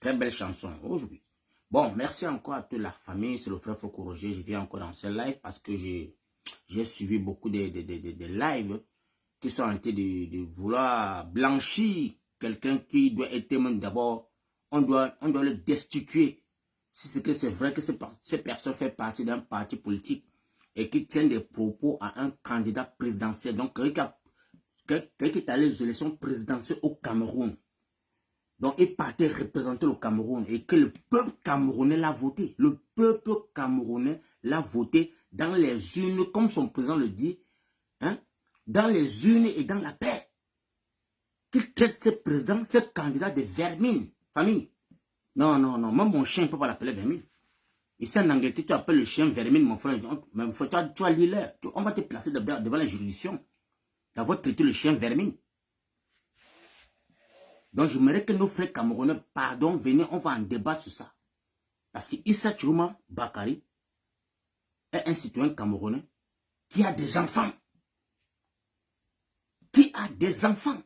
Très belle chanson aujourd'hui. Bon, merci encore à toute la famille. C'est le frère Foko Roger. Je viens encore dans ce live parce que j'ai suivi beaucoup de lives qui sont en train de vouloir blanchir quelqu'un qui doit être même d'abord, on doit le destituer. Si c'est que c'est vrai que ces personnes font partie d'un parti politique et qui tiennent des propos à un candidat présidentiel. Donc, quelqu'un qui est allé aux élections présidentielles au Cameroun. Donc, il partait représenter le Cameroun et que le peuple camerounais l'a voté. Le peuple camerounais l'a voté dans les urnes, comme son président le dit, hein, dans les urnes et dans la paix. Qu'il traite ce président, ce candidat de vermine. Famille. Non, non, non. Moi, mon chien ne peut pas l'appeler vermine. Ici en Angleterre, tu appelles le chien vermine, mon frère. Mais tu vas lire. On va te placer devant la juridiction. D'avoir traité le chien vermine. Donc, j'aimerais que nos frères camerounais, pardon, venez, on va en débattre sur ça. Parce que Issa Chuma Bakari est un citoyen camerounais qui a des enfants. Qui a des enfants.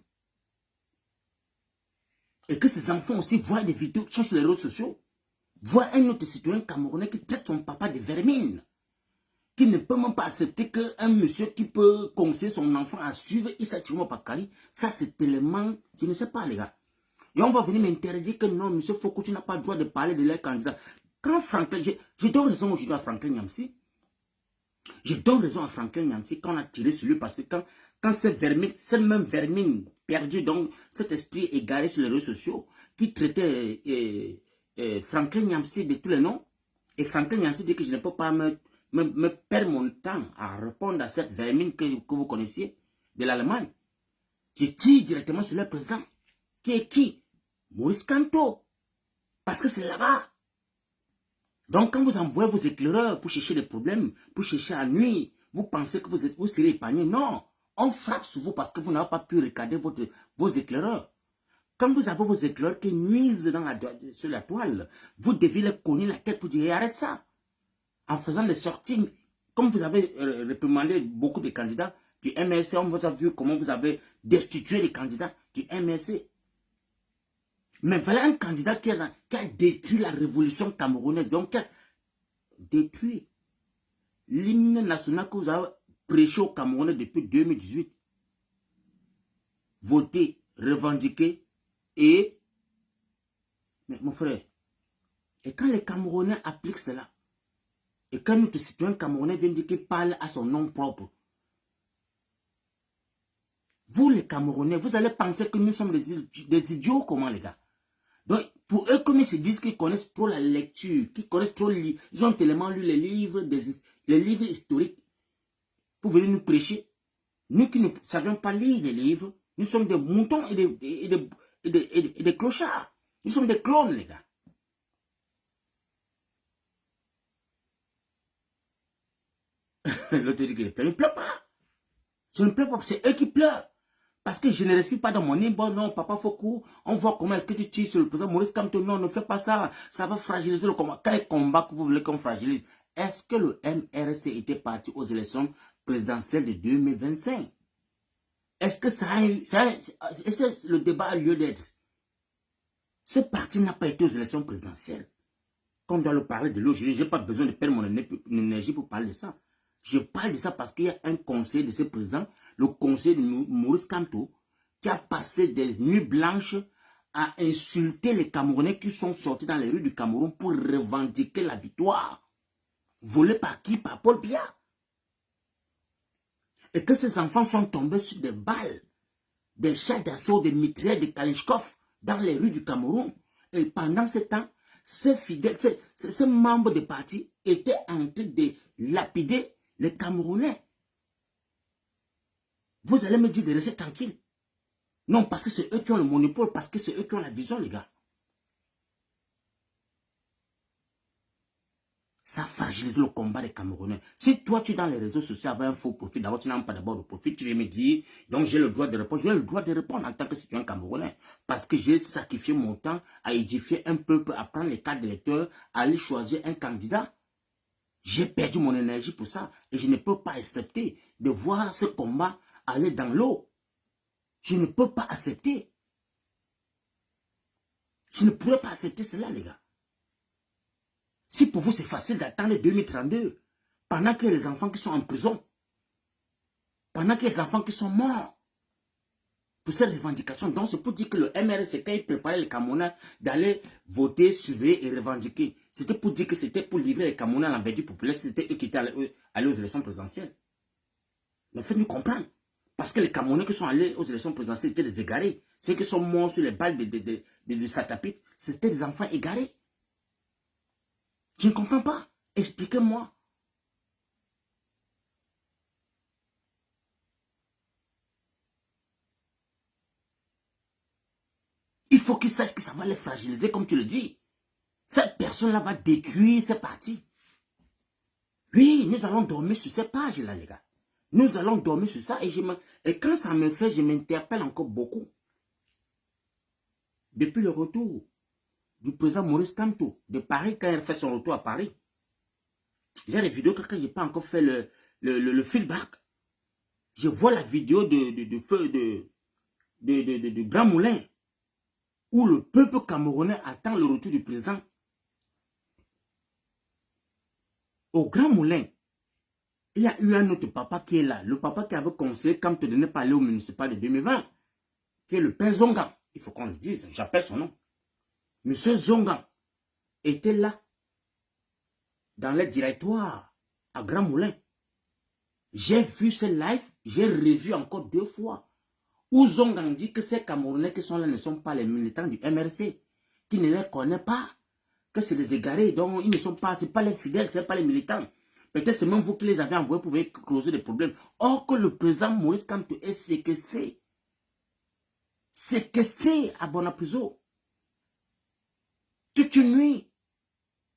Et que ces enfants aussi voient des vidéos qui sont sur les réseaux sociaux. Voient un autre citoyen camerounais qui traite son papa de vermine. Qui ne peut même pas accepter qu'un monsieur qui peut conseiller son enfant à suivre Issa Chuma Bakari, ça c'est tellement, je ne sais pas les gars. Et on va venir m'interdire que non, monsieur Foko, tu n'as pas le droit de parler de leur candidat. Quand Franklin, je donne raison aujourd'hui à Franklin Nyamsi. Je donne raison à Franklin Nyamsi quand on a tiré sur lui parce que quand cette même vermine perdue, donc cet esprit égaré sur les réseaux sociaux, qui traitait Franklin Nyamsi de tous les noms, et Franklin Nyamsi dit que je ne peux pas me perdre mon temps à répondre à cette vermine que vous connaissiez de l'Allemagne. Je tire directement sur le président. Qui est qui? Maurice Kamto. Parce que c'est là-bas. Donc quand vous envoyez vos éclaireurs pour chercher des problèmes, pour chercher à nuire, vous pensez que vous serez épargné. Non. On frappe sur vous parce que vous n'avez pas pu regarder vos éclaireurs. Quand vous avez vos éclaireurs qui nuisent sur la toile, vous devez les cogner la tête pour dire arrête ça. En faisant des sorties, comme vous avez réprimandé beaucoup de candidats du MSC, on vous a vu comment vous avez destitué les candidats du MSC. Mais voilà un candidat qui a détruit la révolution camerounaise, donc qui a détruit l'hymne national que vous avez prêché au Camerounais depuis 2018. Voter, revendiquer et... Mais mon frère, et quand les Camerounais appliquent cela, et quand notre citoyen camerounais vient dire qu'il parle à son nom propre, vous les Camerounais, vous allez penser que nous sommes des idiots, comment les gars? Donc, pour eux, comme ils se disent qu'ils connaissent trop la lecture, qu'ils connaissent trop, ils ont tellement lu les livres historiques pour venir nous prêcher. Nous qui ne savions pas lire les livres, nous sommes des moutons et des clochards. Nous sommes des clones, les gars. L'autre dit qu'il pleure. Il ne pleure pas. Je ne pleure pas, c'est eux qui pleurent. Parce que je ne respire pas dans mon nez. Bon, non, papa Foko, on voit comment est-ce que tu tires sur le président Maurice Kamto. Non, ne fais pas ça. Ça va fragiliser le combat. Quel combat que vous voulez qu'on fragilise? Est-ce que le MRC était parti aux élections présidentielles de 2025? Est-ce que le débat a lieu d'être? Ce parti n'a pas été aux élections présidentielles. Quand on doit le parler de l'eau, je n'ai pas besoin de perdre mon énergie pour parler de ça. Je parle de ça parce qu'il y a un conseil de ce président, le conseil de Maurice Kamto, qui a passé des nuits blanches à insulter les Camerounais qui sont sortis dans les rues du Cameroun pour revendiquer la victoire. Volée par qui? Par Paul Biya. Et que ces enfants sont tombés sur des balles, des chars d'assaut, des mitraillettes, des Kalachnikov dans les rues du Cameroun. Et pendant ce temps, ces membres de parti étaient en train de lapider les Camerounais. Vous allez me dire de rester tranquille. Non, parce que c'est eux qui ont le monopole, parce que c'est eux qui ont la vision, les gars. Ça fragilise le combat des Camerounais. Si toi, tu es dans les réseaux sociaux avec un faux profil, d'abord, tu n'as pas d'abord de profil, tu viens me dire, donc j'ai le droit de répondre. J'ai le droit de répondre en tant que citoyen camerounais. Parce que j'ai sacrifié mon temps à édifier un peuple, à prendre les cartes d'électeurs, à aller choisir un candidat. J'ai perdu mon énergie pour ça. Et je ne peux pas accepter de voir ce combat aller dans l'eau. Je ne peux pas accepter. Je ne pourrais pas accepter cela, les gars. Si pour vous, c'est facile d'attendre 2032, pendant que les enfants qui sont en prison, pendant que les enfants qui sont morts, pour cette revendication, donc c'est pour dire que le MRC, quand il préparait les Camerounais d'aller voter, surveiller et revendiquer, c'était pour dire que c'était pour livrer les Camerounais à l'envergure populaire, c'était eux qui étaient allés aux élections présidentielles. Mais faites-nous comprendre. Parce que les Camerounais qui sont allés aux élections présidentielles étaient des égarés. Ceux qui sont morts sur les balles de Satapit, c'était des enfants égarés. Je ne comprends pas. Expliquez-moi. Il faut qu'ils sachent que ça va les fragiliser, comme tu le dis. Cette personne-là va détruire ces partis. Oui, nous allons dormir sur ces pages-là, les gars. Nous allons dormir sur ça. Et quand ça me fait, je m'interpelle encore beaucoup. Depuis le retour du président Maurice Kamto de Paris, quand il fait son retour à Paris, j'ai des vidéos quand je n'ai pas encore fait le feedback. Je vois la vidéo de Grand Moulin, où le peuple camerounais attend le retour du président. Au Grand Moulin, il y a eu un autre papa qui est là. Le papa qui avait conseillé Kamto de ne pas aller au municipal de 2020, qui est le père Zongan. Il faut qu'on le dise, j'appelle son nom. Monsieur Zongan était là, dans les directoires, à Grand Moulin. J'ai vu ce live, j'ai revu encore 2 fois. Où Zongan dit que ces Camerounais qui sont là ne sont pas les militants du MRC, qui ne les connaissent pas, que c'est des égarés, donc ils ne sont pas, ce n'est pas les fidèles, ce n'est pas les militants. Peut-être c'est même vous qui les avez envoyés pour causer des problèmes. Or que le président Maurice Kamto est séquestré. Séquestré à Bonapuzo. Toute une nuit.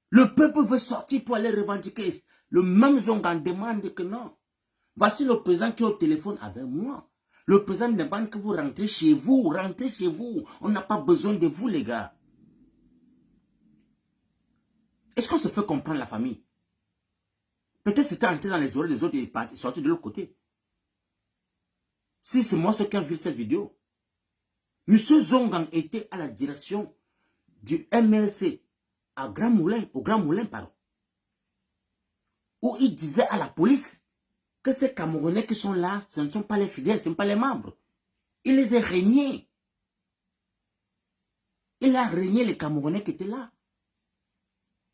Le peuple veut sortir pour aller revendiquer. Le même Zongan demande que non. Voici le président qui est au téléphone avec moi. Le président demande que vous rentrez chez vous. Rentrez chez vous. On n'a pas besoin de vous, les gars. Est-ce qu'on se fait comprendre la famille? Peut-être c'était entré dans les oreilles des autres et parti, sorti de l'autre côté. Si c'est moi ce qui a vu cette vidéo. Monsieur Zongan était à la direction du MLC à Grand Moulin, au Grand Moulin, pardon. Où il disait à la police que ces Camerounais qui sont là, ce ne sont pas les fidèles, ce ne sont pas les membres. Il les a régnés. Il a régné les Camerounais qui étaient là.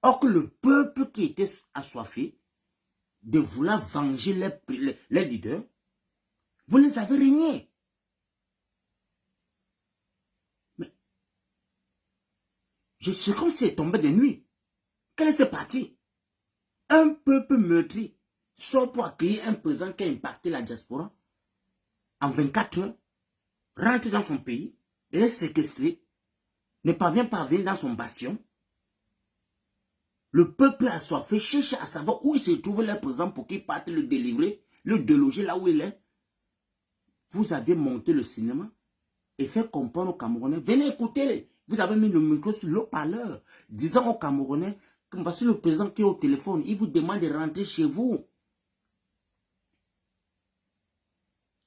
Or que le peuple qui était assoiffé de vouloir venger les leaders, vous les avez régnés. Mais c'est comme si c'est tombé de nuit. Quel est ce parti? Un peuple meurtri sort pour accueillir un président qui a impacté la diaspora en 24 heures, rentre dans son pays, est séquestré, ne parvient pas à venir dans son bastion. Le peuple assoiffé cherche à savoir où il se trouve le président pour qu'il parte le délivrer, le déloger là où il est. Vous avez monté le cinéma et fait comprendre aux Camerounais, venez écouter, vous avez mis le micro sur l'eau-parleur, disant aux Camerounais, que voici le président qui est au téléphone, il vous demande de rentrer chez vous.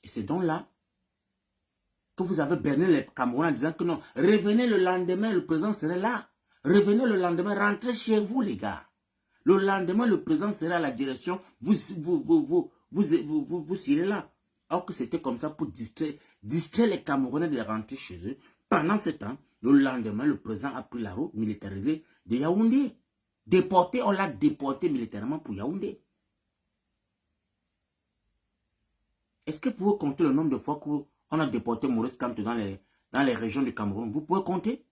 Et c'est donc là que vous avez berné les Camerounais en disant que non, revenez le lendemain, le président serait là. Revenez le lendemain, rentrez chez vous, les gars. Le lendemain, le président sera à la direction, vous irez là. Alors que c'était comme ça pour distraire les Camerounais de rentrer chez eux. Pendant ce temps, le lendemain, le président a pris la route militarisée de Yaoundé. Déporté, on l'a déporté militairement pour Yaoundé. Est-ce que vous pouvez compter le nombre de fois qu'on a déporté Maurice Kamto dans les régions du Cameroun? Vous pouvez compter?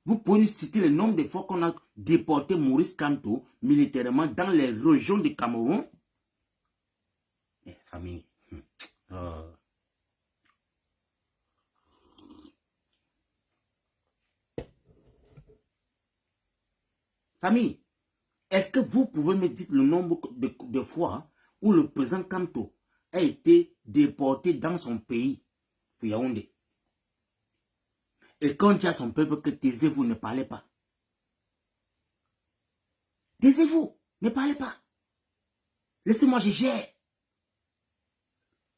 Vous pouvez nous citer le nombre de fois qu'on a déporté Maurice Kamto militairement dans les régions du Cameroun? Famille. Famille, est-ce que vous pouvez me dire le nombre de fois où le président Kamto a été déporté dans son pays, pour Yaoundé? Et quand il y a son peuple que taisez-vous, ne parlez pas. Taisez-vous, ne parlez pas. Laissez-moi juger.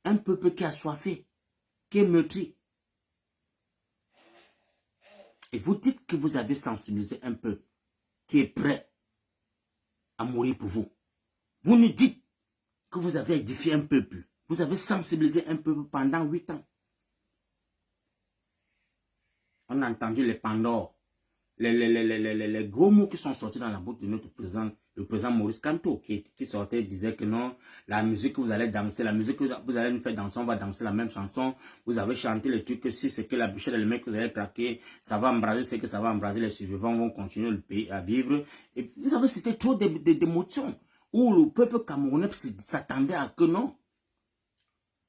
Un peuple qui a soifé, qui est meurtri. et vous dites que vous avez sensibilisé un peuple qui est prêt à mourir pour vous. Vous nous dites que vous avez édifié un peuple. Vous avez sensibilisé un peuple pendant 8 ans. On a entendu les pandores, les gros mots qui sont sortis dans la bouche de notre président, le président Maurice Kamto, qui sortait, disait que non, la musique que vous allez danser, la musique que vous allez nous faire danser, on va danser la même chanson. Vous avez chanté le truc que si c'est que la bûche de mec que vous allez craquer, ça va embraser, c'est que ça va embraser, les survivants vont continuer le pays à vivre. Et vous avez cité trop d'émotions, où le peuple camerounais s'attendait à que non.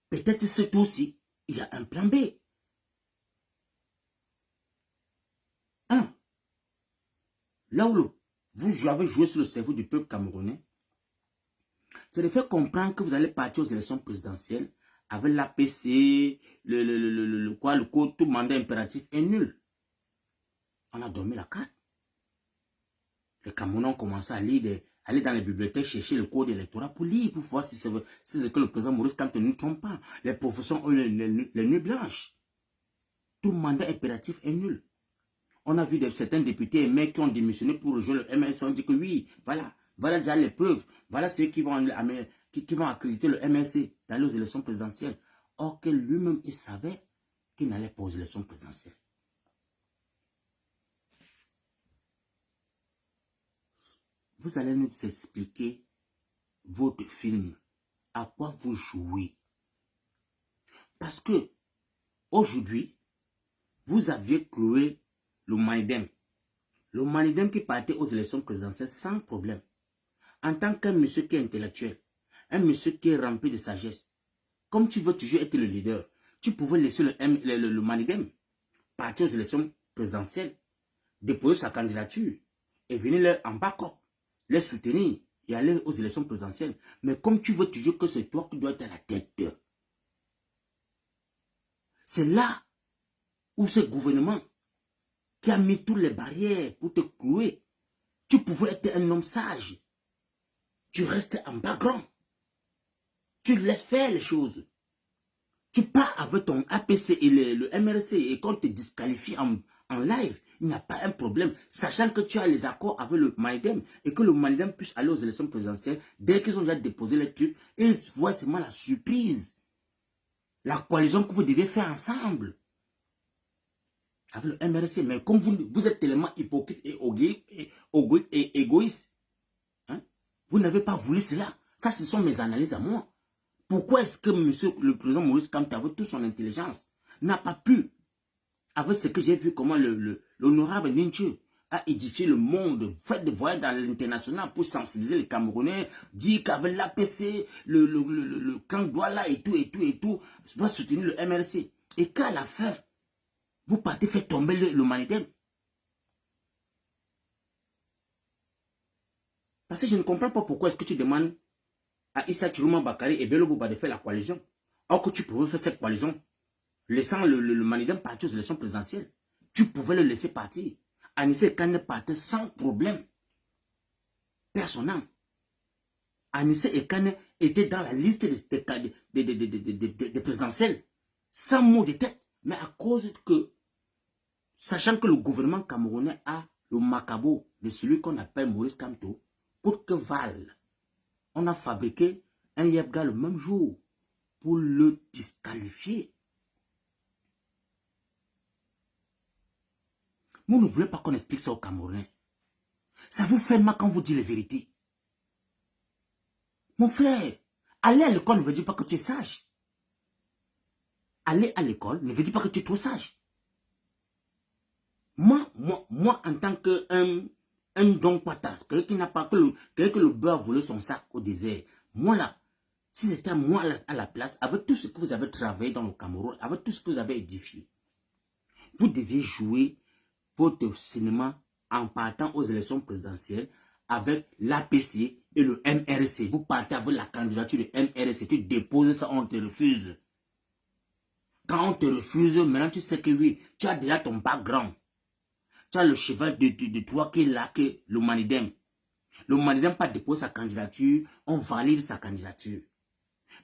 Peut-être ce tour-ci, il y a un plan B. Là où vous avez joué sur le cerveau du peuple camerounais, c'est de faire comprendre que vous allez partir aux élections présidentielles avec l'APC, le code, tout mandat impératif est nul. On a dormi la carte. Les Camerounais ont commencé à lire, aller dans les bibliothèques chercher le code électoral pour lire, pour voir si c'est que le président Maurice Kamto ne trompe pas. Les professeurs ont les nuits blanches. Tout mandat impératif est nul. On a vu certains députés et maires qui ont démissionné pour rejoindre le MLC. On dit que oui, voilà déjà les preuves. Voilà ceux qui vont accréditer le MLC d'aller aux élections présidentielles. Or que lui-même, il savait qu'il n'allait pas aux élections présidentielles. Vous allez nous expliquer votre film, à quoi vous jouez. Parce que aujourd'hui, vous aviez cloué le Manidem. Le Manidem qui partait aux élections présidentielles sans problème. En tant qu'un monsieur qui est intellectuel, un monsieur qui est rempli de sagesse, comme tu veux toujours être le leader, tu pouvais laisser le Manidem partir aux élections présidentielles, déposer sa candidature et venir leur en backup, les soutenir et aller aux élections présidentielles. Mais comme tu veux toujours que c'est toi qui dois être à la tête, c'est là où ce gouvernement qui a mis toutes les barrières pour te clouer, tu pouvais être un homme sage. Tu restes en background. Tu laisses faire les choses. Tu pars avec ton APC et le MRC et qu'on te disqualifie en live, il n'y a pas un problème. Sachant que tu as les accords avec le Manidem et que le Manidem puisse aller aux élections présidentielles, dès qu'ils ont déjà déposé les trucs, ils voient seulement la surprise. La coalition que vous devez faire ensemble. Avec le MRC, mais comme vous êtes tellement hypocrite et égoïste, hein, vous n'avez pas voulu cela. Ça, ce sont mes analyses à moi. Pourquoi est-ce que monsieur le président Maurice Kamto, avec toute son intelligence, n'a pas pu, avec ce que j'ai vu, comment l'honorable Ninche a édifié le monde, fait des voyages dans l'international pour sensibiliser les Camerounais, dire qu'avec l'APC, le camp Douala et tout, va soutenir le MRC. Et qu'à la fin, vous partez faire tomber le Manidem. Parce que je ne comprends pas pourquoi est-ce que tu demandes à Issa Chiruma Bakari et Bello Bouba de faire la coalition. Or que tu pouvais faire cette coalition, laissant le Manidem partir aux élections présidentielles. Tu pouvais le laisser partir. Anissé Kane partait sans problème. Personnel. Anissé Kane était dans la liste des présidentielles. Sans mot de tête. Mais à cause que, sachant que le gouvernement camerounais a le macabo de celui qu'on appelle Maurice Kamto, coûte que Val, on a fabriqué un Yebga le même jour pour le disqualifier. Vous ne voulez pas qu'on explique ça aux Camerounais. Ça vous fait mal quand vous dites la vérité. Mon frère, aller à l'école ne veut dire pas que tu es sage. Aller à l'école ne veut dire pas que tu es trop sage. Moi, en tant qu'un don pata, quelqu'un qui n'a pas que le beurre volé son sac au désert, moi là, si c'était moi à la place, avec tout ce que vous avez travaillé dans le Cameroun, avec tout ce que vous avez édifié, vous deviez jouer votre cinéma en partant aux élections présidentielles avec l'APC et le MRC. Vous partez avec la candidature du MRC, tu déposes ça, on te refuse. Quand on te refuse, maintenant tu sais que oui, tu as déjà ton background. Tu as le cheval de toi qui est là, que le Manidem. Le Manidem pas déposer sa candidature, on valide sa candidature.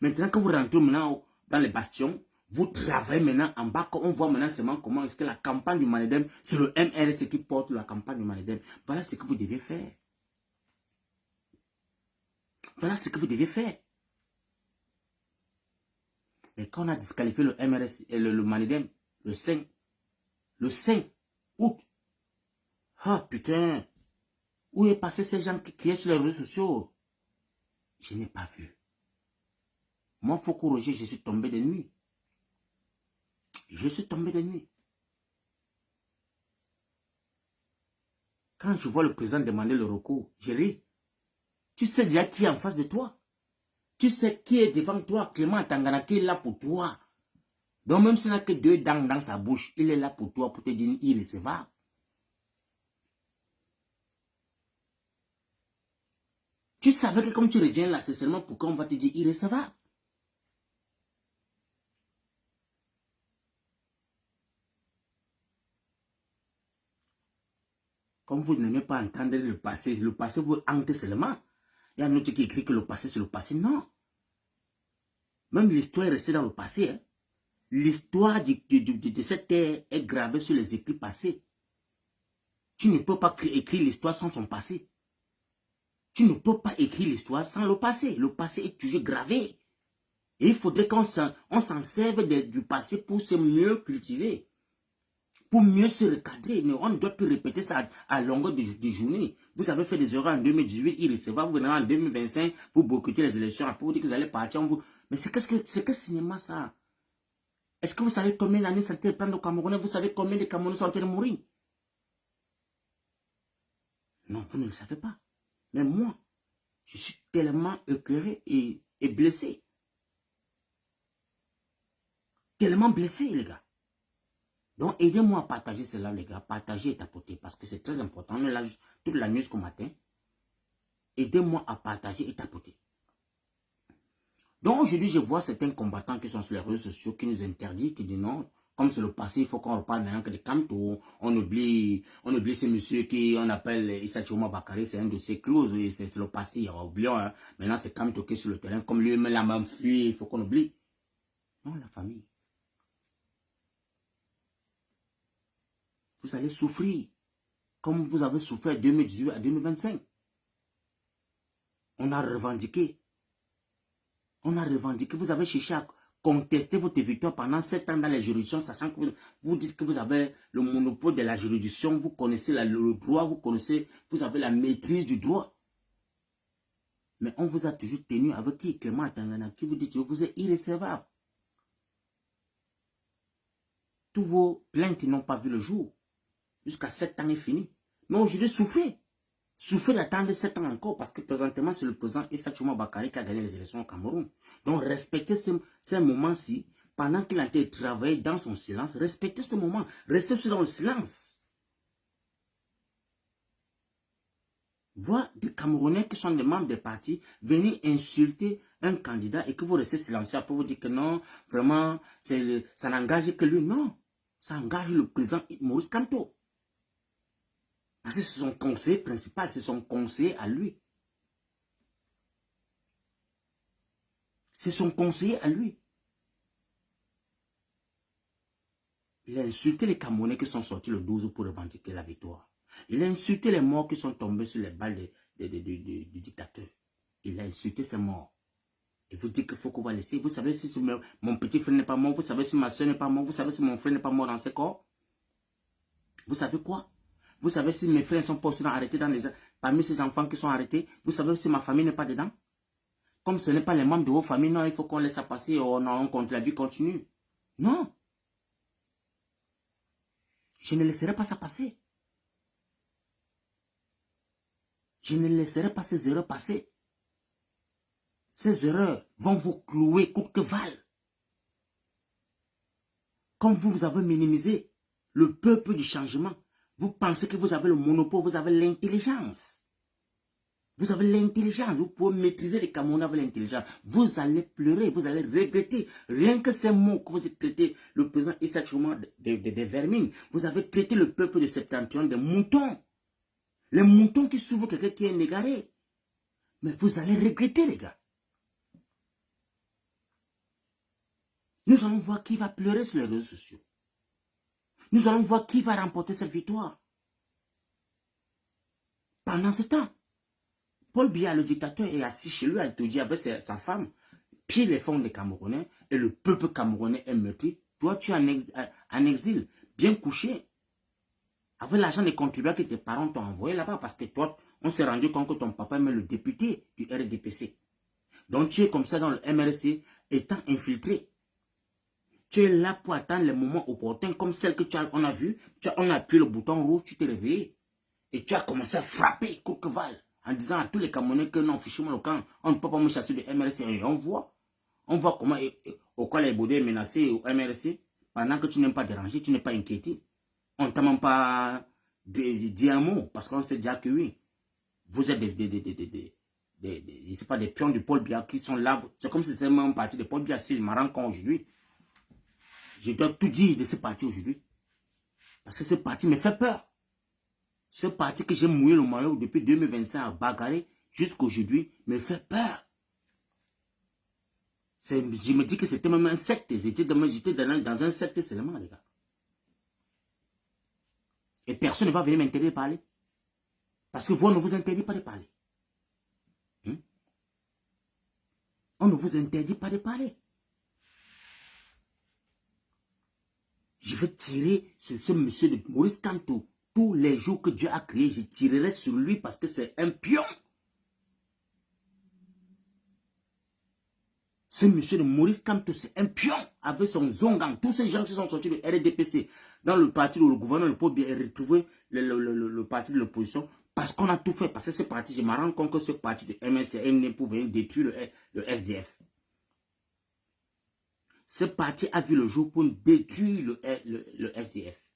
Maintenant, quand vous rentrez maintenant dans les bastions, Vous travaillez maintenant en bas, on voit maintenant seulement comment est-ce que la campagne du Manedem, c'est le MRS qui porte la campagne du Manedem. Voilà ce que vous devez faire. Voilà ce que vous devez faire. Et quand on a disqualifié le MRS et le Manedem, le 5 août, ah putain, où est passé ces gens qui criaient sur les réseaux sociaux? Je n'ai pas vu. Moi, Foko Roger, je suis tombé de nuit. Je suis tombé de nuit. Quand je vois le président demander le recours, je ris. Tu sais déjà qui est en face de toi. Tu sais qui est devant toi. Clément Tangana qui est là pour toi. Donc même s'il n'a que 2 dents dans sa bouche, il est là pour toi, pour te dire irrécevable. Tu savais que comme tu reviens là, c'est seulement pour qu'on va te dire irrécevable. Comme vous n'aimez pas entendre le passé vous hante seulement. Il y a un autre qui écrit que le passé c'est le passé. Non. Même l'histoire est restée dans le passé. Hein. L'histoire de cette terre est gravée sur les écrits passés. Tu ne peux pas écrire l'histoire sans son passé. Tu ne peux pas écrire l'histoire sans le passé. Le passé est toujours gravé. Et il faudrait qu'on s'en serve du passé pour se mieux cultiver. Pour mieux se recadrer. Mais on ne doit plus répéter ça à longueur de journée. Vous avez fait des erreurs en 2018, irrécevable. Vous venez en 2025 pour boycotter les élections. Après vous dites que vous allez partir. Mais c'est quel cinéma ça? Est-ce que vous savez combien d'années ça a été prendre au Camerounais? Vous savez combien de Camerounais sont en train de mourir? Non, vous ne le savez pas. Mais moi, je suis tellement écœuré et blessé. Tellement blessé, les gars. Donc, aidez-moi à partager cela, les gars. Partagez et tapoter, parce que c'est très important. On est là toute la nuit jusqu'au matin. Aidez-moi à partager et tapoter. Donc, aujourd'hui, je vois certains combattants qui sont sur les réseaux sociaux, qui nous interdisent, qui disent non, comme c'est le passé, il faut qu'on reparle maintenant que des Kamto. On oublie ce monsieur qui on appelle Issa Choma Bakary, c'est un de ses clauses, c'est le passé, oublions. Hein. Maintenant, c'est Kamto qui est sur le terrain, comme lui, la même fui, il faut qu'on oublie. Non, la famille. Vous allez souffrir, comme vous avez souffert de 2018 à 2025. On a revendiqué. On a revendiqué. Vous avez cherché à contester votre victoire pendant 7 ans dans les juridictions, sachant que vous dites que vous avez le monopole de la juridiction, vous connaissez le droit, vous avez la maîtrise du droit. Mais on vous a toujours tenu avec qui? Clément Tangana, qui vous dit que vous êtes irrécevable. Tous vos plaintes n'ont pas vu le jour. Jusqu'à 7 ans est fini. Mais aujourd'hui, souffrez. Souffrez d'attendre 7 ans encore parce que présentement, c'est le président Issa Choma Bakary qui a gagné les élections au Cameroun. Donc, respectez ces moments-ci. Pendant qu'il a été travaillé dans son silence, respectez ce moment. Restez dans le silence. Voir des Camerounais qui sont des membres des partis venir insulter un candidat et que vous restez silencieux pour vous dire que non, vraiment, ça n'engage que lui. Non, ça engage le président Maurice Kamto. Parce que c'est son conseiller principal, c'est son conseiller à lui. C'est son conseiller à lui. Il a insulté les Camerounais qui sont sortis le 12 pour revendiquer la victoire. Il a insulté les morts qui sont tombés sur les balles du dictateur. Il a insulté ces morts. Et vous dites qu'il faut qu'on va laisser. Vous savez si mon petit frère n'est pas mort. Vous savez si ma soeur n'est pas mort. Vous savez si mon frère n'est pas mort dans ce corps. Vous savez quoi? Vous savez si mes frères sont pas aussi arrêtés parmi ces enfants qui sont arrêtés. Vous savez si ma famille n'est pas dedans. Comme ce n'est pas les membres de vos familles, non, il faut qu'on laisse ça passer. On compte, la vie continue. Non. Je ne laisserai pas ça passer. Je ne laisserai pas ces erreurs passer. Ces erreurs vont vous clouer coûte que valent. Comme vous avez minimisé le peuple du changement, vous pensez que vous avez le monopole, vous avez l'intelligence. Vous avez l'intelligence, vous pouvez maîtriser les Camerounais avec l'intelligence. Vous allez pleurer, vous allez regretter. Rien que ces mots que vous avez traité, le président Issa Choma des vermines, vous avez traité le peuple de Septentrion des moutons. Les moutons qui s'ouvrent quelqu'un qui est égaré. Mais vous allez regretter, les gars. Nous allons voir qui va pleurer sur les réseaux sociaux. Nous allons voir qui va remporter cette victoire. Pendant ce temps, Paul Biya, le dictateur, est assis chez lui à Toudi avec sa femme, pille les fonds des Camerounais et le peuple camerounais est meurtri. Toi, tu es en exil, bien couché, avec l'argent des contribuables que tes parents t'ont envoyé là-bas parce que toi, on s'est rendu compte que ton papa est le député du RDPC. Donc, tu es comme ça dans le MRC, étant infiltré. Tu es là pour attendre les moments opportuns, comme celle que on a vu. On a appuyé le bouton rouge, tu t'es réveillé. Et tu as commencé à frapper Courqueval en disant à tous les Camerounais que non, fichez-moi le camp, on ne peut pas me chasser du MRC. Et on voit comment Okola Ebode est menacé au MRC pendant que tu n'es pas dérangé, tu n'es pas inquiété. On ne t'a même pas dit un mot parce qu'on sait déjà que oui. Vous êtes je sais pas, des pions du Paul Biya qui sont là. C'est comme si c'était même parti de Paul Biya. Si je me rends compte aujourd'hui, je dois tout dire de ce parti aujourd'hui. Parce que ce parti me fait peur. Ce parti que j'ai mouillé le maillot depuis 2025 à bagarrer jusqu'aujourd'hui me fait peur. Je me dis que c'était même un secte. J'étais dans un secte seulement, les gars. Et personne ne va venir m'interdire de parler. Parce que vous, on ne vous interdit pas de parler. On ne vous interdit pas de parler. Je vais tirer sur ce monsieur de Maurice Kamto. Tous les jours que Dieu a créé, je tirerai sur lui parce que c'est un pion. Ce monsieur de Maurice Kamto, c'est un pion avec son Zongang. Tous ces gens qui sont sortis du RDPC dans le parti où le gouvernement ne peut bien retrouver le parti de l'opposition parce qu'on a tout fait. Parce que ce parti, je me rends compte que ce parti de MSC est né pour venir détruire le SDF. Ce parti a vu le jour pour détruire le SDF.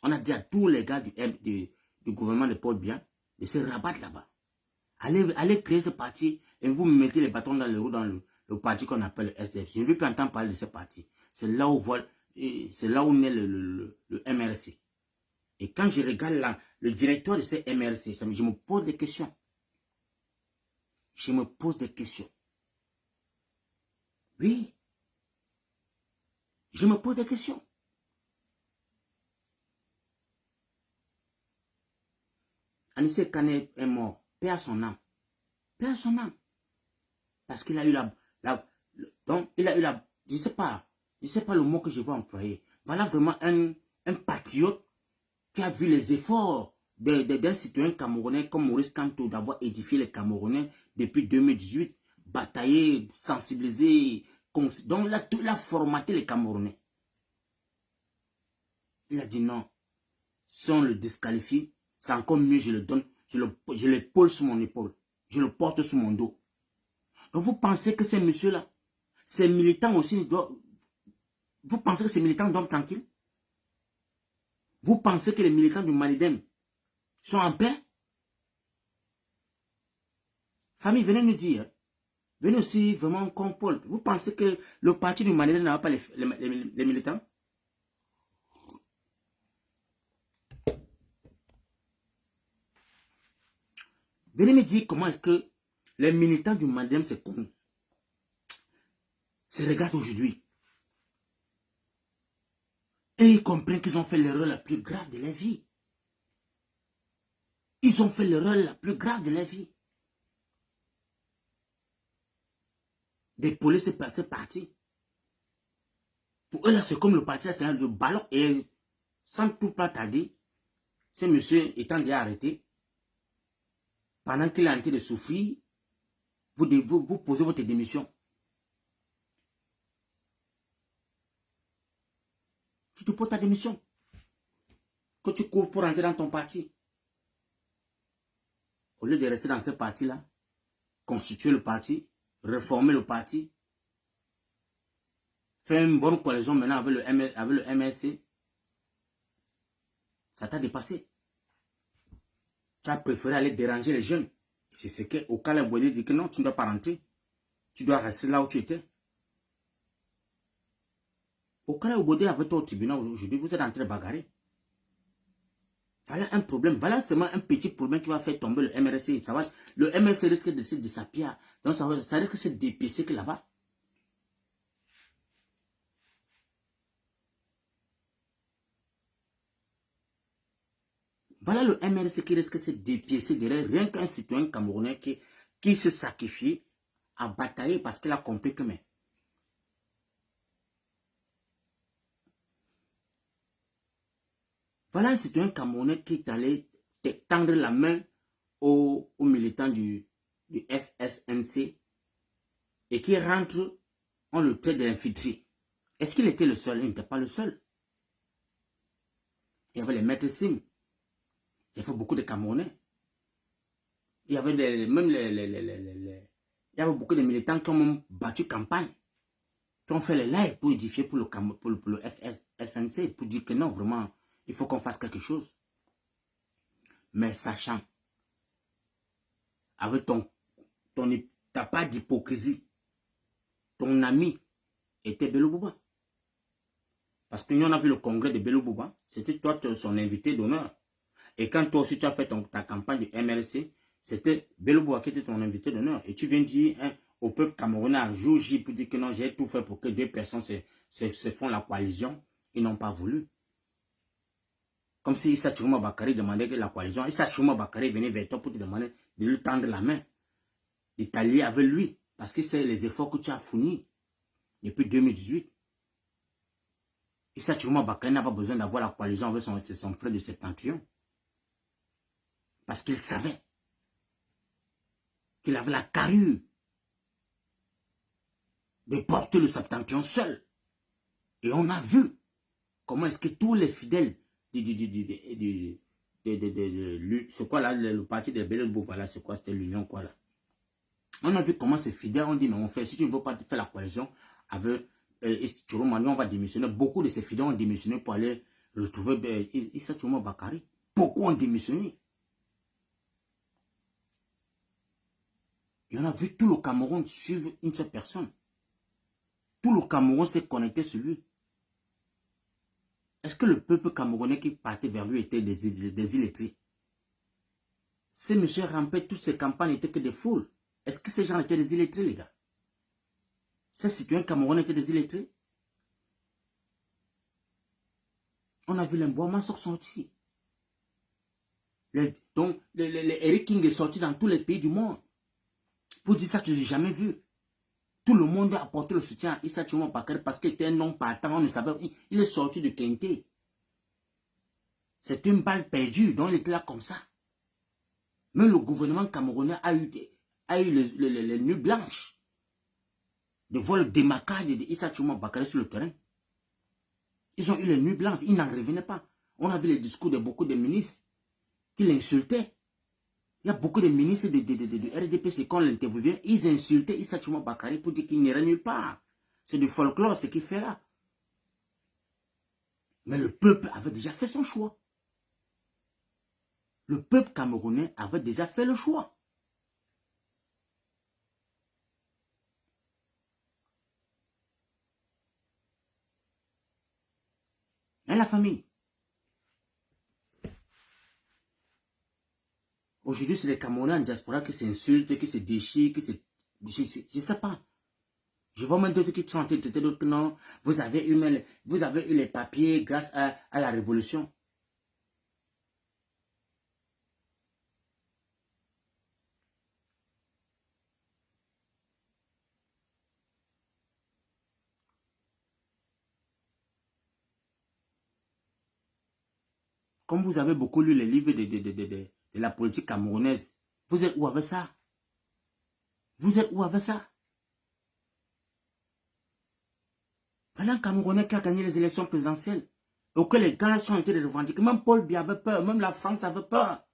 On a dit à tous les gars du gouvernement de Paul Biya de se rabattre là-bas. Allez créer ce parti et vous mettez les bâtons dans les roues dans le parti qu'on appelle le SDF. Je ne veux plus entendre parler de ce parti. C'est là où naît le MRC. Et quand je regarde là, le directeur de ce MRC, je me pose des questions. Je me pose des questions. Oui. Je me pose des questions. Anissé Kane est mort. Paix à son âme. Paix à son âme. Parce qu'il a eu je sais pas le mot que je vais employer. Voilà vraiment un patriote qui a vu les efforts d'un citoyen camerounais comme Maurice Kamto d'avoir édifié les Camerounais depuis 2018, bataillé, sensibilisé, donc il a formaté les Camerounais. Il a dit non, si on le disqualifie, c'est encore mieux, je le donne, je l'épaule sur mon épaule, je le porte sur mon dos. Donc vous pensez que ces messieurs-là, ces militants aussi, vous pensez que ces militants dorment tranquilles? Vous pensez que les militants du Malidem sont en paix? Famille, venez nous dire. Venez aussi vraiment comme Paul. Vous pensez que le parti du Malidem n'a pas les militants? Venez me dire comment est-ce que les militants du Malidem se regardent aujourd'hui. Et ils comprennent qu'ils ont fait l'erreur la plus grave de leur vie. Ils ont fait l'erreur la plus grave de leur vie. D'épauler ce parti. Pour eux, là, c'est comme le parti, c'est un ballon. Et sans tout pas tarder, ce monsieur étant déjà arrêté, pendant qu'il est en train de souffrir, vous posez votre démission. Tu te poses ta démission. Que tu cours pour entrer dans ton parti. Au lieu de rester dans ce parti-là, constituer le parti, réformer le parti, faire une bonne coalition maintenant avec le MLC, ça t'a dépassé. Tu as préféré aller déranger les jeunes. C'est ce que Okala Boye dit que non, tu ne dois pas rentrer. Tu dois rester là où tu étais. Okala Boye avait toi au tribunal aujourd'hui, vous êtes en train de bagarrer. Voilà un problème. Voilà seulement un petit problème qui va faire tomber le MRC. Le MRC risque de se dissapir. Donc ça risque de se dépisser que là-bas. Voilà le MRC qui risque de se dépiécer derrière rien qu'un citoyen camerounais qui se sacrifie à batailler parce qu'il a compris que mais. Voilà un citoyen camerounais qui est allé tendre la main aux militants du FSNC et qui rentre, on le traite d'infiltré. Est-ce qu'il était le seul? Il n'était pas le seul. Il y avait les maîtres Sim. Il y avait beaucoup de Camerounais. Il y avait il y avait beaucoup de militants qui ont battu campagne, qui ont fait les lives pour édifier pour le FSNC, pour dire que non, vraiment, il faut qu'on fasse quelque chose. Mais sachant, avec ta part d'hypocrisie, ton ami était Bello Bouba. Parce que nous on a vu le congrès de Bello Bouba, c'était toi son invité d'honneur. Et quand toi aussi tu as fait ta campagne du MRC, c'était Bello Bouba qui était ton invité d'honneur. Et tu viens dire au peuple camerounais à jour J pour dire que non, j'ai tout fait pour que deux personnes se font la coalition. Ils n'ont pas voulu. Comme si Issa Chiroma Bakary demandait que la coalition, Issa Chiroma Bakary venait vers toi pour te demander de lui tendre la main, de t'allier avec lui. Parce que c'est les efforts que tu as fournis depuis 2018. Issa Chiroma Bakary n'a pas besoin d'avoir la coalition avec son frère de Septentrion. Parce qu'il savait qu'il avait la carrure de porter le Septentrion seul. Et on a vu comment est-ce que tous les fidèles c'est quoi là, le parti de Bello Bouba là, c'est quoi, c'était l'union quoi là. On a vu comment ces fidèles ont dit, mais on fait, si tu ne veux pas faire la coalition avec Chiroma, on va démissionner. Beaucoup de ces fidèles ont démissionné pour aller retrouver Issa Chiroma Bakary. Beaucoup ont démissionné. Et on a vu tout le Cameroun suivre une seule personne. Tout le Cameroun s'est connecté sur lui. Est-ce que le peuple camerounais qui partait vers lui était des illettrés? Ces messieurs rampaient, toutes ces campagnes n'étaient que des foules. Est-ce que ces gens étaient des illettrés, les gars? Ces citoyens camerounais étaient des illettrés? On a vu les Mbouama sortir. Donc, Eric King est sorti dans tous les pays du monde. Pour dire ça, tu n'as jamais vu. Tout le monde a apporté le soutien à Issa Chiroma Bakary parce qu'il était un nom partant, on ne savait pas. Il est sorti de Kente. C'est une balle perdue, donc il était là comme ça. Même le gouvernement camerounais a eu les nuits blanches de voir le démarquage de Issa Chiroma Bakary sur le terrain. Ils ont eu les nuits blanches, ils n'en revenaient pas. On a vu les discours de beaucoup de ministres qui l'insultaient. Il y a beaucoup de ministres de RDP, quand on l'interviewait, ils insultaient Issa Chiroma Bakary pour dire qu'il n'irait nulle part. C'est du folklore ce qu'il fait là. Mais le peuple avait déjà fait son choix. Le peuple camerounais avait déjà fait le choix. Et la famille. Aujourd'hui, c'est les Camerounais en diaspora qui s'insultent, qui se déchirent, je ne sais pas. Je vois même d'autres qui sont en train de traiter d'autres non. Vous avez eu les papiers grâce à la révolution. Comme vous avez beaucoup lu les livres de la politique camerounaise, vous êtes où avec ça? Vous êtes où avec ça? Voilà un Camerounais qui a gagné les élections présidentielles. Et que les gars sont en train de revendiquer. Même Paul Biya avait peur. Même la France avait peur.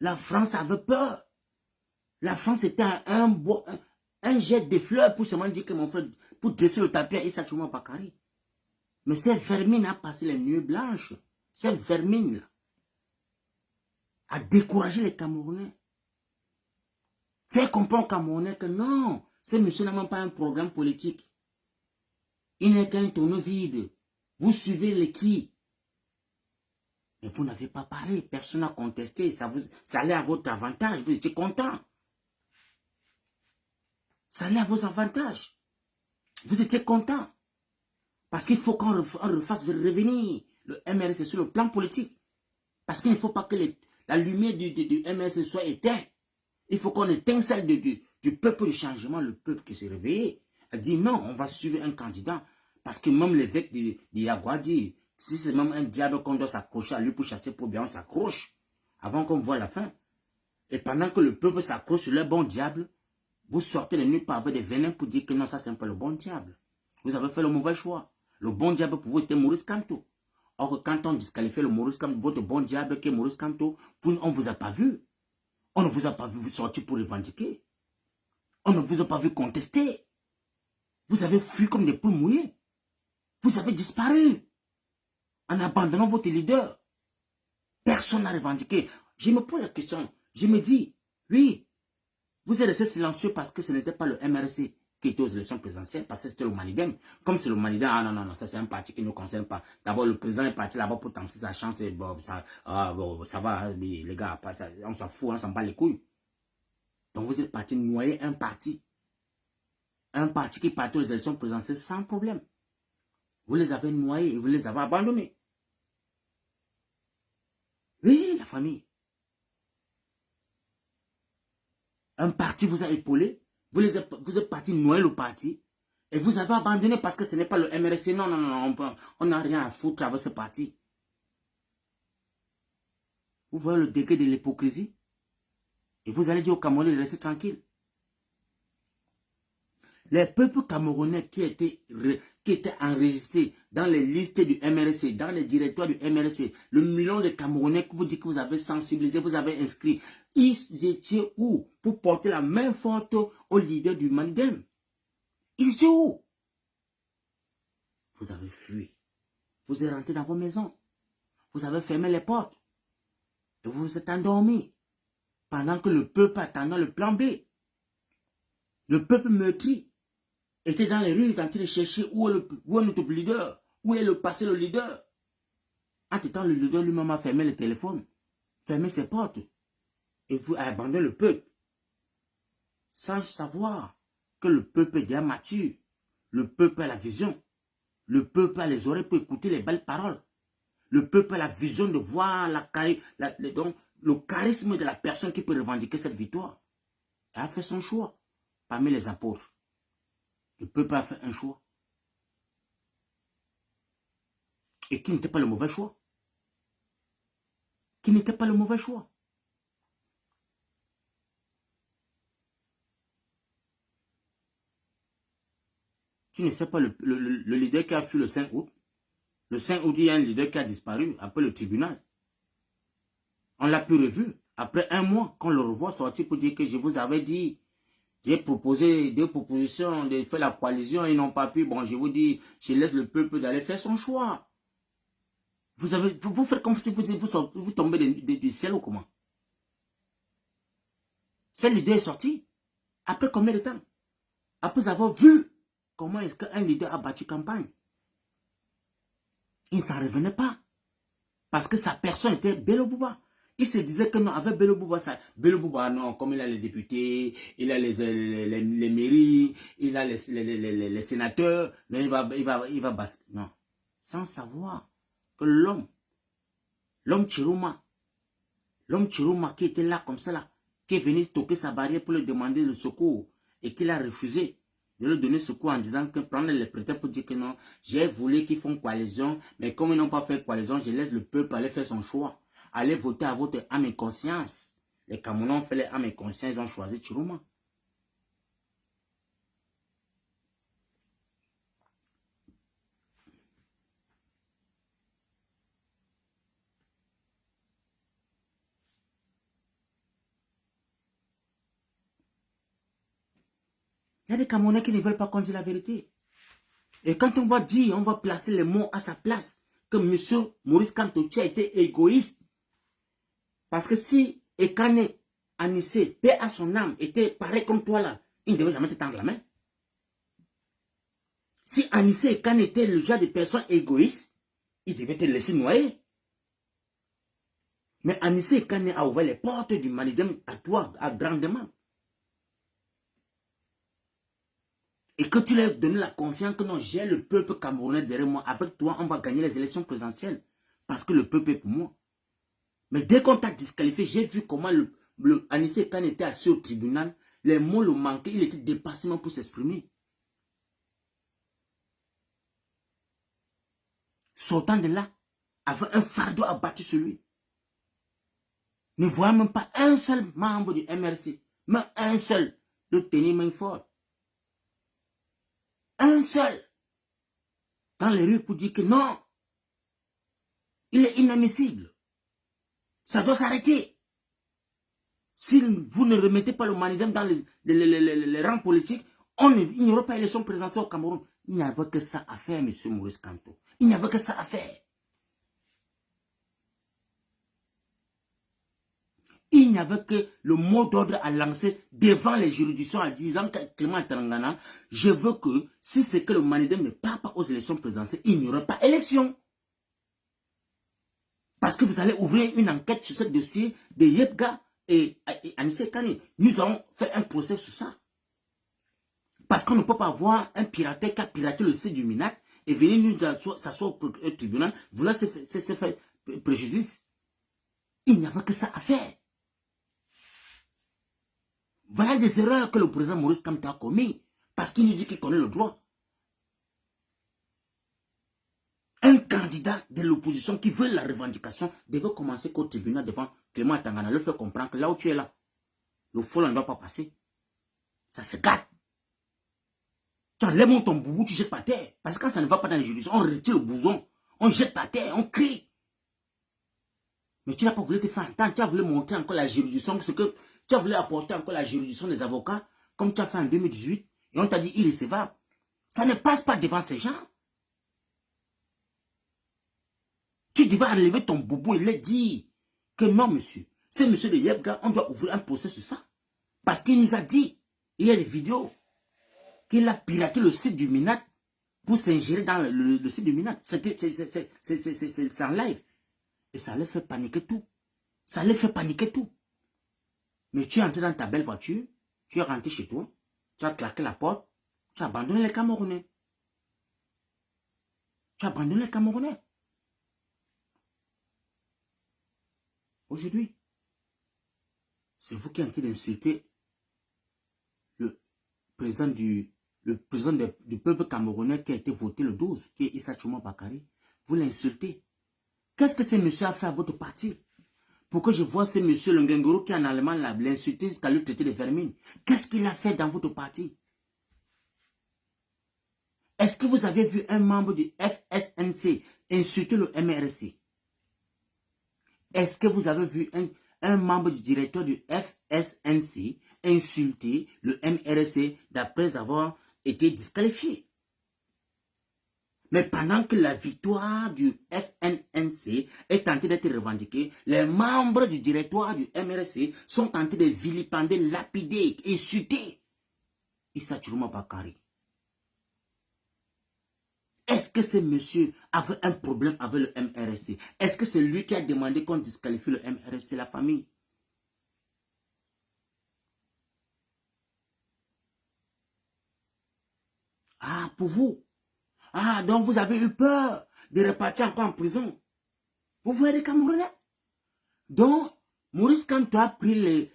La France avait peur. La France était un jet de fleurs pour seulement dire que mon frère, pour dresser le tapis à Issa Chiroma Bakary. Mais cette vermine a passé les nuits blanches. Cette vermine là a découragé les Camerounais. Faire comprendre aux Camerounais que non, ce monsieur n'a même pas un programme politique. Il n'est qu'un tonneau vide. Vous suivez les qui? Mais vous n'avez pas parlé. Personne n'a contesté. Ça allait à votre avantage. Vous étiez content. Ça allait à vos avantages. Vous étiez content. Parce qu'il faut qu'on refasse revenir le MRC sur le plan politique. Parce qu'il ne faut pas que la lumière du MRC soit éteinte. Il faut qu'on éteigne celle du peuple du changement, le peuple qui s'est réveillé. Elle dit non, on va suivre un candidat. Parce que même l'évêque de Yagua dit, si c'est même un diable qu'on doit s'accrocher à lui pour chasser pour bien, on s'accroche. Avant qu'on voit la fin. Et pendant que le peuple s'accroche sur le bon diable, vous sortez de nulle part avec des venins pour dire que non, ça c'est un peu le bon diable. Vous avez fait le mauvais choix. Le bon diable pour vous était Maurice Kamto. Or, quand on disqualifie le Maurice Kamto, votre bon diable qui est Maurice Kamto, on ne vous a pas vu. On ne vous a pas vu vous sortir pour revendiquer. On ne vous a pas vu contester. Vous avez fui comme des poules mouillées. Vous avez disparu en abandonnant votre leader. Personne n'a revendiqué. Je me pose la question. Je me dis, oui, vous êtes resté silencieux parce que ce n'était pas le MRC qui était aux élections présidentielles, parce que c'était le Manidem. Comme c'est le Manidem, ah non, non, non, ça c'est un parti qui ne nous concerne pas. D'abord, le président est parti là-bas pour tenter sa chance, et bon, ça va, les gars, ça, on s'en fout, on s'en bat les couilles. Donc vous êtes parti noyer un parti. Un parti qui partait aux élections présidentielles sans problème. Vous les avez noyés et vous les avez abandonnés. Oui, la famille. Un parti vous a épaulé. Vous êtes parti noyer le parti. Et vous avez abandonné parce que ce n'est pas le MRC. Non, non, non, on n'a rien à foutre avec ce parti. Vous voyez le degré de l'hypocrisie. Et vous allez dire aux Camerounais de rester tranquille. Les peuples camerounais qui étaient enregistrés dans les listes du MRC, dans les directoires du MRC, le million de Camerounais que vous dites que vous avez sensibilisé, vous avez inscrit, ils étaient où pour porter la main forte au leader du Mandem? Ils étaient où? Vous avez fui. Vous êtes rentré dans vos maisons. Vous avez fermé les portes. Et vous vous êtes endormis. Pendant que le peuple attendait le plan B. Le peuple meurtri était dans les rues en train de chercher où est notre leader, où est le passé le leader. Entre-temps, le leader lui-même a fermé le téléphone, fermé ses portes, et vous abandonnez le peuple, sans savoir que le peuple est déjà mature, le peuple a la vision, le peuple a les oreilles pour écouter les belles paroles, le peuple a la vision de voir le charisme de la personne qui peut revendiquer cette victoire. Elle a fait son choix parmi les apôtres. Le peuple a fait un choix. Et qui n'était pas le mauvais choix. Qui n'était pas le mauvais choix. Tu ne sais pas le leader qui a fui le 5 août. Le 5 août, il y a un leader qui a disparu après le tribunal. On l'a plus revu. Après un mois, quand on le revoit sortir pour dire que je vous avais dit, j'ai proposé 2 propositions de faire la coalition, ils n'ont pas pu. Bon, je vous dis, je laisse le peuple d'aller faire son choix. Vous faites comme si vous tombez du ciel ou comment? Ce leader est sorti. Après combien de temps? Après avoir vu comment est-ce qu'un leader a battu campagne. Il ne s'en revenait pas. Parce que sa personne était Bello Bouba. Il se disait que non, avec Bello Bouba, Bello Bouba, non, comme il a les députés, il a les mairies, il a les sénateurs, mais il va basculer. Non. Sans savoir que l'homme Chiruma qui était là comme ça, là, qui est venu toquer sa barrière pour lui demander le secours, et qu'il a refusé de lui donner secours en disant que prendre les prétextes pour dire que non, j'ai voulu qu'ils font coalition, mais comme ils n'ont pas fait coalition, je laisse le peuple aller faire son choix. Allez voter à votre âme et conscience. Les Camerounais ont fait les âmes et conscience, ils ont choisi Chiruma. Il y a des Camerounais qui ne veulent pas qu'on dise la vérité. Et quand on va dire, on va placer les mots à sa place, que M. Maurice Kamto a été égoïste. Parce que si Ekane, Anissé, paix à son âme, était pareil comme toi là, il ne devait jamais te tendre la main. Si Anissé Ekane était le genre de personne égoïste, il devait te laisser noyer. Mais Anissé Ekane a ouvert les portes du Manidem à toi, grandement. Et que tu lui as donné la confiance que non, j'ai le peuple camerounais derrière moi. Avec toi, on va gagner les élections présidentielles. Parce que le peuple est pour moi. Mais dès qu'on t'a disqualifié, j'ai vu comment le Anissé Kane était assis au tribunal. Les mots le manquaient, il était dépassé même pour s'exprimer. Sortant de là, avec un fardeau abattu sur lui. Ne voyant même pas un seul membre du MRC, même un seul, de tenir main forte. Un seul. Dans les rues pour dire que non, il est inadmissible. Ça doit s'arrêter. Si vous ne remettez pas le manivème dans les rangs politiques, il n'y aura pas d'élection présidentielle au Cameroun. Il n'y avait que ça à faire, M. Maurice Kamto. Il n'y avait que ça à faire. Il n'y avait que le mot d'ordre à lancer devant les juridictions en disant que Clément Tarangana, je veux que si c'est que le manivème ne part pas aux élections présidentielles, il n'y aura pas élection. Parce que vous allez ouvrir une enquête sur ce dossier de Yepga et Anissé Kane. Nous allons faire un procès sur ça. Parce qu'on ne peut pas avoir un pirateur qui a piraté le site du MINAC et venir nous s'asseoir au tribunal, vouloir se faire préjudice. Il n'y avait que ça à faire. Voilà des erreurs que le président Maurice Kamto a commis. Parce qu'il nous dit qu'il connaît le droit. Un candidat de l'opposition qui veut la revendication devait commencer qu'au tribunal devant Clément Tangana. Le fait comprendre que là où tu es là, le faux ne doit pas passer. Ça se gâte. Tu enlèves ton boubou, tu jettes par terre. Parce que quand ça ne va pas dans les juridictions, on retire le bouson. On jette par terre, on crie. Mais tu n'as pas voulu te faire entendre. Tu as voulu montrer encore la juridiction. Ce que tu as voulu apporter encore la juridiction des avocats, comme tu as fait en 2018. Et on t'a dit irrécevable. Ça ne passe pas devant ces gens. Tu devais enlever ton boubou et leur dire que non, monsieur. C'est monsieur de Yepga, on doit ouvrir un procès sur ça. Parce qu'il nous a dit, il y a des vidéos, qu'il a piraté le site du MINAC pour s'ingérer dans le site du MINAC. C'est en live. Et ça allait faire paniquer tout. Ça allait faire paniquer tout. Mais tu es entré dans ta belle voiture, tu es rentré chez toi, tu as claqué la porte, tu as abandonné les Camerounais. Tu as abandonné les Camerounais. Aujourd'hui, c'est vous qui êtes en train d'insulter le président du peuple camerounais qui a été voté le 12, qui est Issa Chouma Bakary. Vous l'insultez. Qu'est-ce que ce monsieur a fait à votre parti? Pour que je vois ce monsieur, le Ngengoro, qui en allemand l'insulter jusqu'à lui traiter de vermine. Qu'est-ce qu'il a fait dans votre parti? Est-ce que vous avez vu un membre du FSNC insulter le MRC? Est-ce que vous avez vu un membre du directeur du FSNC insulter le MRC d'après avoir été disqualifié? Mais pendant que la victoire du FNNC est en train d'être revendiquée, les membres du directoire du MRC sont en train de vilipender, lapider, insulter Issa Chiroma Bakary. Est-ce que ce monsieur avait un problème avec le MRC? Est-ce que c'est lui qui a demandé qu'on disqualifie le MRC, la famille? Ah, pour vous. Ah, donc vous avez eu peur de repartir encore en prison. Vous voyez les Camerounais? Donc, Maurice Kamto a pris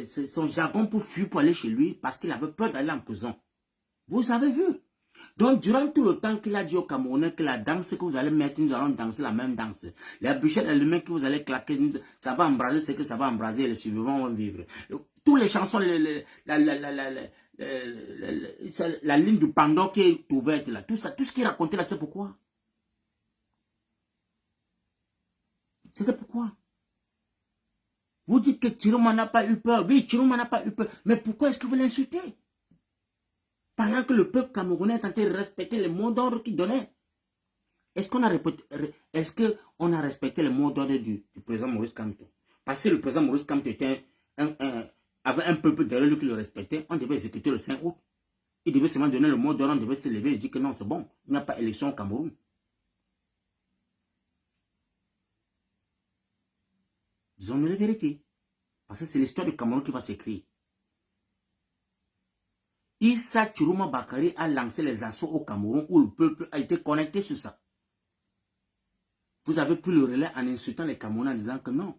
son jargon pour fuir pour aller chez lui parce qu'il avait peur d'aller en prison. Vous avez vu? Donc, durant tout le temps qu'il a dit aux Camerounais que la danse que vous allez mettre, nous allons danser la même danse. Les bûchettes allumées que vous allez claquer, ça va embraser ce que ça va embraser et les suivants vont vivre. Toutes les chansons, la ligne du Pandore qui est ouverte là, tout ça, tout ce qu'il racontait là, c'est pourquoi? C'était pourquoi? Vous dites que Chiroma n'a pas eu peur. Oui, Chiroma n'a pas eu peur. Mais pourquoi est-ce que vous l'insultez? Pendant que le peuple camerounais est en train de respecter les mots d'ordre qu'il donnait. Est-ce qu'on a respecté les mots d'ordre du président Maurice Kamto? Parce que le président Maurice Kamto avait un peuple derrière lui qui le respectait, on devait exécuter le 5 août. Il devait seulement donner le mot d'ordre, on devait se lever et dire que non, c'est bon, il n'y a pas élection au Cameroun. Disons-nous la vérité. Parce que c'est l'histoire du Cameroun qui va s'écrire. Issa Chiroma Bakary a lancé les assauts au Cameroun où le peuple a été connecté sur ça. vous avez pris le relais en insultant les Camerounais en disant que non.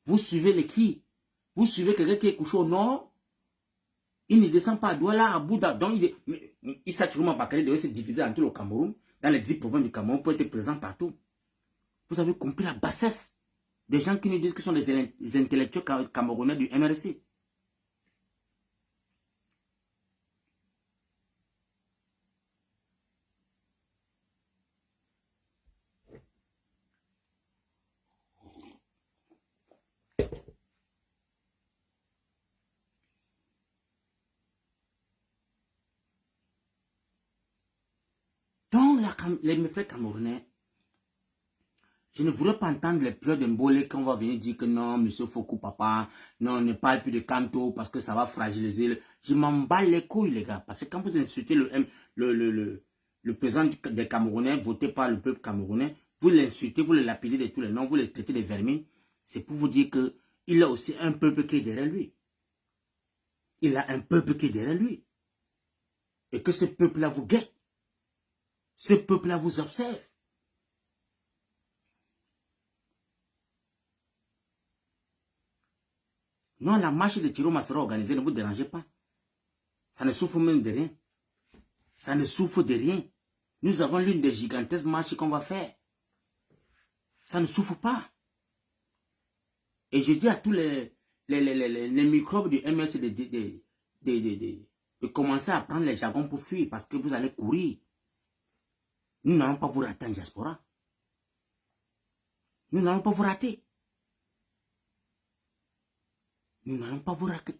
Vous suivez les qui? Vous suivez quelqu'un qui est couché au nord, il ne descend pas à Douala, à Bouddha. Donc, Issa Chiroma Bakary devait se diviser en tout le Cameroun, dans les 10 provinces du Cameroun, pour être présent partout. Vous avez compris la bassesse des gens qui nous disent qu'ils sont des intellectuels camerounais du MRC. Donc, les méfaits camerounais, je ne voudrais pas entendre les pleurs d'Embolé quand on va venir dire que non, monsieur Foucault, papa, non, ne parle plus de Kanto parce que ça va fragiliser. Je m'en bats les couilles, les gars. Parce que quand vous insultez le président des Camerounais, voté par le peuple camerounais, vous l'insultez, vous le lapidez de tous les noms, vous le traitez de vermine, c'est pour vous dire qu'il a aussi un peuple qui est derrière lui. Il a un peuple qui est derrière lui. Et que ce peuple-là vous guette. Ce peuple-là vous observe. Non, la marche de Tiroma sera organisée, ne vous dérangez pas. Ça ne souffre même de rien. Ça ne souffre de rien. Nous avons l'une des gigantesques marches qu'on va faire. Ça ne souffre pas. Et je dis à tous les microbes du MS de commencer à prendre les jargons pour fuir parce que vous allez courir. Nous n'allons pas vous rater en diaspora. Nous n'allons pas vous rater. Nous n'allons pas vous rater.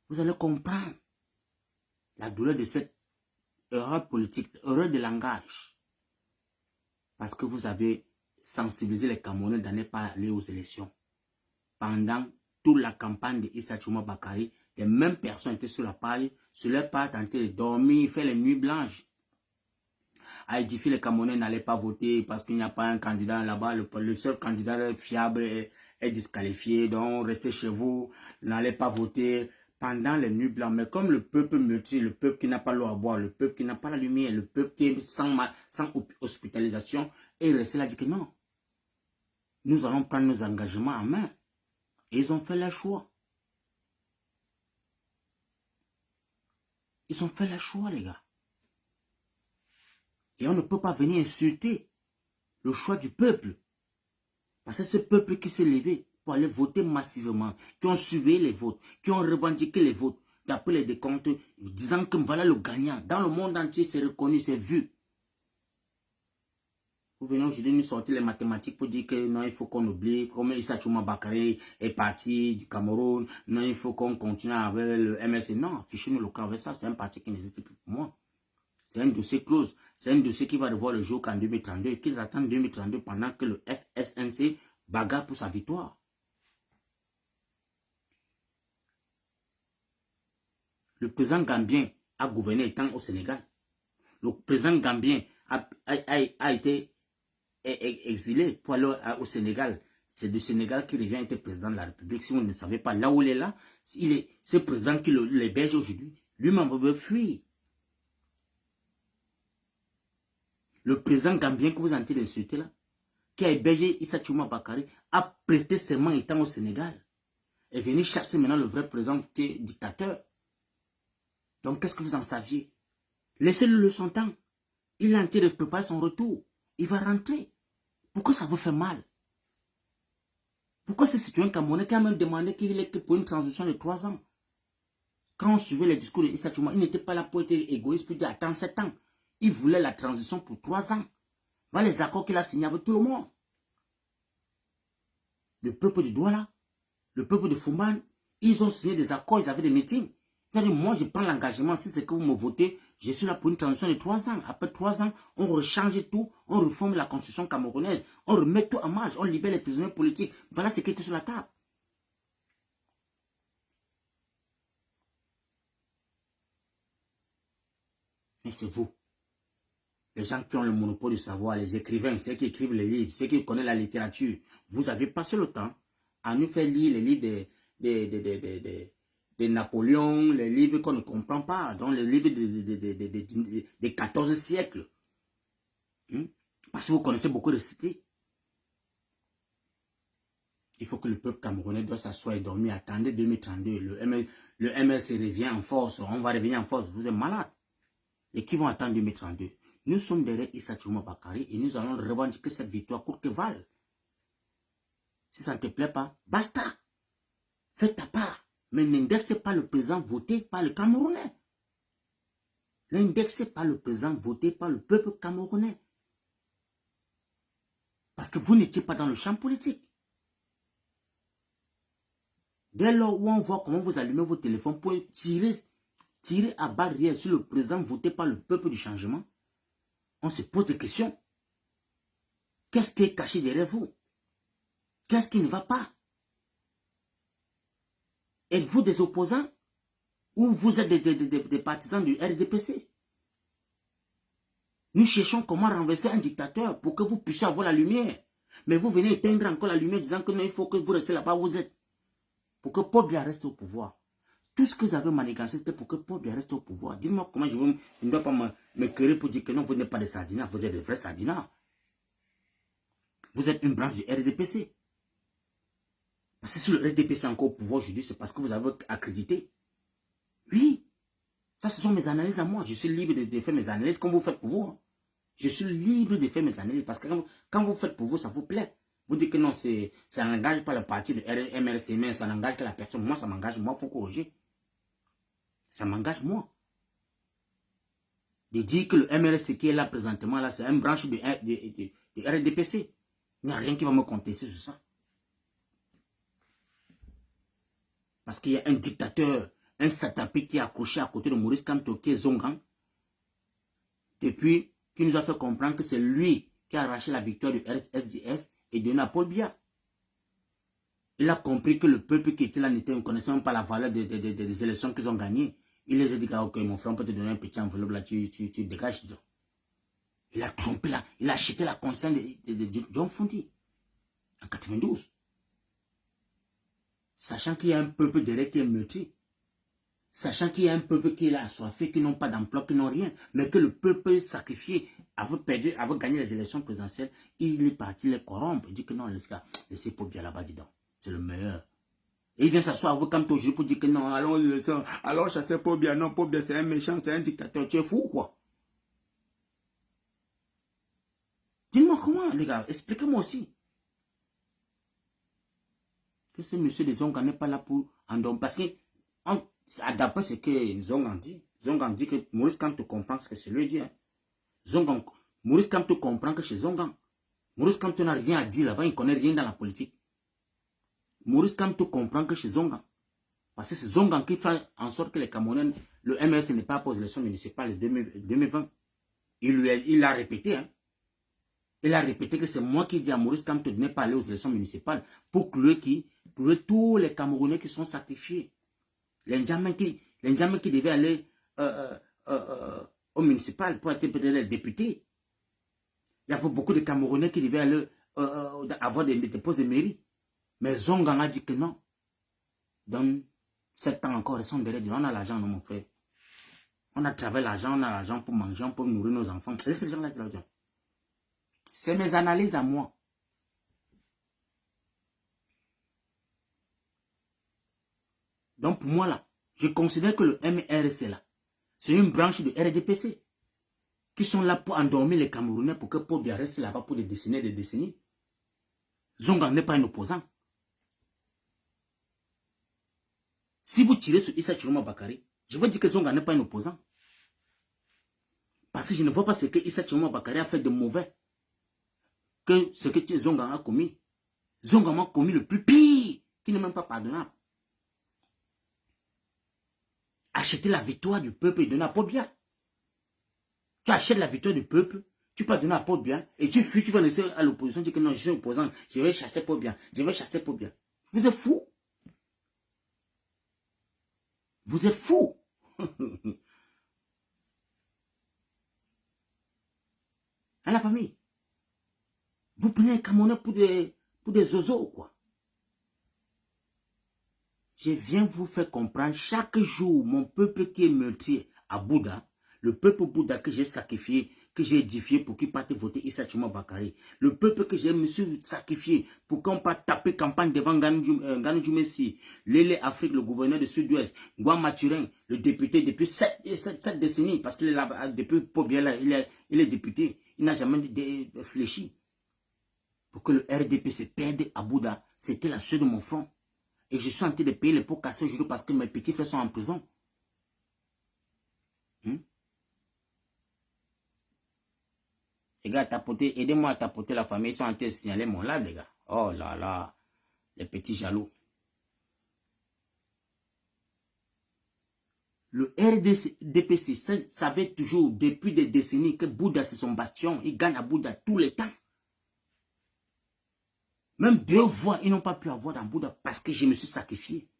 Vous allez comprendre la douleur de cette erreur politique, erreur de langage. Parce que vous avez sensibilisé les Camerounais d'année pas aller aux élections. Pendant toute la campagne de Issa Chiroma Bakary, les mêmes personnes étaient sur la page, sur leur page, tenter de dormir, faire les nuits blanches. À édifier les Camerounais n'allaient pas voter parce qu'il n'y a pas un candidat là-bas. Le seul candidat fiable est disqualifié. Donc, restez chez vous, n'allez pas voter pendant les nuits blanches. Mais comme le peuple multi, le peuple qui n'a pas l'eau à boire, le peuple qui n'a pas la lumière, le peuple qui est sans hospitalisation, est resté là, dit que non. Nous allons prendre nos engagements en main. Et ils ont fait leur choix. Ils ont fait leur choix, les gars. Et on ne peut pas venir insulter le choix du peuple. Parce que ce peuple qui s'est levé pour aller voter massivement, qui ont suivi les votes, qui ont revendiqué les votes, d'après les décomptes, disant que voilà le gagnant. Dans le monde entier, c'est reconnu, c'est vu. Vous venez aujourd'hui nous sortir les mathématiques pour dire que non, il faut qu'on oublie, comme Issa Chiroma Bakary est parti du Cameroun, non, il faut qu'on continue avec le MSC. Non, fichez-nous le camp avec ça, c'est un parti qui n'existe plus pour moi. C'est un dossier close. C'est un dossier qui va revoir le jour qu'en 2032, qu'ils attendent 2032 pendant que le FSNC bagarre pour sa victoire. Le président gambien a gouverné étant au Sénégal. Le président gambien a été exilé pour aller au Sénégal. C'est du Sénégal qui revient être président de la République. Si vous ne savez pas, là où il est là, ce président qui l'héberge aujourd'hui, lui-même veut fuir. Le président gambien que vous êtes en train d'insulter là, qui a hébergé Issa Chiroma Bakary, a prêté serment étant au Sénégal. Et venu chasser maintenant le vrai président qui est dictateur. Donc qu'est-ce que vous en saviez? Laissez-le le son temps. Il est en train de préparer son retour. Il va rentrer. Pourquoi ça vous fait mal? Pourquoi ce citoyen camerounais qui a même demandé qu'il était pour une transition de 3 ans? Quand on suivait les discours de Issa Chiroma, il n'était pas là pour être égoïste pour dire attends 7 ans. Il voulait la transition pour 3 ans. Voilà les accords qu'il a signés avec tout le monde. Le peuple de Douala, le peuple de Fumban, ils ont signé des accords, ils avaient des meetings. C'est-à-dire, moi, je prends l'engagement, si c'est que vous me votez, je suis là pour une transition de 3 ans. Après 3 ans, on rechange tout, on reforme la constitution camerounaise, on remet tout en marche, on libère les prisonniers politiques. Voilà ce qui était sur la table. Mais c'est vous, les gens qui ont le monopole du savoir, les écrivains, ceux qui écrivent les livres, ceux qui connaissent la littérature, vous avez passé le temps à nous faire lire les livres de Napoléon, les livres qu'on ne comprend pas, donc les livres des 14 siècles. Parce que vous connaissez beaucoup de cités. Il faut que le peuple camerounais doit s'asseoir et dormir. Attendez 2032. Le MLC revient en force. On va revenir en force. Vous êtes malade. Et qui vont attendre 2032? Nous sommes derrière Issa Chuma Bakary et nous allons revendiquer cette victoire courte que vale. Si ça ne te plaît pas, basta. Fais ta part. Mais n'indexez pas le président voté par le Camerounais. N'indexez pas le président voté par le peuple camerounais. Parce que vous n'étiez pas dans le champ politique. Dès lors où on voit comment vous allumez vos téléphones pour tirer à balles réelles sur le président voté par le peuple du changement, on se pose des questions. Qu'est-ce qui est caché derrière vous? Qu'est-ce qui ne va pas? Êtes-vous des opposants ou vous êtes des partisans du RDPC? Nous cherchons comment renverser un dictateur pour que vous puissiez avoir la lumière. Mais vous venez éteindre encore la lumière disant que non, il faut que vous restez là-bas où vous êtes. Pour que Paul Biya reste au pouvoir. Tout ce que vous avez manigancé, c'était pour que Paul Biya reste au pouvoir. Dites-moi comment je ne dois pas me querer pour dire que non, vous n'êtes pas des sardinats, vous êtes des vrais sardinats. Vous êtes une branche du RDPC. Parce que si le RDPC est encore au pouvoir aujourd'hui, c'est parce que vous avez accrédité. Oui. Ça, ce sont mes analyses à moi. Je suis libre de faire mes analyses comme vous faites pour vous. Hein. Je suis libre de faire mes analyses parce que quand vous faites pour vous, ça vous plaît. Vous dites que non, ça n'engage pas le parti de MLC, mais ça n'engage que la personne. Moi, ça m'engage, moi, il faut corriger. Ça m'engage, moi. De dire que le MLC qui est là présentement, là, c'est une branche de RDPC. Il n'y a rien qui va me contester sur ça. Parce qu'il y a un dictateur, un satapé qui est accroché à côté de Maurice Kamto, qui est Zongan. Depuis qu'il nous a fait comprendre que c'est lui qui a arraché la victoire du SDF et donné à Paul Biya. Il a compris que le peuple qui était là ne connaissait même pas la valeur des élections qu'ils ont gagnées. Il les a dit, ok, mon frère, on peut te donner un petit enveloppe là, tu dégages. Il a trompé là, il a acheté la conscience de John Fundi en 92. Sachant qu'il y a un peuple derrière qui est meurtri. Sachant qu'il y a un peuple qui est là assoiffé, qui n'ont pas d'emploi, qui n'ont rien, mais que le peuple sacrifié, avait gagné les élections présidentielles, il est parti les corrompre. Il dit que non, les gars, laissez Paul Biya là-bas dedans. C'est le meilleur. Et il vient s'asseoir à vous comme toujours pour dire que non, allons chasser Paul Biya. Non, Paul Biya, c'est un méchant, c'est un dictateur. Tu es fou, quoi. Dis-moi comment, les gars, expliquez-moi aussi. Que ce monsieur de Zonga n'est pas là pour endormir. Parce que, d'après ce que Zonga dit que Maurice Kamto comprend ce que c'est lui dit. Hein. Maurice Kamto comprend que chez Zonga, Maurice Kamto n'a rien à dire là-bas, il ne connaît rien dans la politique. Maurice Kamto comprend que chez Zonga, parce que c'est Zonga qui fait en sorte que les Camerounais, le MS n'est pas pour les élections municipales de 2020. Il l'a répété. Hein. Il a répété que c'est moi qui dis à Maurice Kamto de ne pas aller aux élections municipales pour clouer tous les Camerounais qui sont sacrifiés. Les Ndjamens qui devaient aller au municipal pour être peut-être députés. Il y avait beaucoup de Camerounais qui devaient aller avoir des postes de mairie. Mais Zonga a dit que non. Dans 7 ans encore, ils sont derrière. On a l'argent, non, mon frère. On a travaillé l'argent, on a l'argent pour manger, pour nourrir nos enfants. Laissez les gens là dire. C'est mes analyses à moi. Donc pour moi là, je considère que le MRC là, c'est une branche de RDPC qui sont là pour endormir les Camerounais pour que Paul Biya reste là-bas pour des décennies. Zonga n'est pas un opposant. Si vous tirez sur Issa Chuma Bakary, je veux dire que Zonga n'est pas un opposant. Parce que je ne vois pas ce que Issa Chuma Bakary a fait de mauvais que ce que Zonga a commis. Zonga a commis le plus pire, qui n'est même pas pardonnable. Acheter la victoire du peuple et donner à Paul Biya. Tu achètes la victoire du peuple, tu peux donner à Paul Biya et tu fuis, tu vas laisser à l'opposition dire que non, je suis opposant, je vais chasser Paul Biya, je vais chasser Paul Biya. Vous êtes fous. Vous êtes fous. À la famille. Vous prenez un Camerounais pour des zozos, quoi. Je viens vous faire comprendre chaque jour mon peuple qui est meurtri à Bouddha, le peuple Bouddha que j'ai sacrifié, que j'ai édifié pour qu'il parte voter Issa Tchouma Bakary. Le peuple que j'ai me suis sacrifié pour qu'on parte taper campagne devant Ganou Djoumessi, Lélé Afrique, le gouverneur de Sud-Ouest, Gouam Maturin, le député depuis 7 décennies, parce qu'il est là, depuis Pobiala, il est député. Il n'a jamais fléchi. Pour que le RDP se perde à Bouddha, c'était la sueur de mon front. Et je suis en train de payer les pots cassés aujourd'hui parce que mes petits frères sont en prison. Les gars, aidez-moi à tapoter la famille. Ils sont en train de signaler mon live, les gars. Oh là là, les petits jaloux. Le RDPC savait toujours depuis des décennies que Bouddha c'est son bastion. Il gagne à Bouddha tous les temps. Même 2 voix, ils n'ont pas pu avoir dans Bouddha parce que je me suis sacrifié.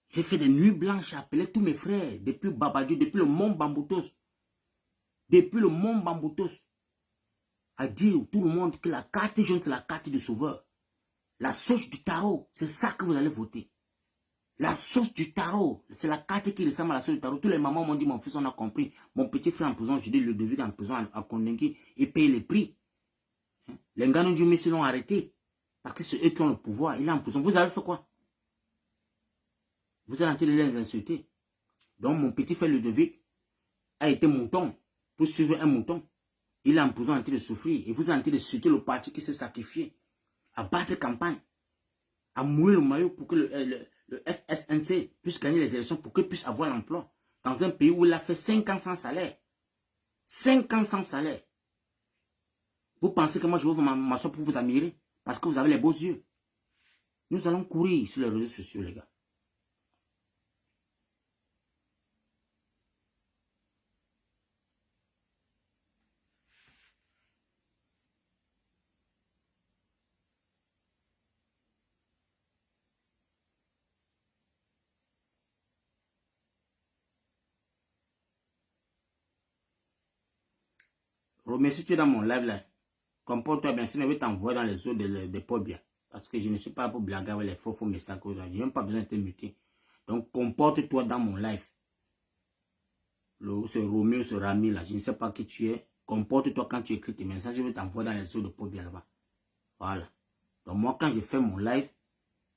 J'ai fait des nuits blanches, j'ai appelé tous mes frères, depuis Babadjo, depuis le mont Bamboutos. Depuis le mont Bamboutos. À dire tout le monde que la carte jaune, c'est la carte du sauveur. La sauce du tarot, c'est ça que vous allez voter. La sauce du tarot, c'est la carte qui ressemble à la sauce du tarot. Tous les mamans m'ont dit, mon fils, on a compris. Mon petit frère en prison, je dis, le devis en prison à Kondengui, il paye les prix. Les Nganou Djoumessi l'ont arrêté. Parce que c'est eux qui ont le pouvoir. Il est en prison. Vous avez fait quoi? Vous êtes en train de les insulter. Donc, mon petit frère Ludovic a été mouton pour suivre un mouton. Il est en prison en train de souffrir. Et vous êtes en train de citer le parti qui s'est sacrifié à battre campagne, à mouiller le maillot pour que le FSNC puisse gagner les élections, pour qu'il puisse avoir l'emploi. Dans un pays où il a fait 5 ans sans salaire. 5 ans sans salaire. Vous pensez que moi je vais m'asseoir pour vous admirer parce que vous avez les beaux yeux. Nous allons courir sur les réseaux sociaux, les gars. Mais si tu es dans mon live là, comporte-toi bien, sinon je vais t'envoyer dans les eaux des pauvres bien. Parce que je ne suis pas là pour blaguer avec les faux messages. Je n'ai même pas besoin de te muter. Donc comporte-toi dans mon live. Ce Roméo, ce Rami là, je ne sais pas qui tu es. Comporte-toi quand tu écris tes messages, je vais t'envoyer dans les eaux de pauvres bien là-bas. Voilà. Donc moi quand je fais mon live,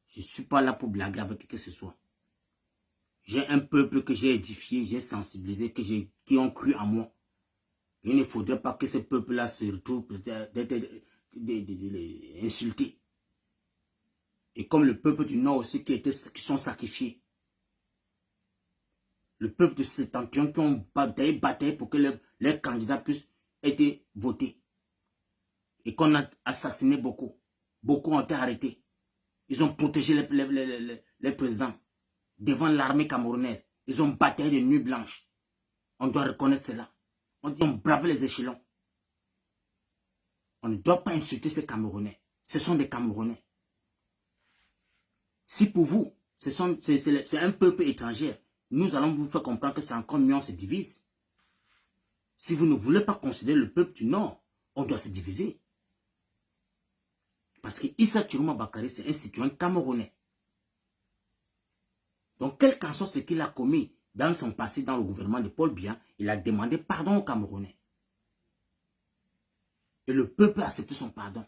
je ne suis pas là pour blaguer avec qui que ce soit. J'ai un peuple que j'ai édifié, j'ai sensibilisé, qui ont cru en moi. Il ne faudrait pas que ce peuple-là se retrouve d'être insulté. Et comme le peuple du Nord aussi qui sont sacrifiés. Le peuple de Septentrion qui ont bataillé pour que les candidats puissent être votés. Et qu'on a assassiné beaucoup. Beaucoup ont été arrêtés. Ils ont protégé les présidents devant l'armée camerounaise. Ils ont bataillé de nuit blanche. On doit reconnaître cela. On dit on brave les échelons. On ne doit pas insulter ces Camerounais. Ce sont des Camerounais. Si pour vous, c'est un peuple étranger, nous allons vous faire comprendre que c'est encore mieux, on se divise. Si vous ne voulez pas considérer le peuple du Nord, on doit se diviser. Parce que Issa Tchouma Bakary, c'est un citoyen camerounais. Donc, quel qu'en soit ce qu'il a commis dans son passé dans le gouvernement de Paul Biya, il a demandé pardon aux Camerounais. Et le peuple a accepté son pardon.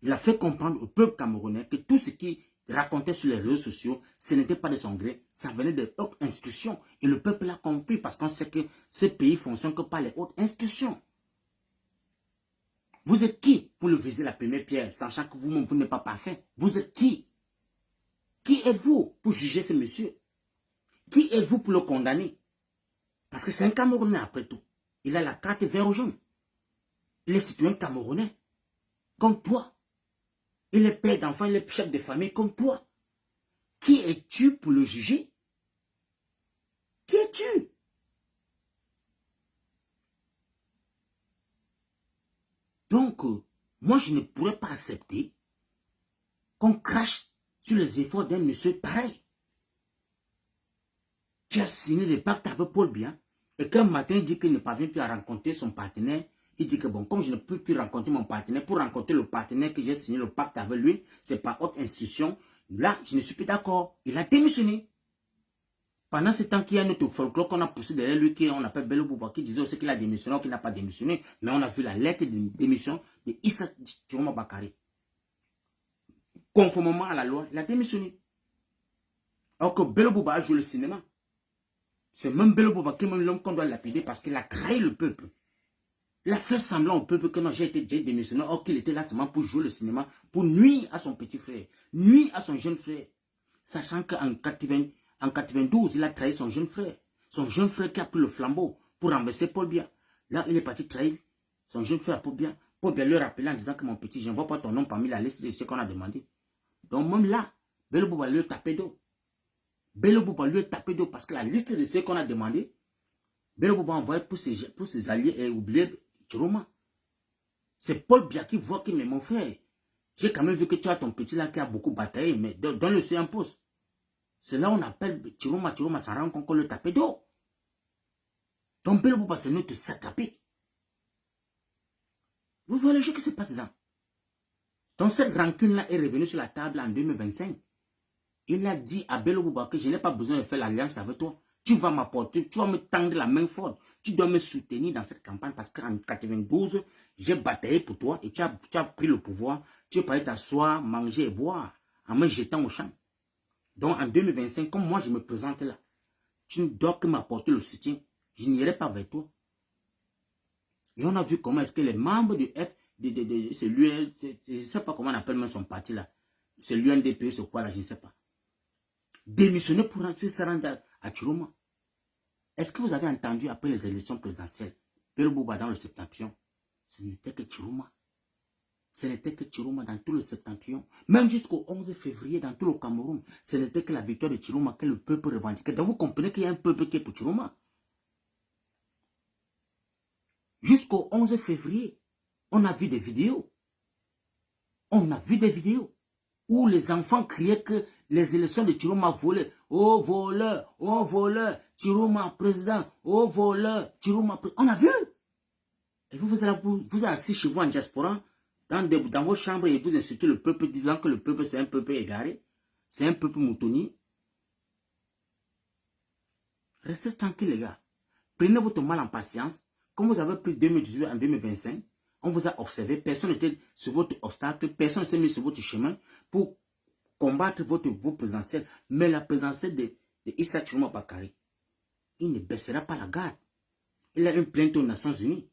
Il a fait comprendre au peuple camerounais que tout ce qu'il racontait sur les réseaux sociaux, ce n'était pas de son gré, ça venait de hautes institutions. Et le peuple l'a compris parce qu'on sait que ce pays fonctionne que par les hautes institutions. Vous êtes qui pour le viser la première pierre, sachant que vous-même, vous n'êtes pas parfait? Vous êtes qui? Qui êtes-vous pour juger ce monsieur? Qui êtes-vous pour le condamner? Parce que c'est un Camerounais après tout. Il a la carte vert jaune. Il est citoyen camerounais. Comme toi. Il est père d'enfants, il est chef de famille comme toi. Qui es-tu pour le juger? Qui es-tu? Donc, moi je ne pourrais pas accepter qu'on crache sur les efforts d'un monsieur pareil. Qui a signé le pacte avec Paul Biya et qu'un matin il dit qu'il ne parvient plus à rencontrer son partenaire. Il dit que bon, comme je ne peux plus rencontrer mon partenaire, pour rencontrer le partenaire que j'ai signé le pacte avec lui, c'est par haute institution. Là, je ne suis plus d'accord. Il a démissionné. Pendant ce temps qu'il y a notre folklore qu'on a poussé derrière lui, qu'on appelle Bello Bouba, qui disait aussi qu'il a démissionné ou qu'il n'a pas démissionné, mais on a vu la lettre de démission de Issa Chiroma Bakary. Conformément à la loi, il a démissionné. Alors que Bello Bouba a joué le cinéma. C'est même Bello Bouba qui est même l'homme qu'on doit lapider parce qu'il a trahi le peuple. Il a fait semblant au peuple que non, j'ai démissionné, or qu'il était là seulement pour jouer le cinéma, pour nuire à son petit frère, nuire à son jeune frère. Sachant qu'en 92, il a trahi son jeune frère. Son jeune frère qui a pris le flambeau pour renverser Paul Biya. Là, il est parti trahir son jeune frère Paul Biya. Paul Biya lui rappelait en disant que mon petit, je ne vois pas ton nom parmi la liste de ceux qu'on a demandé. Donc même là, Bello Bouba lui a tapé d'eau. Bello Bouba lui a tapé d'eau parce que la liste de ceux qu'on a demandé, Bello Bouba a envoyé pour ses alliés et oublié Chiroma. C'est Paul Biya qui voit que, mais mon frère, j'ai quand même vu que tu as ton petit là qui a beaucoup bataillé, mais donne-le sur un poste. C'est là où on appelle Chiroma, ça rend compte qu'on le tapé d'eau. Donc Bello Bouba, c'est notre satapé. Vous voyez le jeu qui se passe dedans. Donc cette rancune-là est revenue sur la table en 2025. Il a dit à Bello Bouba que je n'ai pas besoin de faire l'alliance avec toi. Tu vas m'apporter, tu vas me tendre la main forte. Tu dois me soutenir dans cette campagne parce qu'en 92, j'ai bataillé pour toi et tu as pris le pouvoir. Tu es pas allé t'asseoir, manger et boire en me jetant au champ. Donc en 2025, comme moi je me présente là, tu ne dois que m'apporter le soutien. Je n'irai pas vers toi. Et on a vu comment est-ce que les membres du je ne sais pas comment on appelle même son parti là. C'est l'UNDP, c'est quoi là, je ne sais pas. Démissionner pour se rendre à Chiroma. Est-ce que vous avez entendu après les élections présidentielles, Bello Bouba dans le septentrion, ce n'était que Chiroma. Ce n'était que Chiroma dans tout le septentrion. Même jusqu'au 11 février dans tout le Cameroun, ce n'était que la victoire de Chiroma que le peuple revendiquait. Donc vous comprenez qu'il y a un peuple qui est pour Chiroma. Jusqu'au 11 février, on a vu des vidéos. On a vu des vidéos où les enfants criaient que les élections de Chiroma volaient. Oh voleur, Chiroma président, oh voleur, Chiroma président. On a vu. Et vous êtes assis chez vous en diaspora, dans vos chambres et vous insultez le peuple disant que le peuple c'est un peuple égaré, c'est un peuple moutonnier. Restez tranquille les gars. Prenez votre mal en patience. Comme vous avez pris 2018 en 2025, on vous a observé, personne n'était sur votre obstacle, personne ne s'est mis sur votre chemin pour combattre vos présidentielles. Mais la présidentielle de Issa Chiroma Bakary, il ne baissera pas la garde. Il a une plainte aux Nations Unies.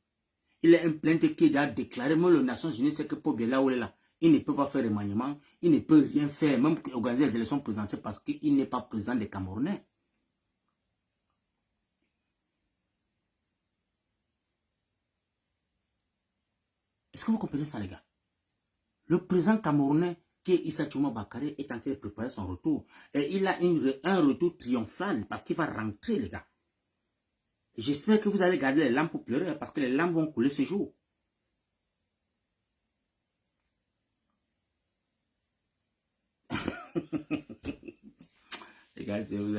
Il a une plainte qui a déclaré, même les Nations Unies, c'est que Paul Biya là où il est là, il ne peut pas faire remaniement, il ne peut rien faire, même organiser les élections présidentielles parce qu'il n'est pas président des Camerounais. Est-ce que vous comprenez ça, les gars? Le président camerounais, qui est Issa Chiroma Bakary, est en train de préparer son retour. Et il a un retour triomphal parce qu'il va rentrer, les gars. J'espère que vous allez garder les larmes pour pleurer parce que les larmes vont couler ce jour. Les gars, c'est vous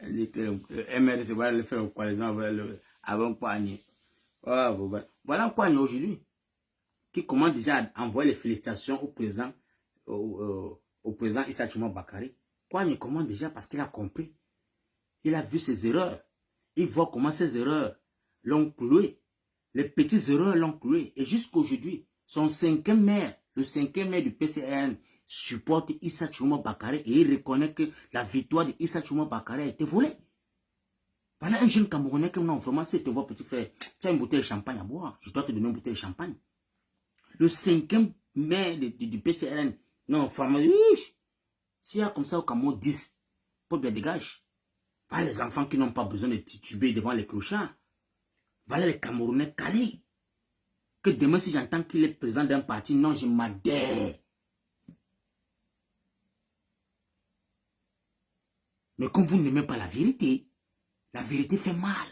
dit que MRC va le faire quoi, les gens veulent avant Poigné. Voilà Poigné aujourd'hui, qui commence déjà à envoyer les félicitations au président, au président Issa Chiroma Bakary. Poigné commence déjà parce qu'il a compris. Il a vu ses erreurs. Il voit comment ces erreurs l'ont cloué. Les petites erreurs l'ont cloué. Et jusqu'aujourd'hui, son cinquième maire, le cinquième maire du PCRN, supporte Issa Chiroma Bakary et il reconnaît que la victoire de Issa Chiroma Bakary a été volée. Voilà un jeune Camerounais qui non, vraiment, si tu te vois petit frère, tu as une bouteille de champagne à boire, je dois te donner une bouteille de champagne. Le cinquième maire du PCRN, non, vraiment, s'il y a comme ça au Cameroun 10, Paul Biya dégage. Voilà les enfants qui n'ont pas besoin de tituber devant les clochards. Voilà les Camerounais calés. Que demain, si j'entends qu'il est président d'un parti, non, je m'adhère. Mais comme vous n'aimez pas la vérité fait mal.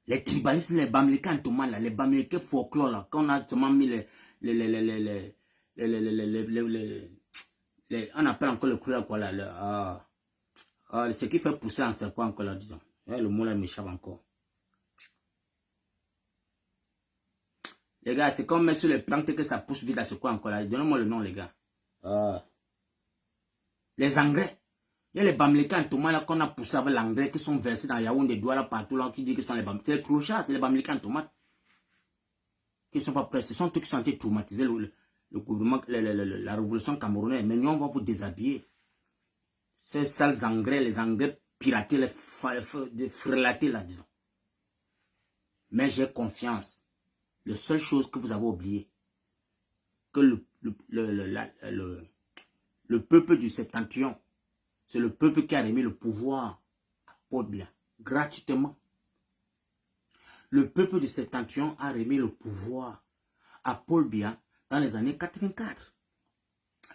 Les tribalistes, les Bamileke Thomas, les Bamileke folklore, là, quand on a seulement mis on appelle encore le couleur, quoi, là, ce qui fait pousser en serpent encore là, disons. Le mot là m'échappe encore. Les gars, c'est comme mettre sur les plantes que ça pousse vite là, c'est quoi encore là? Donnez-moi le nom, les gars. Les engrais. Il y a les Bamileke en tomate là qu'on a poussé avec l'engrais qui sont versés dans Yaoundé, Douala, partout là, qui dit que ce sont les Bamileke. C'est les clochards, c'est les Bamileke en tomate. Qui ne sont pas prêts. Ce sont eux qui sont en train de traumatiser le gouvernement, la révolution camerounaise. Mais nous, on va vous déshabiller. Ces sales engrais, les engrais piratés, les frélatés là, disons. Mais j'ai confiance. La seule chose que vous avez oublié, que le peuple du Septentrion, c'est le peuple qui a remis le pouvoir à Paul Biya, gratuitement. Le peuple du Septentrion a remis le pouvoir à Paul Biya dans les années 84.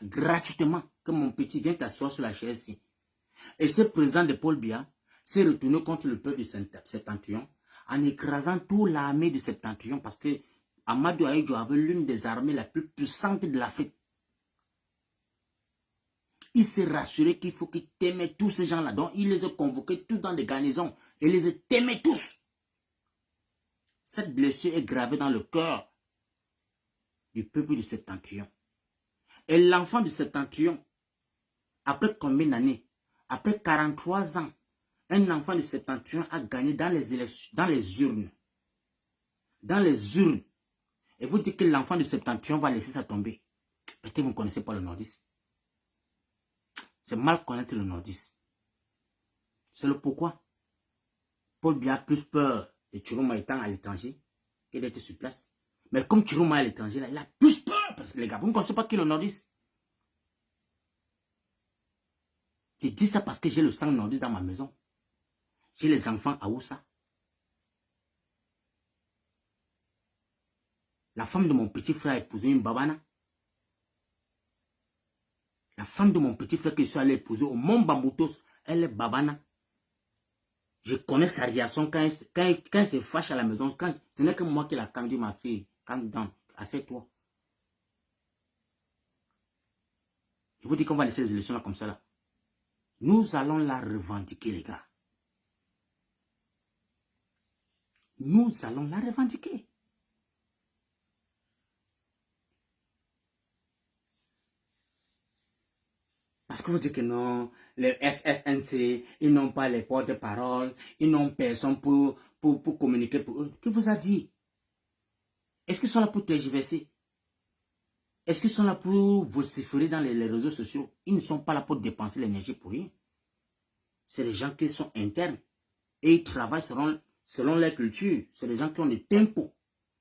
Gratuitement, que mon petit vient t'asseoir sur la chaise ici. Et ce président de Paul Biya s'est retourné contre le peuple du Septentrion en écrasant toute l'armée du Septentrion parce que Amadou Ahidjo avait l'une des armées les plus puissantes de l'Afrique. Il s'est rassuré qu'il faut qu'il t'aimait tous ces gens-là. Donc, il les a convoqués tous dans des garnisons et les a t'aimés tous. Cette blessure est gravée dans le cœur du peuple du Septentrion. Et l'enfant du Septentrion, après combien d'années? Après 43 ans, un enfant du Septentrion a gagné dans les élections, dans les urnes. Dans les urnes. Et vous dites que l'enfant du Septentrion va laisser ça tomber. Peut-être vous ne connaissez pas le nordiste. C'est mal connaître le nordiste. C'est le pourquoi. Paul Biya a plus peur de Chiroma étant à l'étranger que d'être sur place. Mais comme Chiroma est à l'étranger, il a plus peur. Parce que les gars, vous ne connaissez pas qui est le nordiste. Je dis ça parce que j'ai le sang nordiste dans ma maison. J'ai les enfants à Oussa. La femme de mon petit frère a épousé une babana. La femme de mon petit frère que je suis allé épouser au Mont Bamboutos, elle est babana. Je connais sa réaction quand elle se fâche à la maison. Ce n'est que moi qui l'a candu, ma fille. Calme down, assieds-toi. Je vous dis qu'on va laisser les élections là comme ça là. Nous allons la revendiquer, les gars. Nous allons la revendiquer. Parce que vous dites que non, les FSNC, ils n'ont pas les porte-parole, ils n'ont personne pour communiquer pour eux. Qui vous a dit? Est-ce qu'ils sont là pour tergiverser? Est-ce qu'ils sont là pour vociférer dans les réseaux sociaux? Ils ne sont pas là pour dépenser l'énergie pour rien. C'est des gens qui sont internes. Et ils travaillent selon leur culture. C'est des gens qui ont des tempos.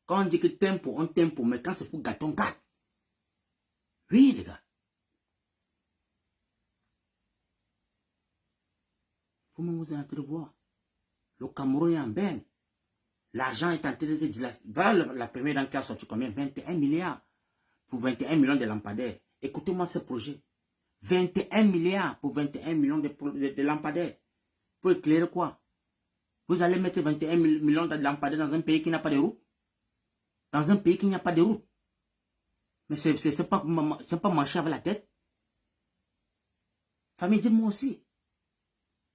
Quand on dit que tempo, on tempo. Mais quand c'est pour gâter, on gâte. Oui, les gars. Faut même vous entrevoir. Le Cameroun est en berne. L'argent est en train de dire. Voilà la première dent qui a sorti combien? 21 milliards. Pour 21 millions de lampadaires. Écoutez-moi ce projet. 21 milliards pour 21 millions de lampadaires. Pour éclairer quoi? Vous allez mettre 21 millions de lampadaires dans un pays qui n'a pas de route? Dans un pays qui n'y a pas de route? Mais c'est pas marcher avec la tête. Famille, dites-moi aussi.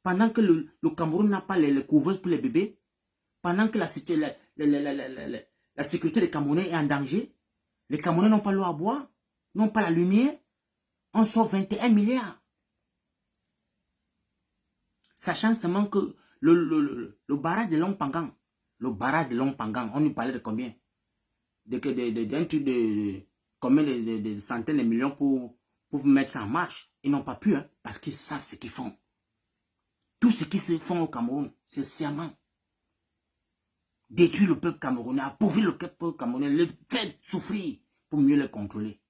Pendant que le Cameroun n'a pas les couveuses pour les bébés, pendant que la sécurité des Camerounais est en danger, les Camerounais n'ont pas l'eau à boire, n'ont pas la lumière, on sort 21 milliards. Sachant seulement que le barrage de Longpangan, on nous parlait de combien? D'un truc de combien de centaines de millions pour mettre ça en marche. Ils n'ont pas pu, hein, parce qu'ils savent ce qu'ils font. Tout ce qu'ils se font au Cameroun, c'est sciemment. Détruire le peuple camerounais, appauvrir le peuple camerounais, le faire souffrir pour mieux le contrôler.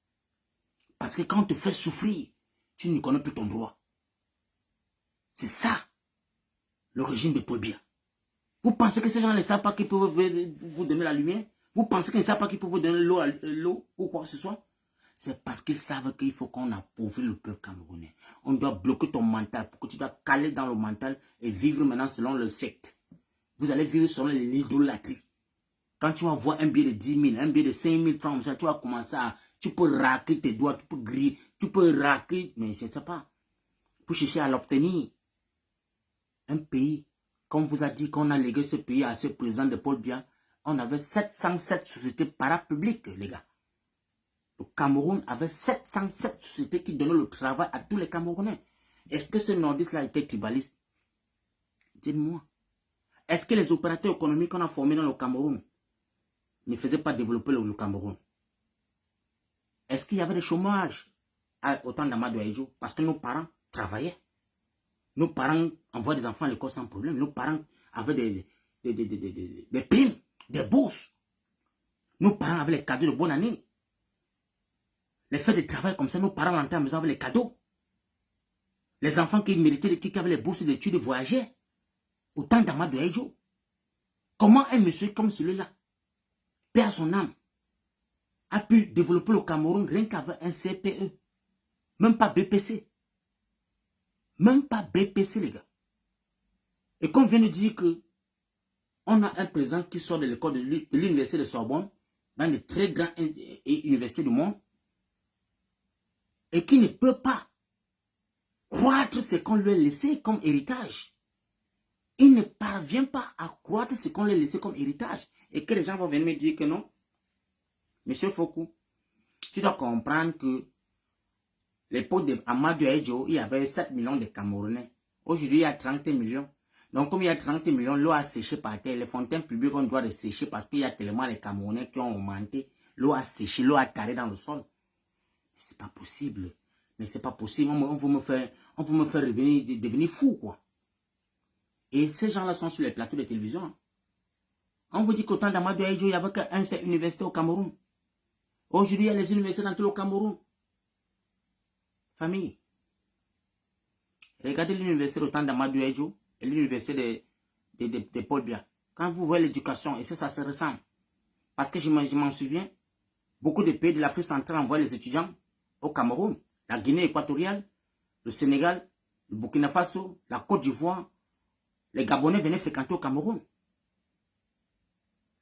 Parce que quand on te fait souffrir, tu ne connais plus ton droit. C'est ça, le régime de Paul Biya. Vous pensez que ces gens ne savent pas qu'ils peuvent vous donner la lumière? Vous pensez qu'ils ne savent pas qu'ils peuvent vous donner l'eau ou quoi que ce soit? C'est parce qu'ils savent qu'il faut qu'on appauvrit le peuple camerounais. On doit bloquer ton mental pour que tu dois caler dans le mental et vivre maintenant selon le secte. Vous allez vivre selon l'idolâtrie. Quand tu vas voir un billet de 10 000, un billet de 5 000 francs, tu vas commencer à... Tu peux raquer tes doigts, tu peux griller, tu peux raquer... Mais je ne sais pas. Pour chercher à l'obtenir. Un pays, comme vous a dit qu'on a légué ce pays à ce président de Paul Biya, on avait 707 sociétés parapubliques, les gars. Le Cameroun avait 707 sociétés qui donnaient le travail à tous les Camerounais. Est-ce que ce nordiste-là était tribaliste? Dites-moi. Est-ce que les opérateurs économiques qu'on a formés dans le Cameroun ne faisaient pas développer le Cameroun? Est-ce qu'il y avait des chômages au temps d'Amadou Ahidjo? Parce que nos parents travaillaient. Nos parents envoyaient des enfants à l'école sans problème. Nos parents avaient des primes, des bourses. Nos parents avaient les cadeaux de bonne année. Les fêtes de travail comme ça, nos parents rentraient à la maison avec les cadeaux. Les enfants qui méritaient, qui avaient les bourses d'études voyageaient. Au temps d'Amadou Ahidjo. Comment un monsieur comme celui-là, perd son âme, a pu développer le Cameroun rien qu'avec un CPE? Même pas BPC. Même pas BPC, les gars. Et qu'on vient de dire que on a un président qui sort de l'école de l'université de Sorbonne, dans les très grandes universités du monde, et qui ne peut pas croître ce qu'on lui a laissé comme héritage. Il ne parvient pas à croître ce qu'on lui a laissé comme héritage. Et que les gens vont venir me dire que non. Monsieur Fokou, tu dois comprendre que l'époque d'Amadou Ahidjo, il y avait 7 millions de Camerounais. Aujourd'hui, il y a 30 millions. Donc, comme il y a 30 millions, l'eau a séché par terre. Les fontaines publiques, on doit les sécher parce qu'il y a tellement de Camerounais qui ont augmenté. L'eau a séché, l'eau a taré dans le sol. Mais c'est pas possible. Mais c'est pas possible. On peut me faire revenir, devenir fou, quoi. Et ces gens-là sont sur les plateaux de télévision. Hein. On vous dit qu'au temps d'Amadou Ahidjo, il n'y avait qu'un seul université au Cameroun. Aujourd'hui, il y a les universités dans tout le Cameroun. Famille. Regardez l'université au temps d'Amadou Ahidjo et l'université de Paul Biya. Quand vous voyez l'éducation, et ça se ressemble. Parce que je m'en souviens, beaucoup de pays de l'Afrique centrale envoient les étudiants au Cameroun. La Guinée équatoriale, le Sénégal, le Burkina Faso, la Côte d'Ivoire. Les Gabonais venaient fréquenter au Cameroun.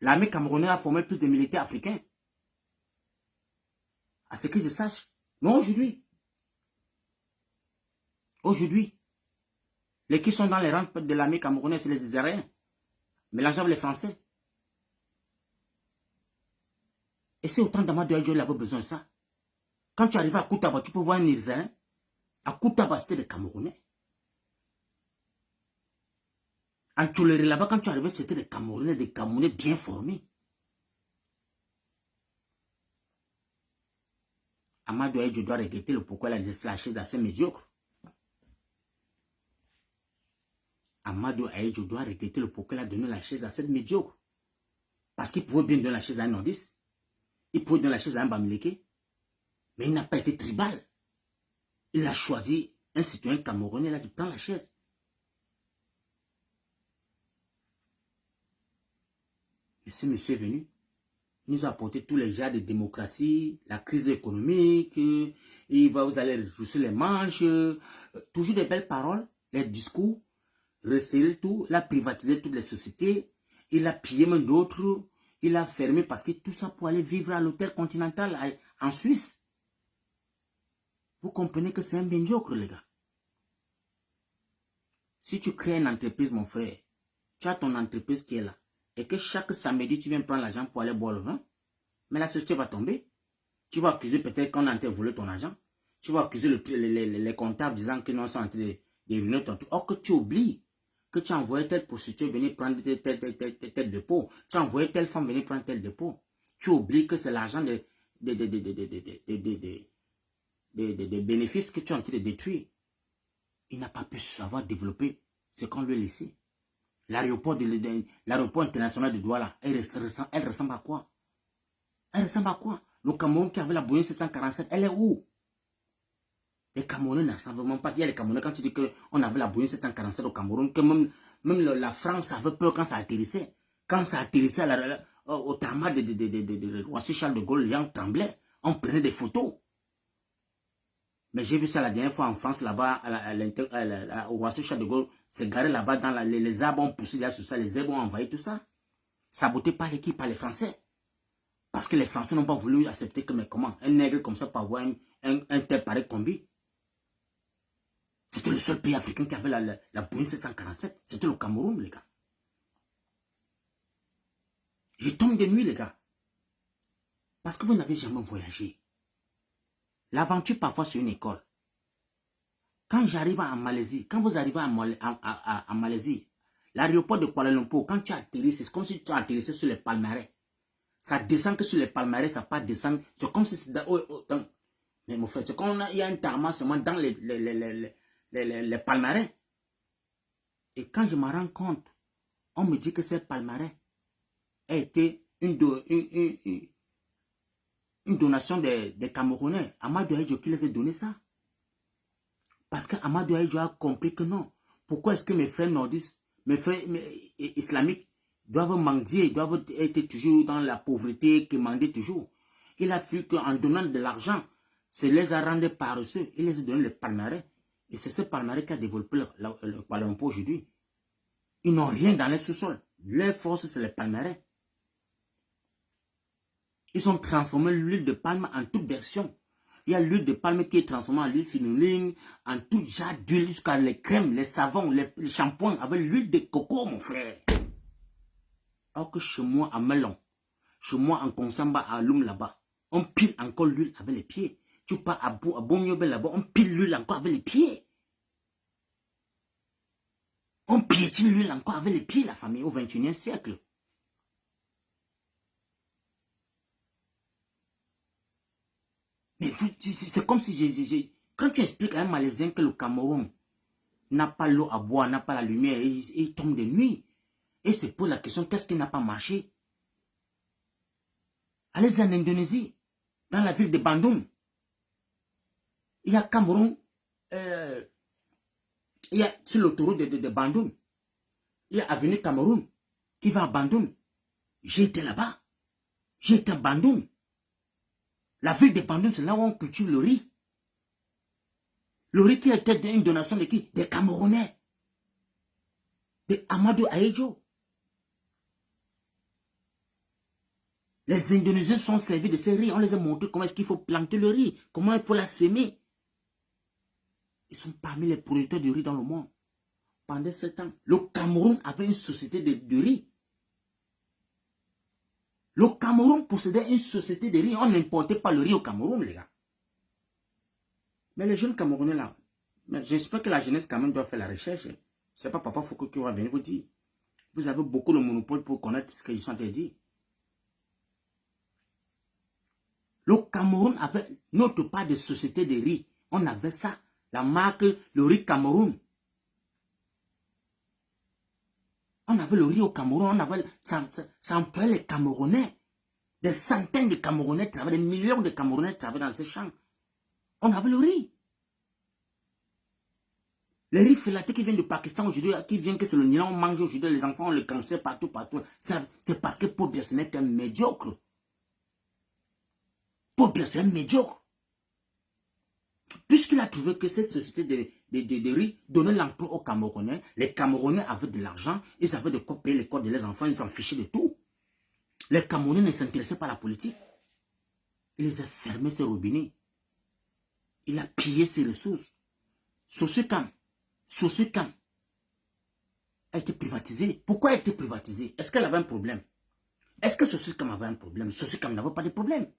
L'armée camerounaise a formé plus de militaires africains. À ce que je sache. Mais aujourd'hui, les qui sont dans les rangs de l'armée camerounaise, c'est les Israéliens, mélangeant avec les Français. Et c'est autant d'Amadou Ahidjo il avait besoin de ça. Quand tu arrives à Koutaba, tu peux voir un Israélien. À Koutaba, c'était des Camerounais. En Tchouléré, là-bas, quand tu arrivais, c'était des Camerounais bien formés. Amadou Ahidjo doit regretter le pourquoi il a laissé la chaise assez médiocre. Amadou Ahidjo doit regretter le pourquoi il a donné la chaise assez médiocre. Parce qu'il pouvait bien donner la chaise à un nordiste. Il pouvait donner la chaise à un Bamileke. Mais il n'a pas été tribal. Il a choisi un citoyen camerounais là qui prend la chaise. Mais ce monsieur est venu. Il nous a apporté tous les genres de démocratie, la crise économique, vous allez retrousser les manches, toujours des belles paroles, les discours, resserrer tout, il a privatisé toutes les sociétés, il a pillé même d'autres, il a fermé parce que tout ça pour aller vivre à l'hôtel Continental en Suisse. Vous comprenez que c'est un médiocre, les gars. Si tu crées une entreprise, mon frère, tu as ton entreprise qui est là, et que chaque samedi, tu viens prendre l'argent pour aller boire le vin, mais la société va tomber. Tu vas accuser peut-être qu'on a volé ton argent. Tu vas accuser les comptables disant que nous sommes en train de ruiner ton truc. Or que tu oublies que tu as envoyé telle prostituée venir prendre tel dépôt. Tu as envoyé telle femme venir prendre tel dépôt. Tu oublies que c'est l'argent des bénéfices que tu es en train de détruire. Il n'a pas pu savoir développer ce qu'on lui a laissé. L'aéroport international de Douala, elle ressemble à quoi? Elle ressemble à quoi? Le Cameroun qui avait la Boeing 747, elle est où? Les Camerounais ne savent vraiment pas. Il y a les Camerounais, quand tu dis qu'on avait la Boeing 747 au Cameroun, que même la France avait peur quand ça atterrissait. Quand ça atterrissait au tarmac de Roissy Charles de Gaulle, les gens tremblaient. On prenait des photos. Mais j'ai vu ça la dernière fois en France, là-bas, au Roissy Charles de Gaulle, c'est garé là-bas, dans les arbres ont poussé là sur ça, les arbres ont envahi tout ça. Saboté par l'équipe, par les Français. Parce que les Français n'ont pas voulu accepter que, mais comment, un nègre comme ça peut avoir un tel pareil combi. C'était le seul pays africain qui avait la Boeing 747. C'était le Cameroun, les gars. Je tombe de nuit, les gars. Parce que vous n'avez jamais voyagé. L'aventure, parfois, c'est une école. Quand j'arrive en Malaisie, quand vous arrivez en Malaisie, l'aéroport de Kuala Lumpur, quand tu atterris, c'est comme si tu atterrissais sur les palmarès. Ça descend que sur les palmarès, ça pas descendre. C'est comme si c'est dans mais mon frère, c'est comme il y a un tarmac seulement dans les palmarès. Et quand je me rends compte, on me dit que ces palmarès a été une donation des Camerounais. Amadou Ahidjo qui les a donné ça. Parce qu'Amadou Ahidjo a compris que non. Pourquoi est-ce que mes frères nordistes, mes frères islamiques doivent mendier, doivent être toujours dans la pauvreté, quémander toujours. Il a vu qu'en donnant de l'argent, ça les a rendus paresseux. Il les a donné le palmarès. Et c'est ce palmarès qui a développé le Kuala Lumpur aujourd'hui. Ils n'ont rien dans les sous-sols. Leur force, c'est le palmarès. Ils ont transformé l'huile de palme en toute version. Il y a l'huile de palme qui est transformée en huile fénoline, en tout genre d'huile, jusqu'à les crèmes, les savons, les shampoings, avec l'huile de coco, mon frère. Alors que chez moi, à Melon, chez moi, en Konsamba, à Loum, là-bas, on pile encore l'huile avec les pieds. Tu pars à Bonyobe, là-bas, on pile l'huile encore avec les pieds. On piétine l'huile encore avec les pieds, la famille, au XXIe siècle. Mais c'est comme si quand tu expliques à un Malaisien que le Cameroun n'a pas l'eau à boire, n'a pas la lumière, il tombe de nuit. Et c'est pour la question, qu'est-ce qui n'a pas marché? Allez en Indonésie, dans la ville de Bandung. Il y a Cameroun, il y a sur l'autoroute de Bandung, il y a Avenue Cameroun qui va à Bandung. J'ai été là-bas. J'ai été à Bandung. La ville de Bandung, c'est là où on cultive le riz. Le riz qui a été une donation de qui? Des Camerounais. De Amadou Ahidjo. Les Indonésiens sont servis de ces riz. On les a montré comment est-ce qu'il faut planter le riz. Comment il faut la s'aimer. Ils sont parmi les producteurs de riz dans le monde. Pendant ce temps, le Cameroun avait une société de riz. Le Cameroun possédait une société de riz. On n'importait pas le riz au Cameroun, les gars. Mais les jeunes Camerounais là, j'espère que la jeunesse quand même doit faire la recherche. C'est pas Papa Foucault qui va venir vous dire. Vous avez beaucoup de monopole pour connaître ce que je suis en train de dire. Le Cameroun avait notre part de société de riz. On avait ça. La marque, le riz Cameroun. On avait le riz au Cameroun. On avait, ça employait les Camerounais. Des centaines de Camerounais travaillaient, des millions de Camerounais travaillaient dans ces champs. On avait le riz. Les riz filatés qui viennent du Pakistan aujourd'hui, qui viennent que c'est le Nilan, on mange aujourd'hui, les enfants ont le cancer partout. C'est parce que Paul Biya, ce n'est qu'un médiocre. Paul Biya, c'est un médiocre. Puisqu'il a trouvé que cette société de riz donnait l'emploi aux Camerounais, les Camerounais avaient de l'argent, ils avaient de quoi payer l'école de leurs enfants, ils s'en fichaient de tout. Les Camerounais ne s'intéressaient pas à la politique. Il les a fermés ses robinets. Il a pillé ses ressources. Sosukam a été privatisé. Pourquoi a été privatisé? Est-ce qu'elle avait un problème? Est-ce que Sosukam avait un problème? Sosukam n'avait pas de problème.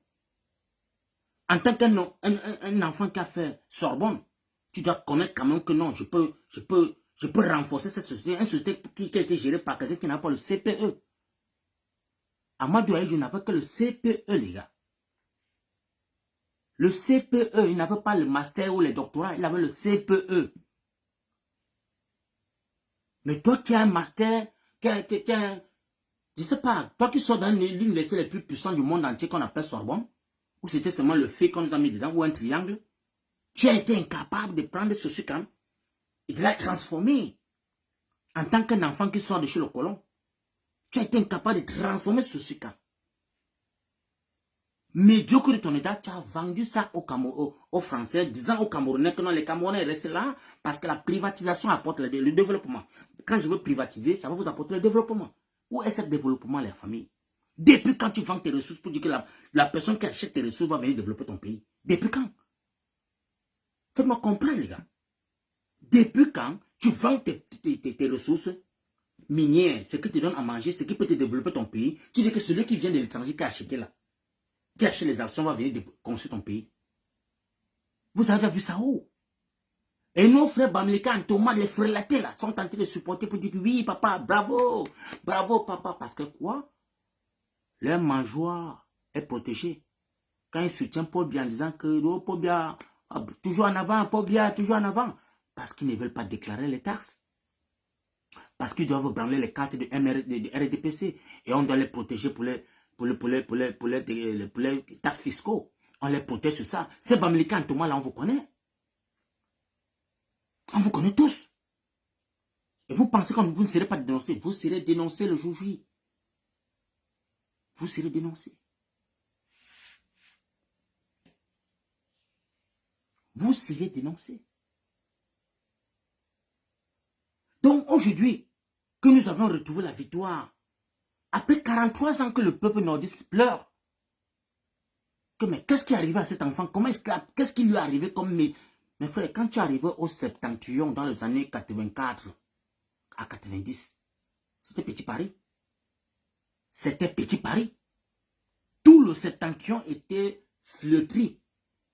En tant qu'un enfant qui a fait Sorbonne, tu dois connaître quand même que non, je peux renforcer cette société. Une société qui a été gérée par quelqu'un qui n'a pas le CPE. Amadou Ahidjo n'avait que le CPE, les gars. Le CPE, il n'avait pas le master ou le doctorat, il avait le CPE. Mais toi qui as un master, je sais pas, toi qui sors dans l'université la plus puissante du monde entier qu'on appelle Sorbonne, ou c'était seulement le fait qu'on nous a mis dedans, ou un triangle, tu as été incapable de prendre ce sucre et de la transformer en tant qu'un enfant qui sort de chez le colon. Tu as été incapable de transformer ce sucre. Médiocre de ton état, tu as vendu ça aux Français, disant aux Camerounais que non, les Camerounais restent là parce que la privatisation apporte le développement. Quand je veux privatiser, ça va vous apporter le développement. Où est ce développement, les familles? Depuis quand tu vends tes ressources pour dire que la personne qui achète tes ressources va venir développer ton pays? Depuis quand? Faites-moi comprendre, les gars. Depuis quand tu vends tes ressources minières, ce qui te donne à manger, ce qui peut te développer ton pays, tu dis que celui qui vient de l'étranger qui a acheté là, qui achète les actions va venir construire ton pays. Vous avez vu ça où? Et nos frères Bamileka, Thomas, les frères latés là, sont en train de supporter pour dire oui, papa, bravo, bravo, papa. Parce que quoi? Leur mangeoire est protégé. Quand ils soutiennent Paul Biya en disant que oh, Paul Biya, toujours en avant, Paul Biya, toujours en avant. Parce qu'ils ne veulent pas déclarer les taxes. Parce qu'ils doivent branler les cartes de RDPC. Et on doit les protéger pour les taxes fiscaux. On les protège sur ça. Ces Bamileka, Thomas, là, on vous connaît. On vous connaît tous. Et vous pensez que vous ne serez pas dénoncé. Vous serez dénoncé le jour J. Vous serez dénoncé. Vous serez dénoncé. Donc aujourd'hui, que nous avons retrouvé la victoire, après 43 ans que le peuple nordiste pleure, que mais qu'est-ce qui est arrivé à cet enfant? Qu'est-ce qui lui est arrivé comme mes frères, quand tu es arrivé au septentrion dans les années 84 à 90, c'était Petit Paris. C'était Petit Paris. Tout le septentrion était flétri.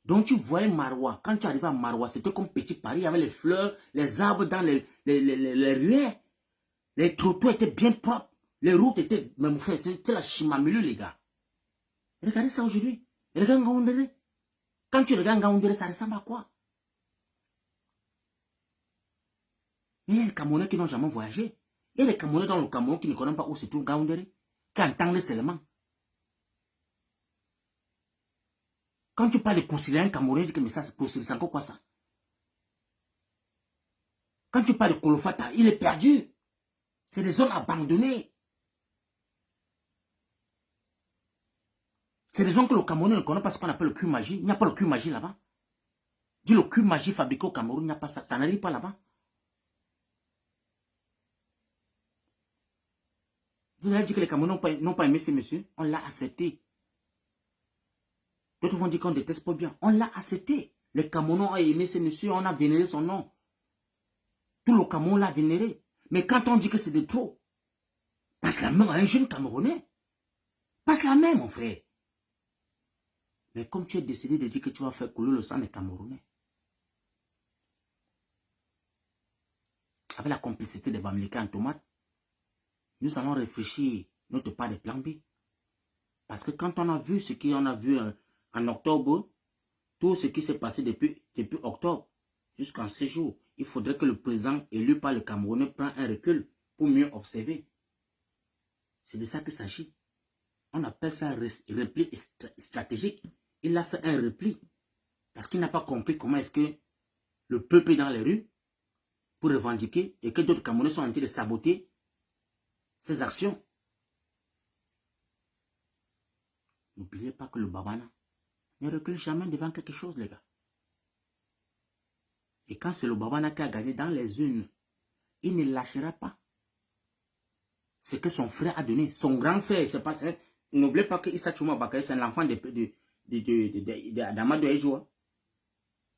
Donc tu voyais Marois. Quand tu arrivais à Marois, c'était comme Petit Paris. Il y avait les fleurs, les arbres dans les ruelles. Les trottoirs étaient bien propres. Les routes étaient... Mais mon frère, c'était la chimamulu, les gars. Regardez ça aujourd'hui. Regarde Ngaoundéré. Quand tu regardes Ngaoundéré, ça ressemble à quoi? Mais il y a les Camerounais qui n'ont jamais voyagé. Il y a les Camerounais dans le Cameroun qui ne connaissent pas où se trouve Ngaoundéré. Qui entendent seulement. Quand tu parles de Koussiri, un Camerounais dit que mais ça, c'est encore quoi ça? Quand tu parles de Kolofata, il est perdu. C'est des zones abandonnées. C'est des zones que le Camerounais ne connaît pas ce qu'on appelle le cul magie. Il n'y a pas le cul magie là-bas. Dis le cul magie fabriqué au Cameroun, il n'y a pas ça. Ça n'arrive pas là-bas. Vous allez dire que les Camerounais n'ont pas aimé ces messieurs. On l'a accepté. D'autres vont dire qu'on déteste pas bien. On l'a accepté. Les Camerounais ont aimé ces messieurs. On a vénéré son nom. Tout le Cameroun l'a vénéré. Mais quand on dit que c'est de trop, passe la main à un jeune Camerounais. Passe la main, mon frère. Mais comme tu es décidé de dire que tu vas faire couler le sang des Camerounais, avec la complicité des Bamileka en tomate, nous allons réfléchir notre part de plan B. Parce que quand on a vu ce qu'on a vu en octobre, tout ce qui s'est passé depuis octobre jusqu'en ces jours, il faudrait que le président élu par le Camerounais prenne un recul pour mieux observer. C'est de ça qu'il s'agit. On appelle ça un repli stratégique. Il a fait un repli parce qu'il n'a pas compris comment est-ce que le peuple est dans les rues pour revendiquer et que d'autres Camerounais sont en train de saboter ses actions. N'oubliez pas que le Babana ne recule jamais devant quelque chose, les gars. Et quand c'est le Babana qui a gagné dans les urnes, il ne lâchera pas ce que son frère a donné. Son grand frère, c'est pas ça. N'oubliez pas que Issa Chouma Bakary, c'est l'enfant d'Amadou Edjo.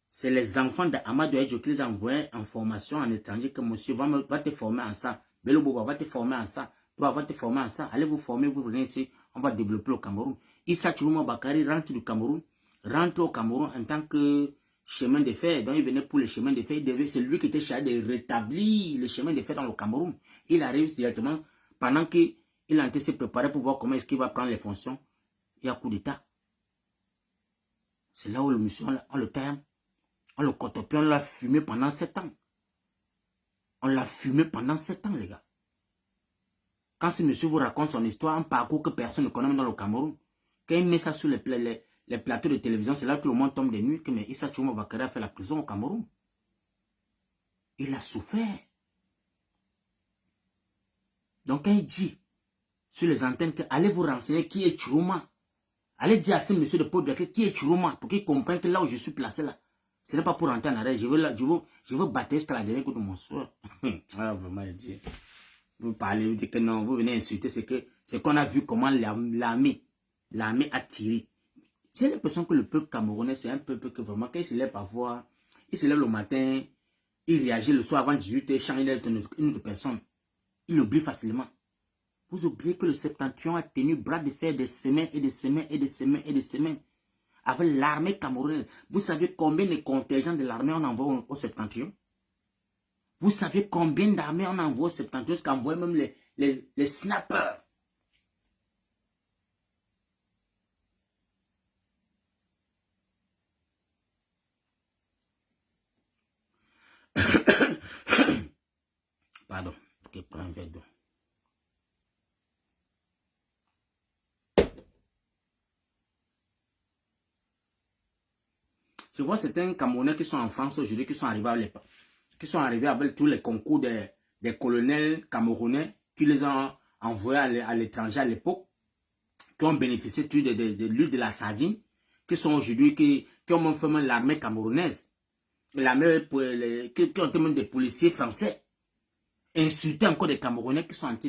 C'est les enfants d'Amadou Edjo qui les envoient en formation en étranger que monsieur va te former en ça. Bello Boba va te former en ça. Toi va te former en ça. Allez vous former, vous venez ici. On va développer le Cameroun. Issa Chouma Bakary rentre du Cameroun. Rentre au Cameroun en tant que chemin de fer. Donc il venait pour le chemin de fer. C'est lui qui était chargé de rétablir le chemin de fer dans le Cameroun. Il arrive directement pendant qu'il est en train de se préparer pour voir comment est-ce qu'il va prendre les fonctions. Il y a coup d'état. C'est là où le monsieur, on le terme. On le cotopie, on l'a fumé pendant 7 ans. On l'a fumé pendant 7 ans, les gars. Quand ce monsieur vous raconte son histoire, un parcours que personne ne connaît dans le Cameroun, quand il met ça sur les plateaux de télévision, c'est là que tout le monde tombe des nues que mais Issa Chouma Bakary a fait la prison au Cameroun. Il a souffert. Donc quand il dit sur les antennes que allez vous renseigner qui est Chouma, allez dire à ce monsieur de Paul Biya qui est Chouma pour qu'il comprenne que là où je suis placé là, ce n'est pas pour rentrer en arrêt. Je veux battre jusqu'à la dernière coup de mon soeur. Ah, vraiment, Dieu. Vous parlez, vous dites que non, vous venez insulter, c'est qu'on a vu comment l'armée a tiré. J'ai l'impression que le peuple camerounais, c'est un peuple que vraiment, quand il se lève parfois, il se lève le matin, il réagit le soir avant 18h, il change une autre personne. Il oublie facilement. Vous oubliez que le septentrion a tenu bras de fer des semaines et des semaines et des semaines et des semaines. avec l'armée camerounaise. Vous savez combien de contingents de l'armée on envoie au septentrion? Vous savez combien d'armées on envoie au septentrion, jusqu'à envoyer même les snappers? Pardon, je prends un verre d'eau. Je vois certains Camerounais qui sont en France aujourd'hui, qui sont arrivés avec tous les concours des colonels camerounais qui les ont envoyés à l'étranger à l'époque, qui ont bénéficié de l'huile de la sardine, qui sont aujourd'hui, qui ont même fait l'armée camerounaise, l'armée qui ont été même des policiers français, insulter encore des Camerounais qui sont en train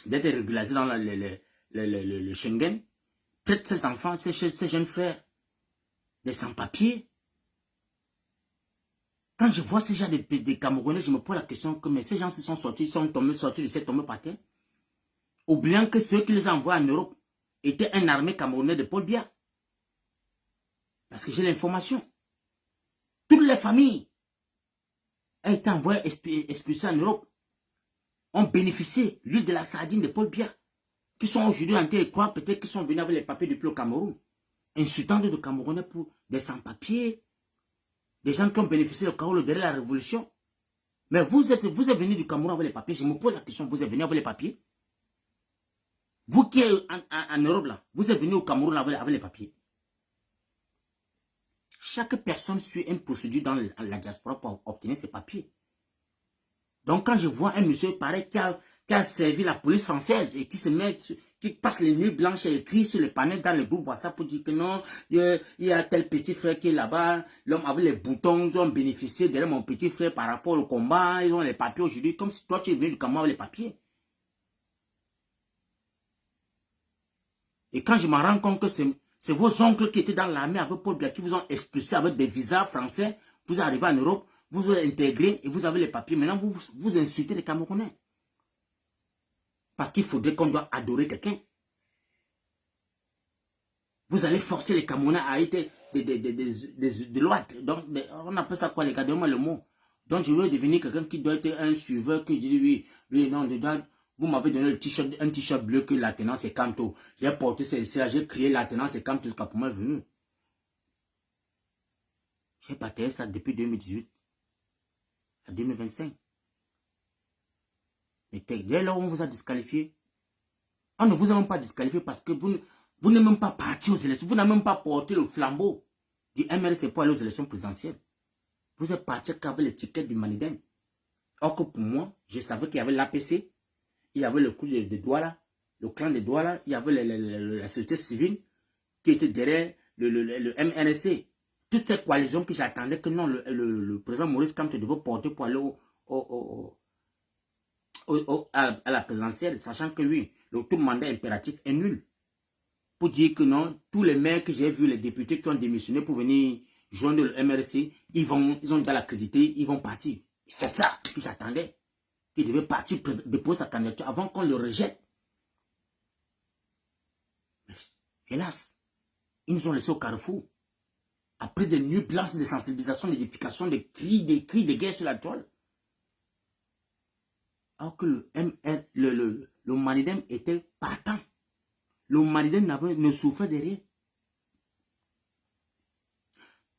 d'être régularisés dans le Schengen. Peut-être ces enfants, ces jeunes frères, des sans-papiers. Quand je vois ces gens des Camerounais, je me pose la question que mais ces gens se sont sortis, ils sont sortis de cette tombée par terre, oubliant que ceux qui les envoient en Europe étaient une armée camerounaise de Paul Biya. Parce que j'ai l'information. Toutes les familles ont été envoyées expulsées en Europe, ont bénéficié de l'huile de la sardine de Paul Biya, qui sont aujourd'hui en train de croire peut-être qu'ils sont venus avec les papiers depuis le Cameroun, insultant de Camerounais pour des sans-papiers, des gens qui ont bénéficié du Cameroun derrière la révolution. Mais vous êtes venus du Cameroun avec les papiers. Je me pose la question, vous êtes venus avec les papiers? Vous qui êtes en Europe là, vous êtes venus au Cameroun avec les papiers. Chaque personne suit une procédure dans la diaspora pour obtenir ses papiers. Donc quand je vois un monsieur pareil qui a servi la police française et qui passe les nuits blanches et écrit sur les panneaux dans le groupe WhatsApp pour dire que non, il y a tel petit frère qui est là-bas, l'homme avec les boutons, ils ont bénéficié derrière mon petit frère par rapport au combat, ils ont les papiers aujourd'hui, comme si toi tu es venu du Cameroun avec les papiers. Et quand je me rends compte que c'est vos oncles qui étaient dans l'armée avec Paul Biya qui vous ont expulsé avec des visas français, vous arrivez en Europe, vous vous intégrez et vous avez les papiers. Maintenant, vous insultez les Camerounais. Parce qu'il faudrait qu'on doit adorer quelqu'un. Vous allez forcer les Camerounais à être des lois. Donc, on appelle ça quoi les gars? Donnez-moi le mot. Donc, je veux devenir quelqu'un qui doit être un suiveur, qui dit oui, non, dedans. Vous m'avez donné un t-shirt bleu que la tenance est Kanto. J'ai porté celle-ci, j'ai créé la tenance est Kanto jusqu'à pour moi venu. J'ai partagé ça depuis 2018 à 2025. Mais dès lors, on vous a disqualifié. On ne vous a même pas disqualifié parce que vous n'êtes même pas parti aux élections. Vous n'avez même pas porté le flambeau du MRC pour aller aux élections présidentielles. Vous êtes parti qu'avec l'étiquette du Manidem. Or que pour moi, je savais qu'il y avait l'APC. Il y avait le coup de Douala, le clan de Douala, il y avait la société civile qui était derrière le MRC. Toutes ces coalitions que j'attendais que non, le président Maurice Kamto devait porter pour aller à la présidentielle, sachant que oui, le tout mandat impératif est nul. Pour dire que non, tous les maires que j'ai vus, les députés qui ont démissionné pour venir joindre le MRC, ils ont déjà l'accrédité, ils vont partir. C'est ça que j'attendais. Qui devait partir déposer sa candidature avant qu'on le rejette. Mais, hélas, ils nous ont laissés au carrefour. Après des nuits blanches de sensibilisation, d'édification, des cris de guerre sur la toile. Alors que le Manidem était partant. Le Manidem ne souffrait de rien.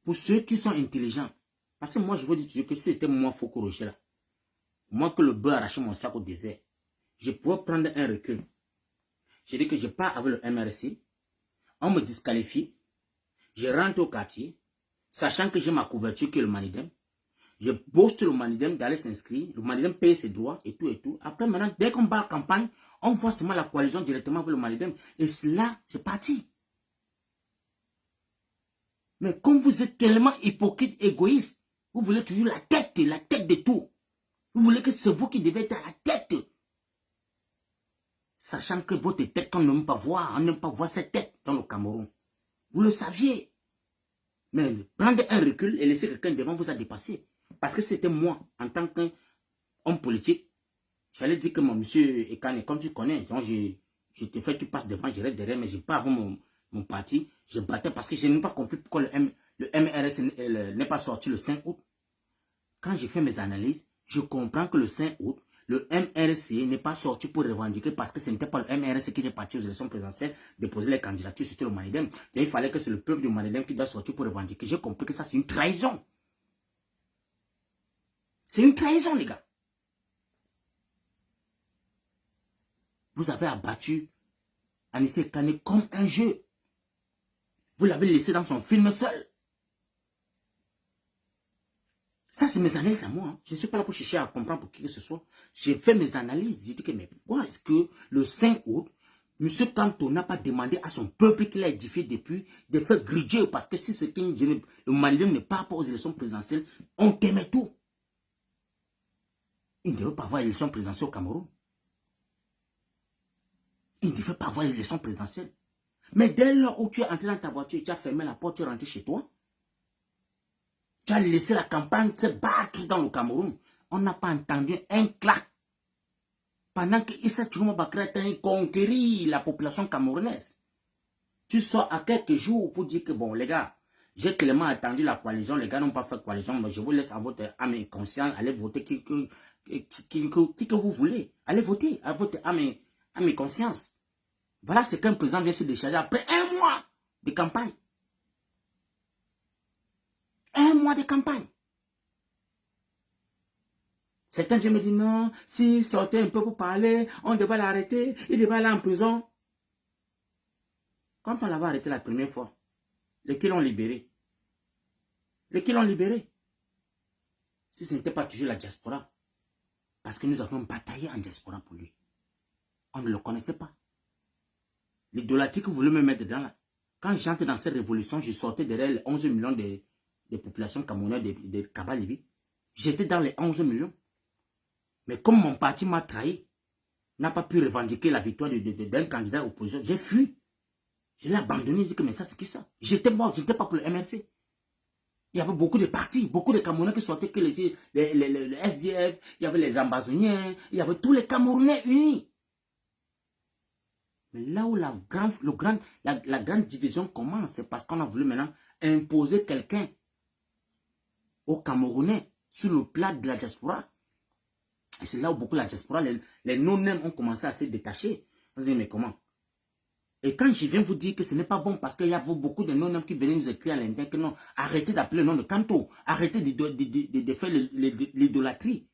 Pour ceux qui sont intelligents, parce que moi je vous dis toujours que si c'était moi Foko Rocher là, moi que le beurre arrachait mon sac au désert, je pourrais prendre un recul. Je dis que je pars avec le MRC, on me disqualifie, je rentre au quartier, sachant que j'ai ma couverture qui est le Manidem, je bosse le Manidem d'aller s'inscrire, le Manidem paye ses droits et tout et tout. Après maintenant, dès qu'on bat la campagne, on voit seulement la coalition directement avec le Manidem. Et là, c'est parti. Mais comme vous êtes tellement hypocrite, égoïste, vous voulez toujours la tête de tout. Vous voulez que c'est vous qui devez être à la tête. Sachant que votre tête, on n'aime pas voir, on n'aime pas voir cette tête dans le Cameroun. Vous le saviez. Mais prendre un recul et laisser quelqu'un devant vous a dépassé. Parce que c'était moi, en tant qu'homme politique, j'allais dire que mon monsieur Ekane, comme tu connais, donc je te fais, tu passes devant, je reste derrière, mais je n'ai pas avant mon parti, je battais parce que je n'ai pas compris pourquoi le MRS n'est pas sorti le 5 août. Quand j'ai fait mes analyses, je comprends que le 5 août, le MRC n'est pas sorti pour revendiquer parce que ce n'était pas le MRC qui était parti aux élections présidentielles déposer les candidatures, c'était le Manidem. Donc il fallait que c'est le peuple du Manidem qui doit sortir pour revendiquer. J'ai compris que ça c'est une trahison. C'est une trahison, les gars. Vous avez abattu Anissé Kane comme un jeu. Vous l'avez laissé dans son film seul. Ça, c'est mes analyses à moi. Hein. Je ne suis pas là pour chercher à comprendre pour qui que ce soit. J'ai fait mes analyses. J'ai dit que, mais pourquoi est-ce que le 5 août, M. Kanto n'a pas demandé à son peuple qu'il a édifié depuis de faire griller parce que si ce que le Malien ne part pas aux élections présidentielles, on t'aimait tout. Il ne devait pas avoir l'élection présidentielle au Cameroun. Il ne devait pas avoir l'élection présidentielle. Mais dès lors où tu es entré dans ta voiture, tu as fermé la porte, tu es rentré chez toi, tu as laissé la campagne se battre dans le Cameroun. On n'a pas entendu un clac. Pendant que Issa Tchourouma Bakra a conquéri la population camerounaise. Tu sors à quelques jours pour dire que bon, les gars, j'ai tellement attendu la coalition, les gars n'ont pas fait coalition, mais je vous laisse à votre âme et conscience, allez voter qui que vous voulez. Allez voter à votre âme et conscience. Voilà ce qu'un président vient se décharger après un mois de campagne. Un mois de campagne. Certains gens me disent non, s'il sortait un peu pour parler, on devait l'arrêter, il devait aller en prison. Quand on l'avait arrêté la première fois, lesquels l'ont libéré? Lesquels l'ont libéré? Si ce n'était pas toujours la diaspora. Parce que nous avons bataillé en diaspora pour lui. On ne le connaissait pas. L'idolâtrie que vous voulez me mettre dedans là. Quand j'entre dans cette révolution, je sortais derrière les 11 millions de populations camerounaises de Kabalibi. J'étais dans les 11 millions. Mais comme mon parti m'a trahi, n'a pas pu revendiquer la victoire d'un candidat opposition, j'ai fui. Je l'ai abandonné, j'ai dit que mais ça c'est qui ça? J'étais mort, je n'étais pas pour le MRC. Il y avait beaucoup de partis, beaucoup de Camerounais qui sortaient que le SDF, il y avait les Ambazoniens, il y avait tous les Camerounais unis. Mais là où la grande division commence, c'est parce qu'on a voulu maintenant imposer quelqu'un aux Camerounais sur le plat de la diaspora. Et c'est là où beaucoup de la diaspora, les non-nèmes ont commencé à se détacher. On se dit, mais comment? Et quand je viens vous dire que ce n'est pas bon parce qu'il y a beaucoup de non-nèmes qui venaient nous écrire à l'intérieur que non, arrêtez d'appeler le nom de Kanto, arrêtez de faire l'idolâtrie.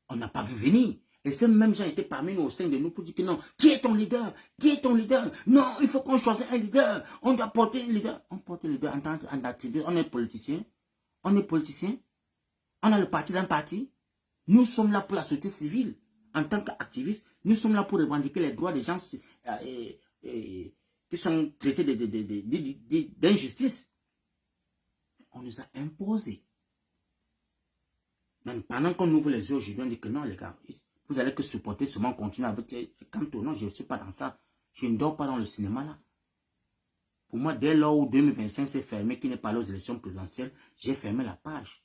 On n'a pas vu venir. Et ces mêmes gens étaient parmi nous au sein de nous pour dire que non, qui est ton leader? Qui est ton leader? Non, il faut qu'on choisisse un leader. On doit porter un leader. On porte un leader en tant qu'activiste. On est politicien. On est politicien. On a le parti d'un parti. Nous sommes là pour la société civile. En tant qu'activistes, nous sommes là pour revendiquer les droits des gens qui sont traités d'injustice. On nous a imposé. Mais pendant qu'on ouvre les yeux aujourd'hui, on dit que non, les gars, vous allez que supporter seulement continuer avec Kanto. Non, je ne suis pas dans ça. Je ne dors pas dans le cinéma là. Pour moi, dès lors où 2025 s'est fermé, qui n'est pas allé aux élections présidentielles, j'ai fermé la page.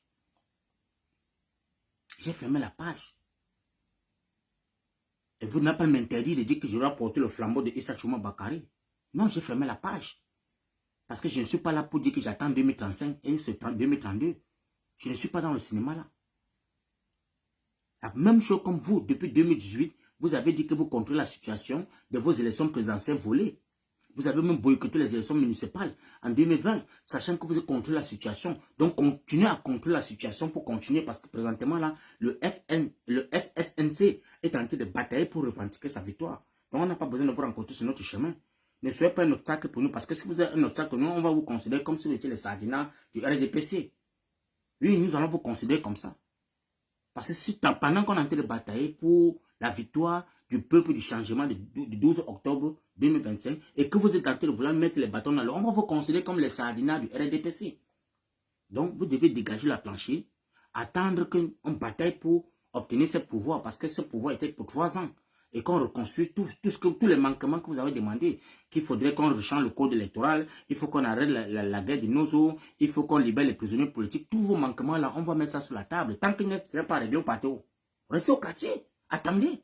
J'ai fermé la page. Et vous n'avez pas m'interdit de dire que je dois porter le flambeau de Issa Tchourouma Bakari. Non, j'ai fermé la page. Parce que je ne suis pas là pour dire que j'attends 2035 et 2032. Je ne suis pas dans le cinéma là. La même chose comme vous, depuis 2018, vous avez dit que vous contrôlez la situation de vos élections présidentielles volées. Vous avez même boycotté les élections municipales en 2020, sachant que vous contrôlez la situation. Donc, continuez à contrôler la situation pour continuer, parce que présentement, là, le FSNC est en train de batailler pour revendiquer sa victoire. Donc, on n'a pas besoin de vous rencontrer sur notre chemin. Ne soyez pas un obstacle pour nous, parce que si vous êtes un obstacle pour nous, on va vous considérer comme si vous étiez les sardinats du RDPC. Oui, nous allons vous considérer comme ça. Parce que si, pendant qu'on est en train de batailler pour la victoire du peuple du changement du 12 octobre 2025 et que vous êtes en train de vouloir mettre les bâtons dans l'eau, on va vous considérer comme les sardinats du RDPC. Donc, vous devez dégager la plancher, attendre qu'on bataille pour obtenir ce pouvoir, parce que ce pouvoir était pour 3 ans. Et qu'on reconstruit tous les manquements que vous avez demandé, qu'il faudrait qu'on rechange le code électoral, il faut qu'on arrête la guerre de Nozo, il faut qu'on libère les prisonniers politiques. Tous vos manquements là, on va mettre ça sur la table. Tant qu'il ne sera pas réglé au pâteau, restez au quartier, attendez.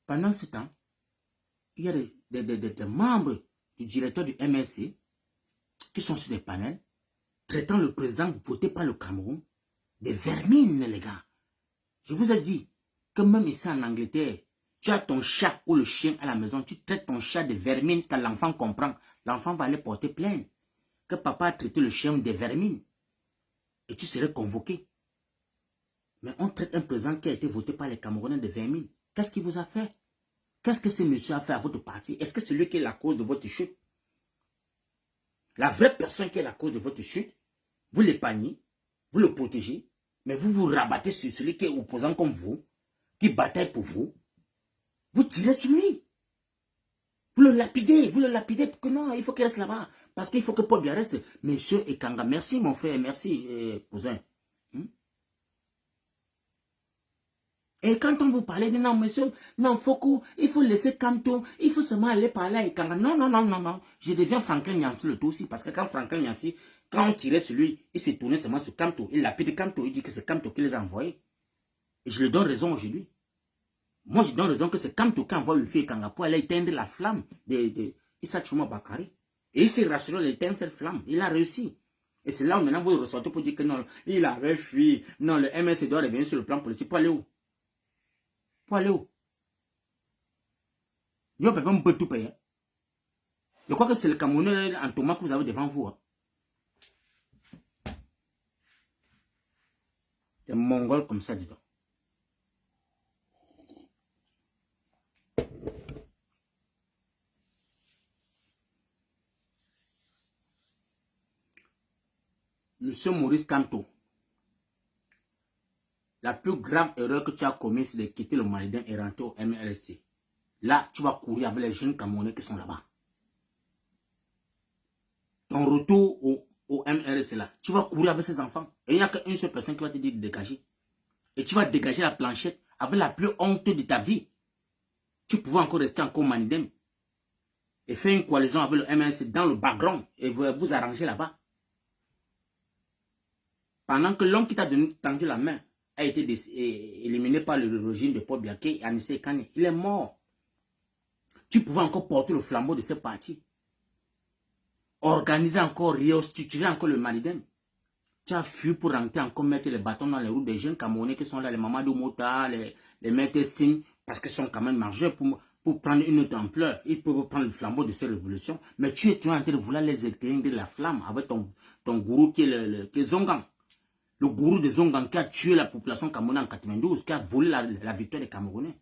Pendant ce temps, il y a des membres du directeur du MRC qui sont sur des panels, traitant le président voté par le Cameroun des vermines, les gars. Je vous ai dit que même ici en Angleterre, tu as ton chat ou le chien à la maison, tu traites ton chat de vermine quand l'enfant comprend. L'enfant va aller porter plainte que papa a traité le chien des vermines. Et tu serais convoqué. Mais on traite un président qui a été voté par les Camerounais de vermine. Qu'est-ce qu'il vous a fait? Qu'est-ce que ce monsieur a fait à votre parti? Est-ce que c'est lui qui est la cause de votre chute? La vraie personne qui est la cause de votre chute, vous l'épargnez, vous le protégez, mais vous vous rabattez sur celui qui est opposant comme vous, qui bataille pour vous. Vous tirez sur lui. Vous le lapidez pour que non, il faut qu'il reste là-bas. Parce qu'il faut que Paul Biya reste. Monsieur Ekanga, merci mon frère, merci cousin. Et quand on vous parlait de non, monsieur, non, il faut laisser Kamto, il faut seulement aller parler à Ekanga. Non, non, non, non, non. Je deviens Franklin Yancy le tout aussi. Parce que quand Franklin Yancy, quand on tirait sur lui, il s'est tourné seulement sur Kamto. Il lapide Kamto, il dit que c'est Kamto qui les a envoyés. Et je lui donne raison aujourd'hui. Moi, je donne raison que c'est Kamto qui envoie le feu Ekanga pour aller éteindre la flamme de Issa Tchouma Bakary. Et il s'est rassuré d'éteindre cette flamme. Il a réussi. Et c'est là où maintenant vous ressortez pour dire que non, il avait fui. Non, le MS doit revenir sur le plan politique. Pour aller où? Pour aller où? Je ne peux pas tout payer. Je crois que c'est le Camerounais en Thomas que vous avez devant vous. Hein. Des Mongols comme ça, dis donc. Monsieur Maurice Kamto, la plus grave erreur que tu as commise, c'est de quitter le Maliden et rentrer au MRC. Là, tu vas courir avec les jeunes Camerounais qui sont là-bas. Ton retour au MRC là, tu vas courir avec ces enfants. Et il n'y a qu'une seule personne qui va te dire de dégager. Et tu vas dégager la planchette avec la plus honte de ta vie. Tu pouvais encore rester encore Maliden et faire une coalition avec le MRC dans le background et vous arranger là-bas. Pendant que l'homme qui t'a tendu la main a été éliminé par le régime de Paul Biya et Anissé Kane, il est mort. Tu pouvais encore porter le flambeau de ce parti. Organiser encore, restituer encore le Maliden. Tu as fui pour rentrer encore mettre les bâtons dans les roues des jeunes Camerounais qui sont là, les Mamadou Mota, les maîtres Singh, parce qu'ils sont quand même majeurs pour prendre une autre ampleur. Ils peuvent prendre le flambeau de ces révolutions. Mais tu es en train de vouloir les éteindre la flamme avec ton gourou qui est Zongan. Le gourou de Zongan qui a tué la population camerounaise en 92, qui a volé la victoire des Camerounais.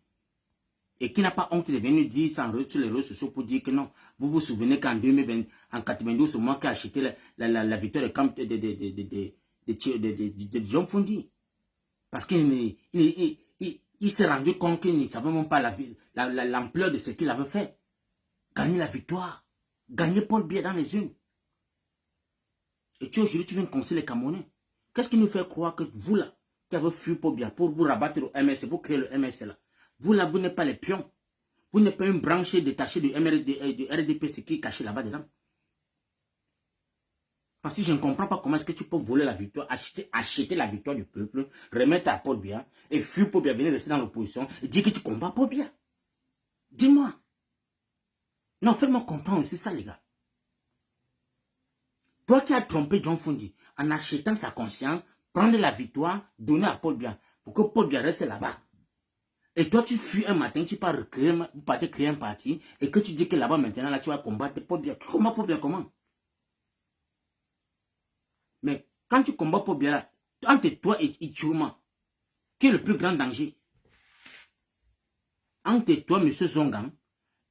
Et qui n'a pas honte de venir dire sur les réseaux sociaux pour dire que non. Vous vous souvenez qu'en 2020, en 92, c'est moi qui ai acheté la victoire de John Fondi. Parce qu'il s'est rendu compte qu'il ne savait même pas l'ampleur de ce qu'il avait fait. Gagner la victoire. Gagner Paul Biya dans les unes. Et aujourd'hui, tu viens conseiller les Camerounais. Qu'est-ce qui nous fait croire que vous là, qui avez fui Paul Biya pour vous rabattre le MSC, pour créer le MSC là. Vous là, vous n'êtes pas les pions. Vous n'êtes pas une branche détachée du RDPC qui est cachée là-bas dedans. Parce que je ne comprends pas comment est-ce que tu peux voler la victoire, acheter la victoire du peuple, remettre à Paul Biya, et fuir Paul Biya, venir rester dans l'opposition, et dire que tu combats Paul Biya. Dis-moi. Non, faites-moi comprendre aussi ça, les gars. Toi qui as trompé John Fondi, en achetant sa conscience, prendre la victoire, donner à Paul Biya, pour que Paul Biya reste là-bas. Et toi, tu fuis un matin, tu pars créer un parti, et que tu dis que là-bas, maintenant, là, tu vas combattre Paul Biya. Tu combats Paul Biya comment? Mais quand tu combats Paul Biya, entre toi et Tchouma, qui est le plus grand danger? Entre toi, M. Zongan,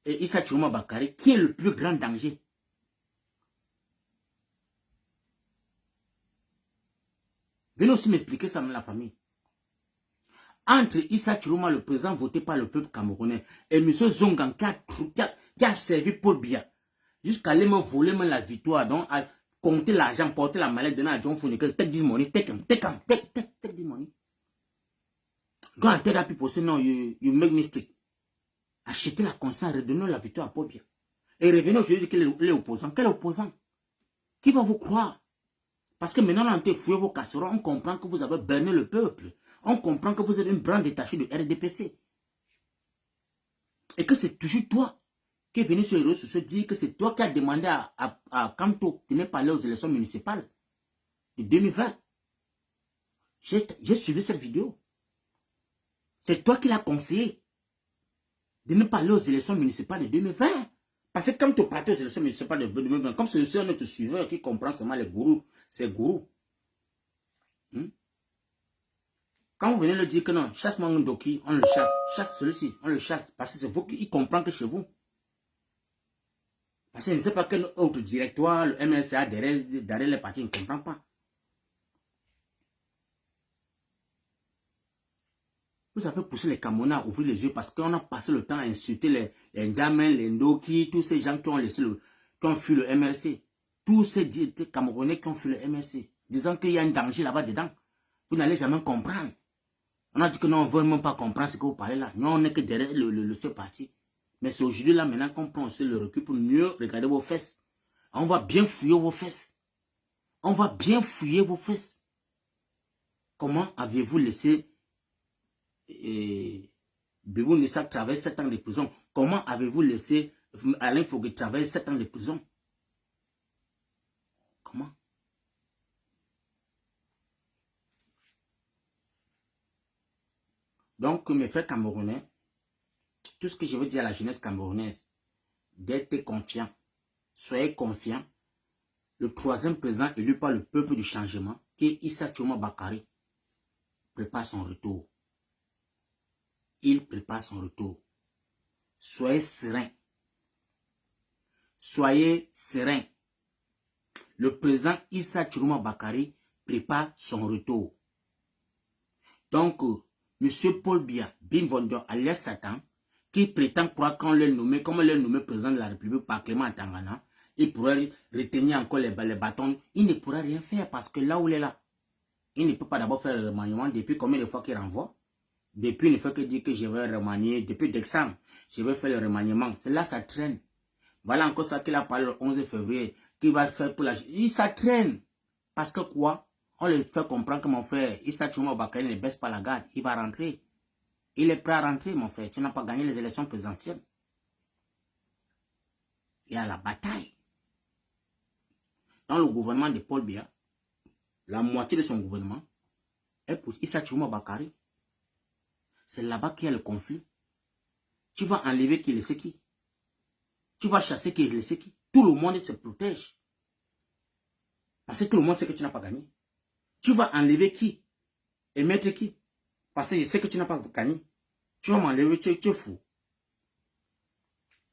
et Issa Tchouma Bakary, qui est le plus grand danger? Venez aussi m'expliquer ça, la famille. Entre Issa Tchouma, le président voté par le peuple camerounais, et M. Zongan qui a servi Paul Biya, jusqu'à aller me voler la victoire, donc à compter l'argent, porter la mallette, donner à John Fondi, take this money, take this money. Go and tell that people, say no, you make mistake. Achetez la conscience, redonnez la victoire à Paul Biya. Et revenez aujourd'hui qu'il est opposant. Quel opposant? Qui va vous croire? Parce que maintenant, on a fouillé vos casseroles, on comprend que vous avez berné le peuple. On comprend que vous êtes une branche détachée du RDPC. Et que c'est toujours toi qui est venu sur les réseaux sociaux dire que c'est toi qui as demandé à Kanto de ne pas aller aux élections municipales de 2020. J'ai suivi cette vidéo. C'est toi qui l'as conseillé de ne pas aller aux élections municipales de 2020. Parce que quand tu partais aux élections municipales de 2020, comme c'est aussi un autre suiveur qui comprend seulement les gourous, c'est gourous. Quand vous venez le dire que non, chasse-moi un doki, on le chasse. Chasse celui-ci, on le chasse. Parce que c'est vous qui comprend que chez vous. Parce que je ne sais pas quel autre directoire, le MSA, derrière les partis, il ne comprend pas. Vous avez poussé les Camerounais à ouvrir les yeux parce qu'on a passé le temps à insulter les Ndjamen, les Ndoki, tous ces gens qui ont laissé qui ont fui le MRC. Tous ces Camerounais qui ont fui le MRC, disant qu'il y a un danger là-bas dedans. Vous n'allez jamais comprendre. On a dit que non, on ne veut même pas comprendre ce que vous parlez là. Non, on n'est que derrière ce parti. Mais c'est aujourd'hui là maintenant qu'on prend aussi le recul pour mieux regarder vos fesses. On va bien fouiller vos fesses. On va bien fouiller vos fesses. Comment aviez-vous laissé Bébou Nissa travailler 7 ans de prison? Comment avez-vous laissé Alain Foguet travailler 7 ans de prison? Comment? Donc, mes frères camerounais, tout ce que je veux dire à la jeunesse camerounaise, d'être confiant. Soyez confiants. Le troisième président élu par le peuple du changement, qui est Issa Tchouma Bakary, prépare son retour. Il prépare son retour. Soyez sereins. Soyez sereins. Le président Issa Tchouma Bakary prépare son retour. Donc, M. Paul Biya, Bin Vondor, alias Satan, qui prétend croire qu'on l'a nommé, comme on l'a nommé président de la République par Clément Tangana, il pourrait retenir encore les bâtons. Il ne pourra rien faire parce que là où il est là, il ne peut pas d'abord faire le remaniement. Depuis combien de fois qu'il renvoie? Depuis, il ne fait que dire que je vais remanier. Depuis décembre, je vais faire le remaniement. C'est là, ça traîne. Voilà encore ça qu'il a parlé le 11 février. Qu'il va faire pour la... Ça traîne. Parce que quoi? On lui fait comprendre que mon frère, Issa Tchouma Bakary ne baisse pas la garde. Il va rentrer. Il est prêt à rentrer, mon frère. Tu n'as pas gagné les élections présidentielles. Il y a la bataille. Dans le gouvernement de Paul Biya, la moitié de son gouvernement est pour Issa Tchouma Bakary. C'est là-bas qu'il y a le conflit. Tu vas enlever qui le sait qui. Tu vas chasser qui le sait qui. Tout le monde se protège. Parce que tout le monde sait que tu n'as pas gagné. Tu vas enlever qui et mettre qui. Parce que je sais que tu n'as pas gagné. Tu vas m'enlever, tu es fou.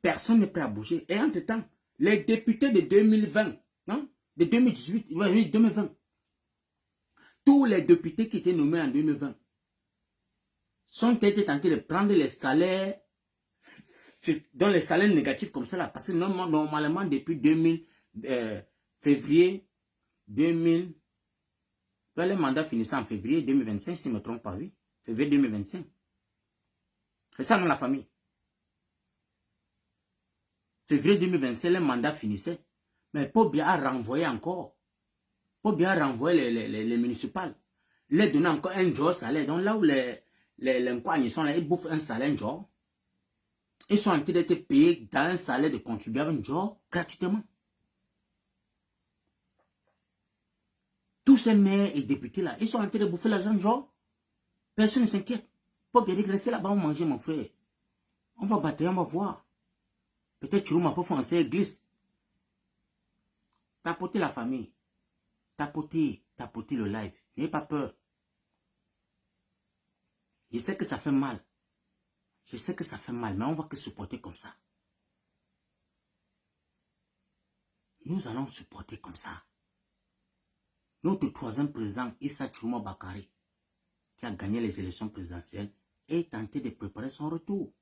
Personne n'est prêt à bouger. Et entre-temps, les députés de 2020, non, de 2018, oui, 2020, tous les députés qui étaient nommés en 2020 sont été tentés de prendre les salaires, dans les salaires négatifs comme ça là. Parce que normalement, depuis 2000, février 2000, le mandat finissant en février 2025, si je ne me trompe pas, oui. Février 2025. C'est ça dans la famille. Février 2025, le mandat finissait. Mais Paul Biya a renvoyé encore. Paul Biya a renvoyé les municipales. Les donner encore un jour salaire. Donc là où les Nkwanyi sont là, ils bouffent un salaire un jour. Ils sont en train d'être payés dans un salaire de contribuable un jour gratuitement. Tous ces maires et députés là, ils sont en train de bouffer l'argent jour. Personne ne s'inquiète. Paul Biya dit que restez là-bas, on va manger mon frère. On va battre, on va voir. Peut-être tu m'as pas foncé, glisse. Tapotez la famille. Tapotez le live. N'ayez pas peur. Je sais que ça fait mal. Je sais que ça fait mal, mais on va que supporter comme ça. Nous allons supporter comme ça. Notre troisième président, Issa Tchouma Bakary, qui a gagné les élections présidentielles, est tenté de préparer son retour.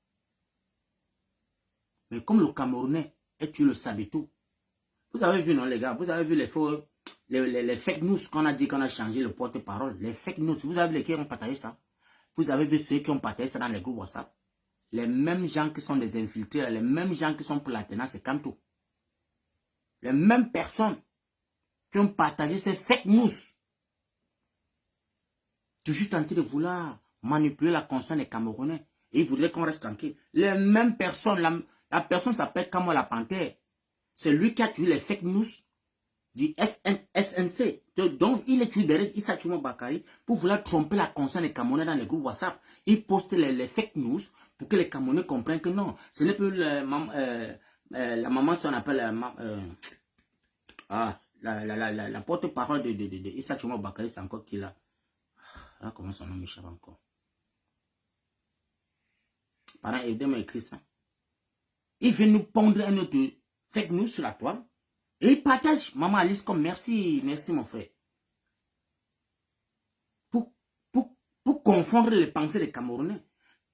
Mais comme le Camerounais est le Sabitou, vous avez vu, non, les gars, vous avez vu les fake news qu'on a dit qu'on a changé le porte-parole. Les fake news, vous avez vu lesquels ont partagé ça? Vous avez vu ceux qui ont partagé ça dans les groupes WhatsApp? Les mêmes gens qui sont des infiltrés, les mêmes gens qui sont pour la tenance et Kanto. Les mêmes personnes qui ont partagé ces fake news. Toujours tenté de vouloir manipuler la conscience des Camerounais. Et ils voudraient qu'on reste tranquille. Les mêmes personnes, la personne s'appelle Kamo la Panthère. C'est lui qui a tué les fake news du FNSNC. Donc, il est tué derrière Issa Chuma Bakari pour vouloir tromper la conscience des Camerounais dans les groupes WhatsApp. Il poste les fake news pour que les Camerounais comprennent que non, ce n'est plus la maman, si on appelle la porte-parole de Issa Chuma Bakari, c'est encore qui là. Ah, comment son nom m'échappe encore. Pendant Edem m'a écrit ça. Il vient nous pondre un autre fake news sur la toile. Et il partage. Maman Alice comme merci, merci mon frère. Pour confondre les pensées des Camerounais.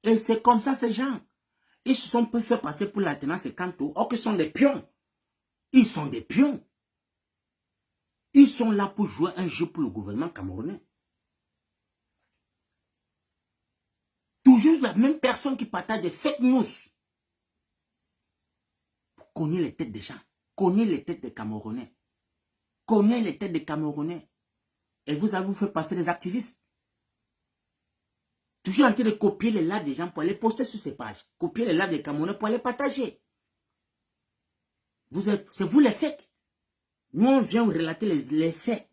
Et c'est comme ça ces gens. Ils se sont fait passer pour la tenance et canto. Or qu'ils sont des pions. Ils sont des pions. Ils sont là pour jouer un jeu pour le gouvernement camerounais. Toujours la même personne qui partage des fake news. Connaît les têtes des gens. Connaît les têtes des Camerounais. Connaît les têtes des Camerounais. Et vous avez fait passer des activistes. Toujours en train de copier les lives des gens pour les poster sur ces pages. Copier les lives des Camerounais pour les partager. C'est vous les fake. Nous, on vient vous relater les faits.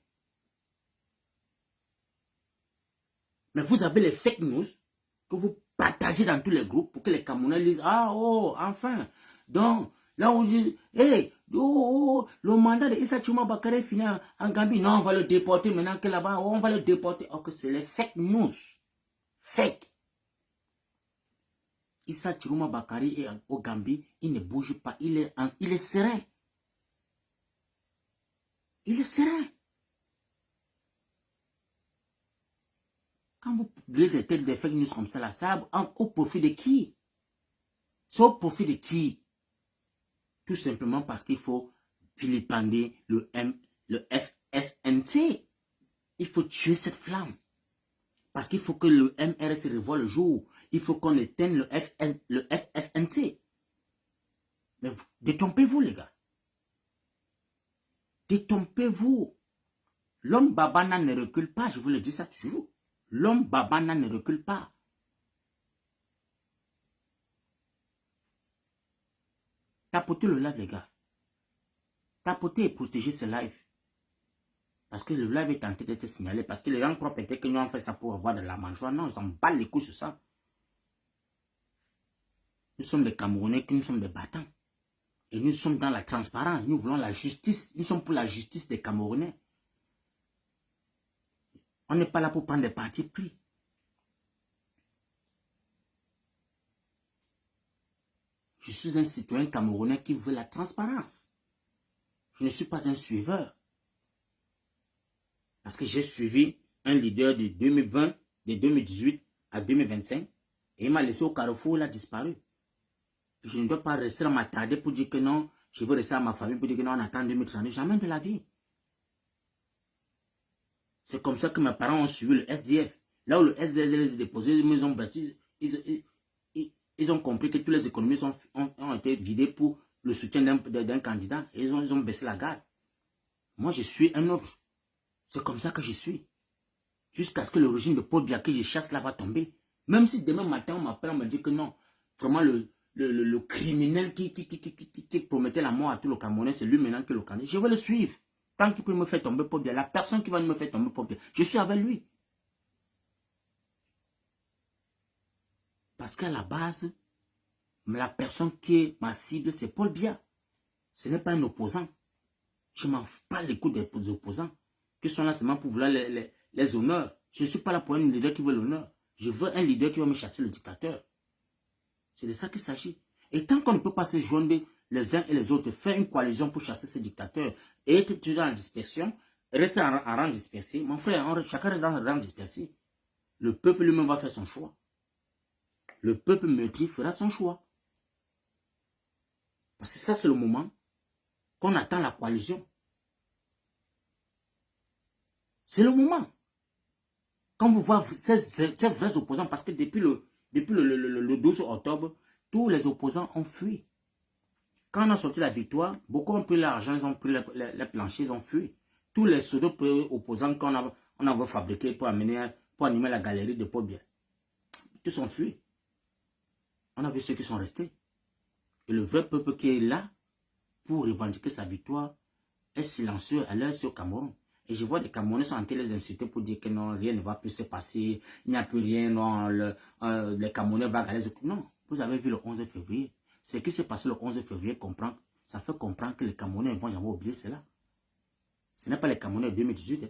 Mais vous avez les fake news que vous partagez dans tous les groupes pour que les Camerounais disent, ah, oh, enfin. Donc, là, on dit, hey, oh, le mandat de Issa Chuma Bakari est fini en Gambie. Non, on va le déporter maintenant que là-bas, on va le déporter. Or que c'est les fake news. Fake. Issa Chuma Bakari est au Gambie, il ne bouge pas, il est serein. Il est serein. Quand vous publiez des fake news comme ça, là, ça au profit de qui? C'est au profit de qui? Tout simplement parce qu'il faut vilipender le FSNC. Il faut tuer cette flamme. Parce qu'il faut que le MRS revoie le jour. Il faut qu'on éteigne le FSNC. Mais détrompez-vous, les gars. Détrompez-vous. L'homme Babana ne recule pas, je vous le dis ça toujours. L'homme Babana ne recule pas. Tapotez le live, les gars. Tapotez et protégez ce live. Parce que le live est tenté d'être signalé. Parce que les gens croient peut-être que nous avons fait ça pour avoir de la mangeoire. Non, ils s'en battent les couilles sur ça. Nous sommes des Camerounais, nous sommes des battants. Et nous sommes dans la transparence. Nous voulons la justice. Nous sommes pour la justice des Camerounais. On n'est pas là pour prendre des partis pris. Je suis un citoyen camerounais qui veut la transparence. Je ne suis pas un suiveur. Parce que j'ai suivi un leader de 2020, de 2018 à 2025. Et il m'a laissé au carrefour, il a disparu. Je ne dois pas rester à m'attarder pour dire que non, je veux rester à ma famille pour dire que non, on attend 2030. Jamais de la vie. C'est comme ça que mes parents ont suivi le SDF. Là où le SDF les a déposés, ils ont battu, ils ont compris que toutes les économies ont été vidées pour le soutien d'un candidat. Et ils ont baissé la garde. Moi, je suis un autre. C'est comme ça que je suis. Jusqu'à ce que le régime de Paul Biya que je chasse là va tomber. Même si demain matin, on m'appelle, on me dit que non. Vraiment, le criminel qui promettait la mort à tout le Camerounais, c'est lui maintenant qui est le candidat. Je vais le suivre. Tant qu'il peut me faire tomber Paul Biya, la personne qui va me faire tomber Paul Biya, je suis avec lui. Parce qu'à la base, la personne qui est ma cible, c'est Paul Biya. Ce n'est pas un opposant. Je m'en fous pas les coups des opposants. Qui sont là seulement pour vouloir les honneurs. Je ne suis pas là pour un leader qui veut l'honneur. Je veux un leader qui va me chasser le dictateur. C'est de ça qu'il s'agit. Et tant qu'on ne peut pas se joindre les uns et les autres, faire une coalition pour chasser ce dictateur et être toujours dans la dispersion, rester en rang dispersé, mon frère, chacun reste dans un rang dispersé. Le peuple lui-même va faire son choix. Le peuple meurtri fera son choix. Parce que ça, c'est le moment qu'on attend la coalition. C'est le moment. Quand vous voyez ces vrais opposants, parce que depuis le 12 octobre, tous les opposants ont fui. Quand on a sorti la victoire, beaucoup ont pris l'argent, ils ont pris les planchers, ils ont fui. Tous les pseudo-opposants qu'on avait fabriqués pour animer la galerie de Paul Biya, tous ont fui. On a vu ceux qui sont restés. Et le vrai peuple qui est là pour revendiquer sa victoire est silencieux à l'heure sur Cameroun. Et je vois des Camerounais sont en train de les insulter pour dire que non, rien ne va plus se passer, il n'y a plus rien, non, les Camerounais vont aller. Non, vous avez vu le 11 février. Ce qui s'est passé le 11 février, ça fait comprendre que les Camerounais ne vont jamais oublier cela. Ce n'est pas les Camerounais de 2018. Hein.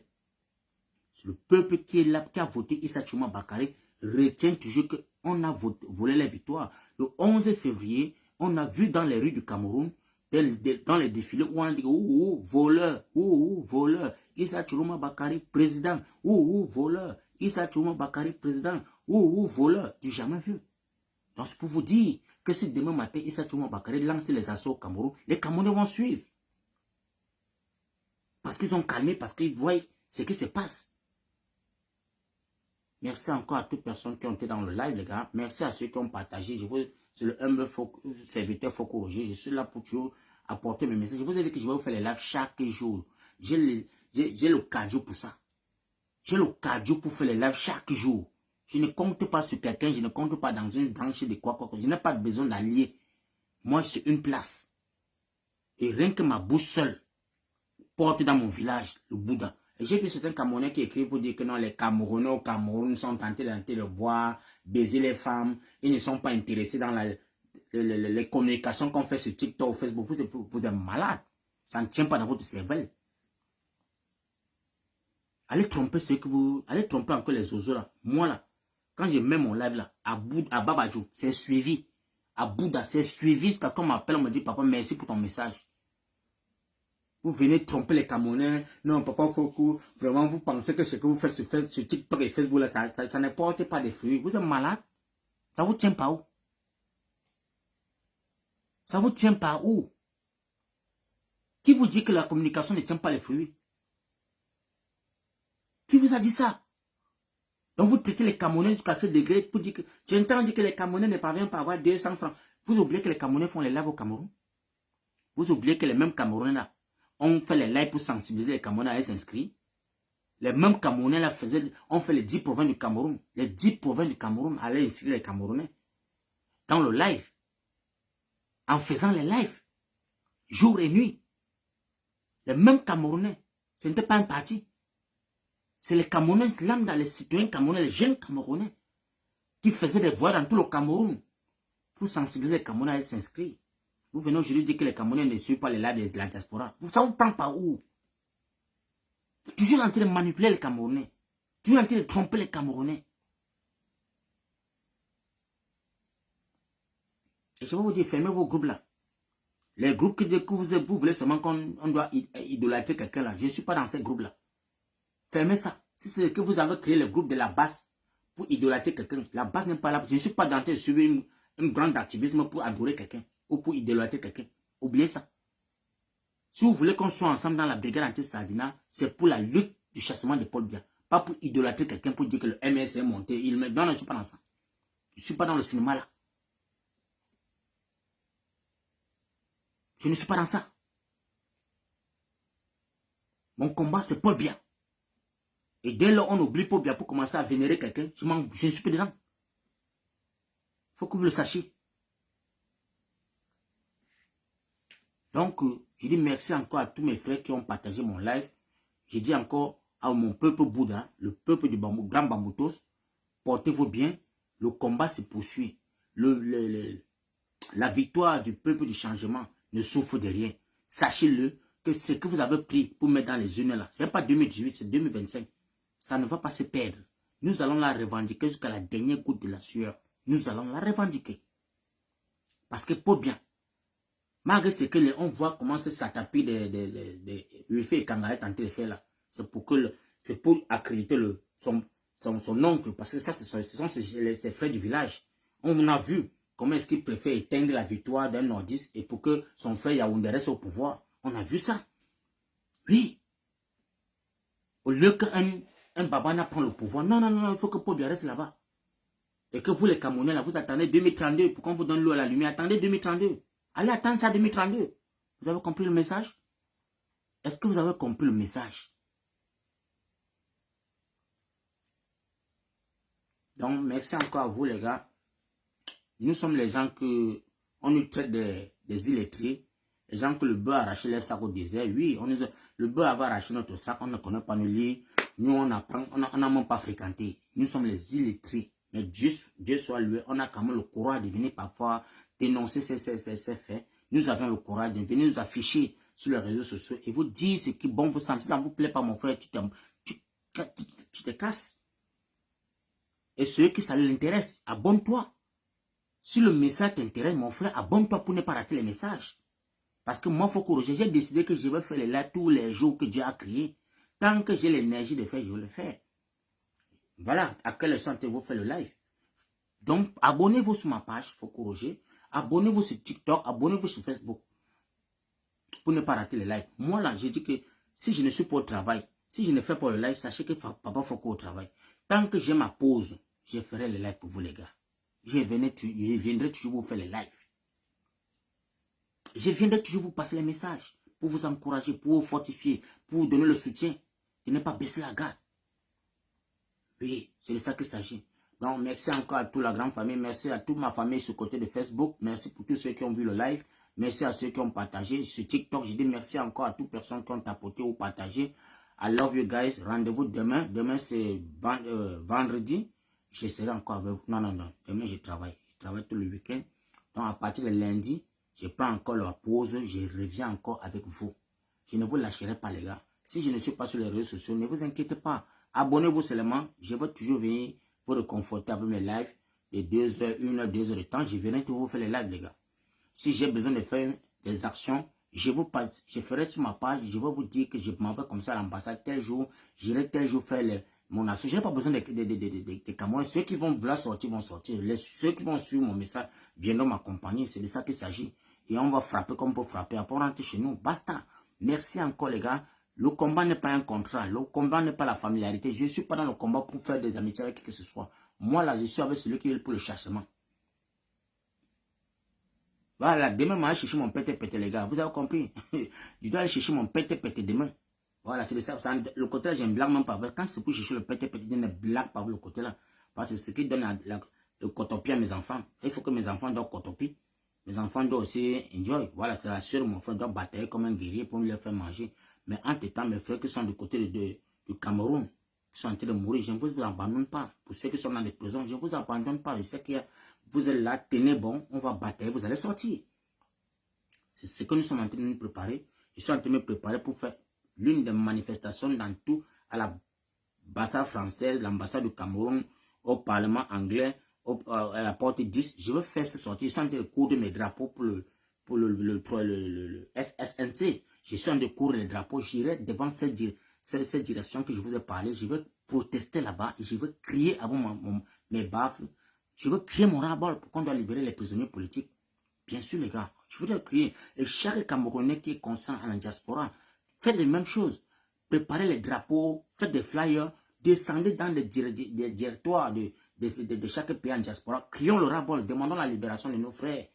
C'est le peuple qui est là, qui a voté Issa Chouma Bakary, retient toujours qu'on a volé les victoires. Le 11 février, on a vu dans les rues du Cameroun, dans les défilés, où on a dit, voleur, voleur, Issa Chouma Bakary, président, voleur, Issa Chouma Bakary, président, voleur, tu n'as jamais vu. Donc c'est pour vous dire que si demain matin, Issa Chouma Bakary lance les assauts au Cameroun, les Camerounais vont suivre. Parce qu'ils ont calmé, parce qu'ils voient ce qui se passe. Merci encore à toutes les personnes qui ont été dans le live, les gars. Merci à ceux qui ont partagé. C'est le humble serviteur Foko Roger. Je suis là pour toujours apporter mes messages. Je vous ai dit que je vais vous faire les lives chaque jour. J'ai le cardio pour ça. J'ai le cardio pour faire les lives chaque jour. Je ne compte pas sur quelqu'un. Je ne compte pas dans une branche de quoi. Je n'ai pas besoin d'allier. Moi, c'est une place. Et rien que ma bouche seule porte dans mon village le Bouddha. Et j'ai vu certains Camerounais qui écrivent pour dire que non, les Camerounais au Cameroun sont tentés d'entrer le bois, baiser les femmes. Ils ne sont pas intéressés dans les communications qu'on fait sur TikTok ou Facebook. Vous êtes malade. Ça ne tient pas dans votre cervelle. Allez tromper ceux que vous... Allez tromper encore les oiseaux là. Moi là, quand je mets mon live là, à Babadjou, c'est suivi. À Bouddha, c'est suivi. Quand on m'appelle, on me dit, papa, merci pour ton message. Vous venez tromper les Camerounais. Non, papa Foko, vraiment, vous pensez que ce que vous faites sur TikTok et Facebook, là, ça ne porte pas des fruits. Vous êtes malade. Ça vous tient pas où? Ça vous tient pas où? Qui vous dit que la communication ne tient pas les fruits? Qui vous a dit ça? Donc vous traitez les Camerounais jusqu'à ce degré pour dire que... J'entends dire que les Camerounais ne parviennent pas à avoir 200 francs. Vous oubliez que les Camerounais font les lives au Cameroun? Vous oubliez que les mêmes Camerounais là, on fait les lives pour sensibiliser les Camerounais à s'inscrire. Les mêmes Camerounais là on fait les 10 provinces du Cameroun. Les 10 provinces du Cameroun allaient inscrire les Camerounais. Dans le live. En faisant les lives. Jour et nuit. Les mêmes Camerounais. Ce n'était pas un parti. C'est les Camerounais, lambda, les citoyens Camerounais, les jeunes Camerounais, qui faisaient des voix dans tout le Cameroun pour sensibiliser les Camerounais à s'inscrire. Vous venez aujourd'hui dire que les Camerounais ne suivent pas les lives de la diaspora. Ça vous prend par où? Toujours en train de manipuler les Camerounais. Toujours en train de tromper les Camerounais. Et je vais vous dire, fermez vos groupes là. Les groupes que vous voulez seulement qu'on doit idolâtrer quelqu'un là. Je ne suis pas dans ces groupes là. Fermez ça. Si c'est que vous avez créé le groupe de la base pour idolâtrer quelqu'un, la base n'est pas là. Je ne suis pas dans train de suivre une grande activisme pour adorer quelqu'un ou pour idolâtrer quelqu'un. Oubliez ça. Si vous voulez qu'on soit ensemble dans la brigade anti-Sardina, c'est pour la lutte du chassement de Paul Biya. Pas pour idolâtrer quelqu'un pour dire que le MS est monté. Non, je ne suis pas dans ça. Je ne suis pas dans le cinéma là. Je ne suis pas dans ça. Mon combat, c'est Paul Biya. Et dès lors, on oublie Paul Biya pour commencer à vénérer quelqu'un. Je ne suis pas dedans. Il faut que vous le sachiez. Donc, je dis merci encore à tous mes frères qui ont partagé mon live. Je dis encore à mon peuple Bouddha, le peuple du Grand Bamboutos, portez-vous bien. Le combat se poursuit. La victoire du peuple du changement ne souffre de rien. Sachez-le que ce que vous avez pris pour mettre dans les urnes là, ce n'est pas 2018, c'est 2025. Ça ne va pas se perdre. Nous allons la revendiquer jusqu'à la dernière goutte de la sueur. Nous allons la revendiquer. Parce que pour bien, malgré ce que on voit commencer à s'attaper des UFA et Kangaré tenté de faire là, c'est pour accréditer son oncle, parce que ça, ce sont ses frères du village. On a vu comment est-ce qu'il préfère éteindre la victoire d'un nordiste et pour que son frère Yaoundé reste au pouvoir. On a vu ça. Oui. Au lieu qu'un Babana prend le pouvoir, non, il faut que Paul Biya reste là-bas. Et que vous les Camerounais, là, vous attendez 2032 pour qu'on vous donne l'eau à la lumière. Attendez 2032. Allez attendre ça 2032. Vous avez compris le message? Est-ce que vous avez compris le message? Donc, merci encore à vous, les gars. Nous sommes les gens que on nous traite des illettrés. Les gens que le bœuf a arraché les sacs au désert. Oui, le bœuf avait arraché notre sac. On ne connaît pas nos livres. Nous, on apprend. On n'a même pas fréquenté. Nous sommes les illettrés. Mais Dieu soit loué. On a quand même le courage de venir parfois dénoncer ces faits. Nous avons le courage de venir nous afficher sur les réseaux sociaux et vous dire ce qui bon vous semble. Si ça ne vous plaît pas, mon frère, tu te casses. Et ceux qui ça l'intéresse, abonne-toi. Si le message t'intéresse, mon frère, abonne-toi pour ne pas rater les messages. Parce que moi, faut que j'ai décidé que je vais faire les lives tous les jours que Dieu a créé. Tant que j'ai l'énergie de faire, je vais le faire. Voilà à quelle santé vous faites le live. Donc, abonnez-vous sur ma page, Foko Roger. Abonnez-vous sur TikTok, abonnez-vous sur Facebook. Pour ne pas rater les lives. Moi, là, je dis que si je ne suis pas au travail, si je ne fais pas le live, sachez que papa Foko au travail. Tant que j'ai ma pause, je ferai le live pour vous, les gars. Je viendrai toujours vous faire les lives. Je viendrai toujours vous passer les messages pour vous encourager, pour vous fortifier, pour vous donner le soutien. De ne pas baisser la garde. Oui, c'est de ça qu'il s'agit. Donc, merci encore à toute la grande famille. Merci à toute ma famille sur le côté de Facebook. Merci pour tous ceux qui ont vu le live. Merci à ceux qui ont partagé. Sur TikTok, je dis merci encore à toutes les personnes qui ont tapoté ou partagé. I love you guys. Rendez-vous demain. Demain, c'est vendredi. Je serai encore avec vous. Non. Demain, je travaille. Je travaille tout le week-end. Donc, à partir de lundi, je prends encore la pause. Je reviens encore avec vous. Je ne vous lâcherai pas, les gars. Si je ne suis pas sur les réseaux sociaux, ne vous inquiétez pas. Abonnez-vous seulement. Je vais toujours venir vous réconforter avec mes lives de 2 heures, 1 heure, 2 heures de temps. Je viendrai toujours vous faire les lives, les gars. Si j'ai besoin de faire des actions, je ferai sur ma page. Je vais vous dire que je m'en vais comme ça à l'ambassade tel jour. J'irai tel jour faire mon action. Je n'ai pas besoin de Cameroun. Ceux qui vont vouloir sortir vont sortir. Ceux qui vont suivre mon message viendront m'accompagner. C'est de ça qu'il s'agit. Et on va frapper comme on peut frapper. Après, on rentre chez nous. Basta. Merci encore, les gars. Le combat n'est pas un contrat. Le combat n'est pas la familiarité. Je ne suis pas dans le combat pour faire des amitiés avec qui que ce soit. Moi, là, je suis avec celui qui est pour le chassement. Voilà, demain, je vais aller chercher mon pété, les gars. Vous avez compris? Je dois aller chercher mon pété demain. Voilà, c'est de ça. Le côté là, j'ai une blague même pas. Quand c'est pour chercher le pété, il y a une blague par le côté là. Parce que c'est ce qui donne le cotopie à mes enfants. Il faut que mes enfants doivent cotopie. Mes enfants doivent aussi enjoy. Voilà, c'est la sûre, mon frère doit batailler comme un guerrier pour leur faire manger. Mais entre-temps, mes frères qui sont du côté du Cameroun, qui sont en train de mourir, je ne vous abandonne pas. Pour ceux qui sont dans des prisons, je ne vous abandonne pas. Je sais que vous êtes là, tenez bon, on va batailler, vous allez sortir. C'est ce que nous sommes en train de nous préparer. Je suis en train de me préparer pour faire l'une des manifestations dans tout, à l'ambassade française, l'ambassade du Cameroun, au Parlement anglais, à la porte 10. Je veux faire cette sortie. Je suis en train de coudre mes drapeaux pour le FSNC. Je suis en train de coudre les drapeaux. J'irai devant cette direction que je vous ai parlé. Je veux protester là-bas et je veux crier avant mes baffles. Je veux crier mon ras-bol pour qu'on doit libérer les prisonniers politiques. Bien sûr, les gars, je voudrais crier. Et chaque Camerounais qui est conscient à la diaspora, faites les mêmes choses. Préparez les drapeaux, faites des flyers, descendez dans les directoires de chaque pays en diaspora. Crions le ras-bol, demandons la libération de nos frères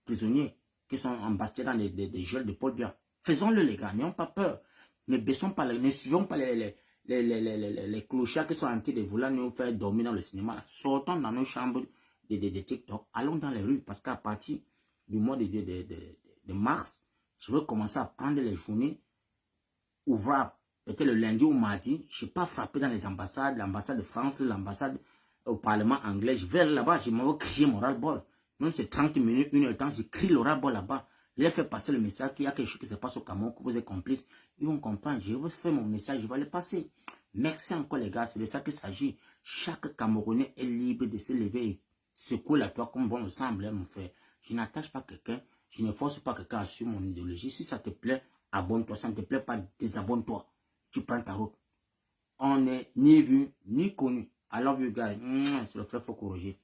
prisonniers qui sont embastés dans des geôles de Paul Biya. Faisons-le, les gars, n'ayons pas peur. Ne baissons pas, ne suivons pas les clochards qui sont en train de vouloir nous faire dormir dans le cinéma. Sortons dans nos chambres de TikTok, allons dans les rues, parce qu'à partir du mois de mars, je vais commencer à prendre les journées ouvrables, peut-être le lundi ou mardi. Je ne vais pas frapper dans les ambassades, l'ambassade de France, l'ambassade au Parlement anglais. Je vais aller là-bas, je m'en vais crier mon ras-le-bol. Même c'est 30 minutes, 1 heure de temps, je crie le ras-le-bol là-bas. Je vais faire passer le message qu'il y a quelque chose qui se passe au Cameroun, que vous êtes complices. Ils vont comprendre, je vais faire mon message, je vais le passer. Merci encore les gars, c'est de ça qu'il s'agit. Chaque Camerounais est libre de se lever et secouer la toile comme bon le semble, hein, mon frère. Je n'attache pas quelqu'un, je ne force pas quelqu'un à suivre mon idéologie. Si ça te plaît, abonne-toi. Ça ne te plaît pas, désabonne-toi. Tu prends ta route. On n'est ni vu, ni connu. I love you guys. C'est le frère Foko Roger.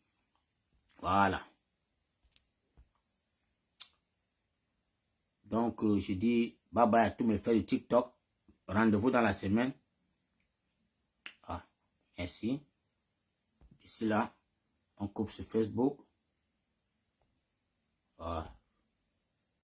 Voilà. Donc, je dis bye bye à tous mes frères de TikTok. Rendez-vous dans la semaine. Ah, merci. D'ici là, on coupe sur Facebook. Ah.